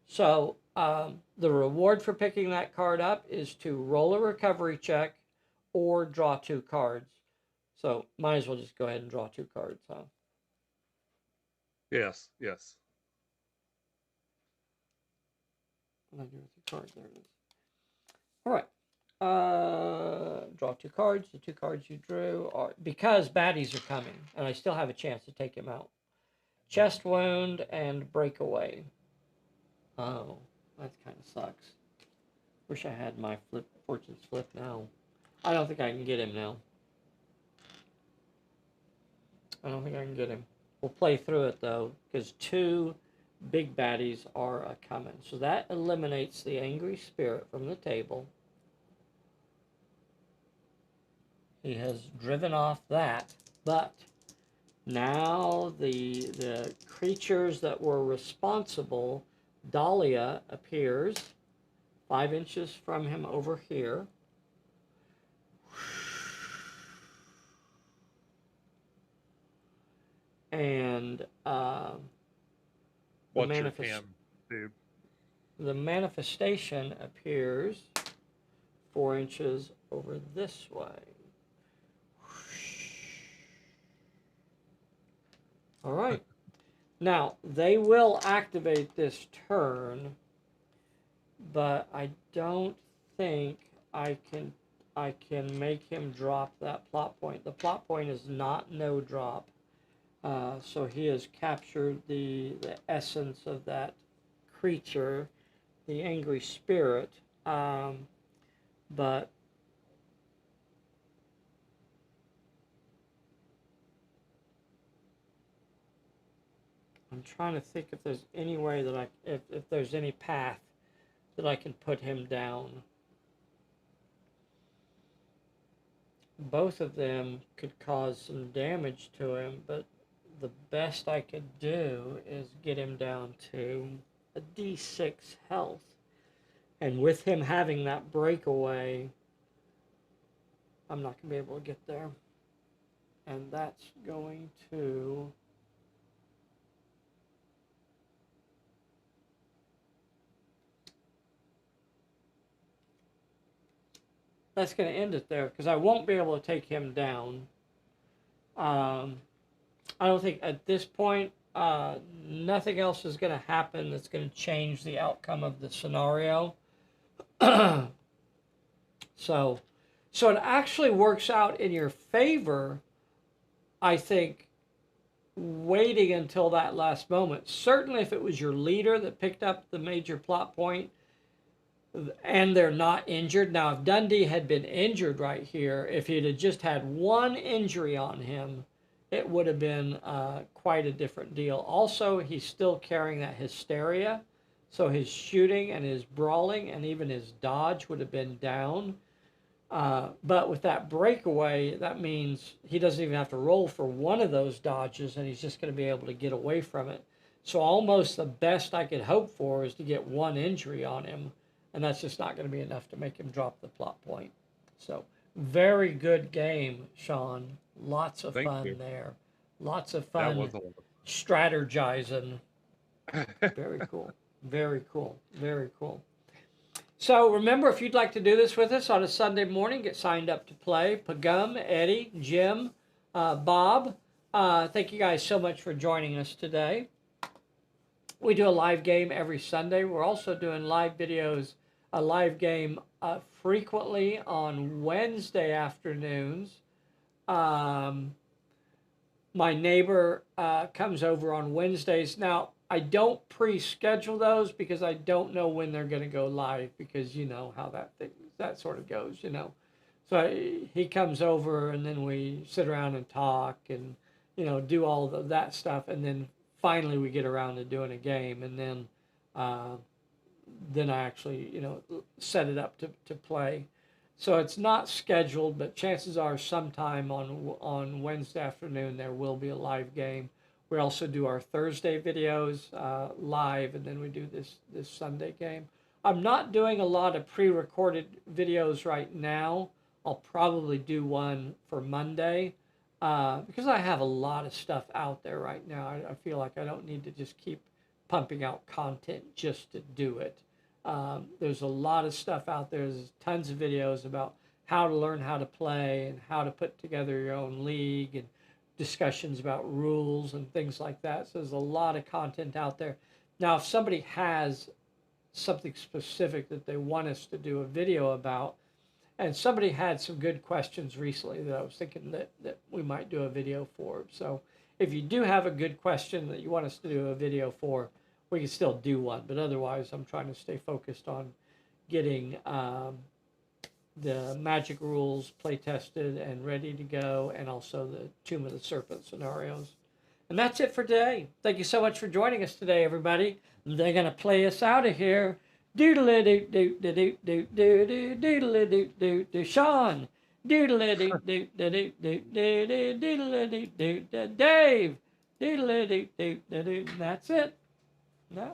So the reward for picking that card up is to roll a recovery check or draw 2 cards. So might as well just go ahead and draw 2 cards, huh? Yes. What did I do with the card? There it is. All right. Draw 2 cards. The 2 cards you drew are because baddies are coming, and I still have a chance to take him out. Chest wound and breakaway. Oh, that kind of sucks. Wish I had my Fortune's flip now. I don't think I can get him now. I don't think I can get him. We'll play through it though, because 2 big baddies are a coming. So that eliminates the angry spirit from the table. He has driven off that, but now the creatures that were responsible, Dahlia appears 5 inches from him over here. And Watch your cam, dude. the manifestation appears 4 inches over this way. All right. Now, they will activate this turn, but I don't think I can make him drop that plot point. The plot point is not no drop. So he has captured the essence of that creature, the angry spirit, but I'm trying to think if there's any way that if there's any path that I can put him down. Both of them could cause some damage to him, but the best I could do is get him down to a D6 health. And with him having that breakaway, I'm not going to be able to get there. And that's going to... That's going to end it there, because I won't be able to take him down. I don't think at this point, nothing else is going to happen that's going to change the outcome of the scenario. So it actually works out in your favor, I think, waiting until that last moment. Certainly if it was your leader that picked up the major plot point, and they're not injured. Now, if Dundee had been injured right here, if he'd have just had one injury on him, it would have been quite a different deal. Also, he's still carrying that hysteria, so his shooting and his brawling and even his dodge would have been down. But with that breakaway, that means he doesn't even have to roll for one of those dodges, and he's just going to be able to get away from it. So almost the best I could hope for is to get one injury on him, and that's just not going to be enough to make him drop the plot point. So very good game, Sean. Lots of Thank fun you. there. Lots of That fun was a lot. strategizing. Very cool. Very cool. Very cool. So remember, if you'd like to do this with us on a Sunday morning, get signed up to play. Pagum, Eddie, Jim, Bob, thank you guys so much for joining us today. We do a live game every Sunday. We're also doing live videos, a live game frequently on Wednesday afternoons. My neighbor comes over on Wednesdays. Now, I don't pre-schedule those because I don't know when they're going to go live, because you know how that sort of goes, you know. So he comes over and then we sit around and talk and, you know, do all that stuff, and then finally we get around to doing a game, and then I actually, you know, set it up to play. So it's not scheduled, but chances are sometime on Wednesday afternoon there will be a live game. We also do our Thursday videos live, and then we do this Sunday game. I'm not doing a lot of pre-recorded videos right now. I'll probably do one for Monday because I have a lot of stuff out there right now. I feel like I don't need to just keep pumping out content just to do it. There's a lot of stuff out there. There's tons of videos about how to learn how to play and how to put together your own league, and discussions about rules and things like that. So there's a lot of content out there. Now, if somebody has something specific that they want us to do a video about, and somebody had some good questions recently that I was thinking that we might do a video for. So if you do have a good question that you want us to do a video for, we can still do one. But otherwise, I'm trying to stay focused on getting the magic rules play tested and ready to go, and also the Tomb of the Serpent scenarios. And that's it for today. Thank you so much for joining us today, everybody. They're going to play us out of here. Doodle doo doo doo doo doo doo doodle doo doo doo Sean. Doodle doo doo doo doo doo doo doodle doo doo Dave. Doodle doo doo doo doo. That's it.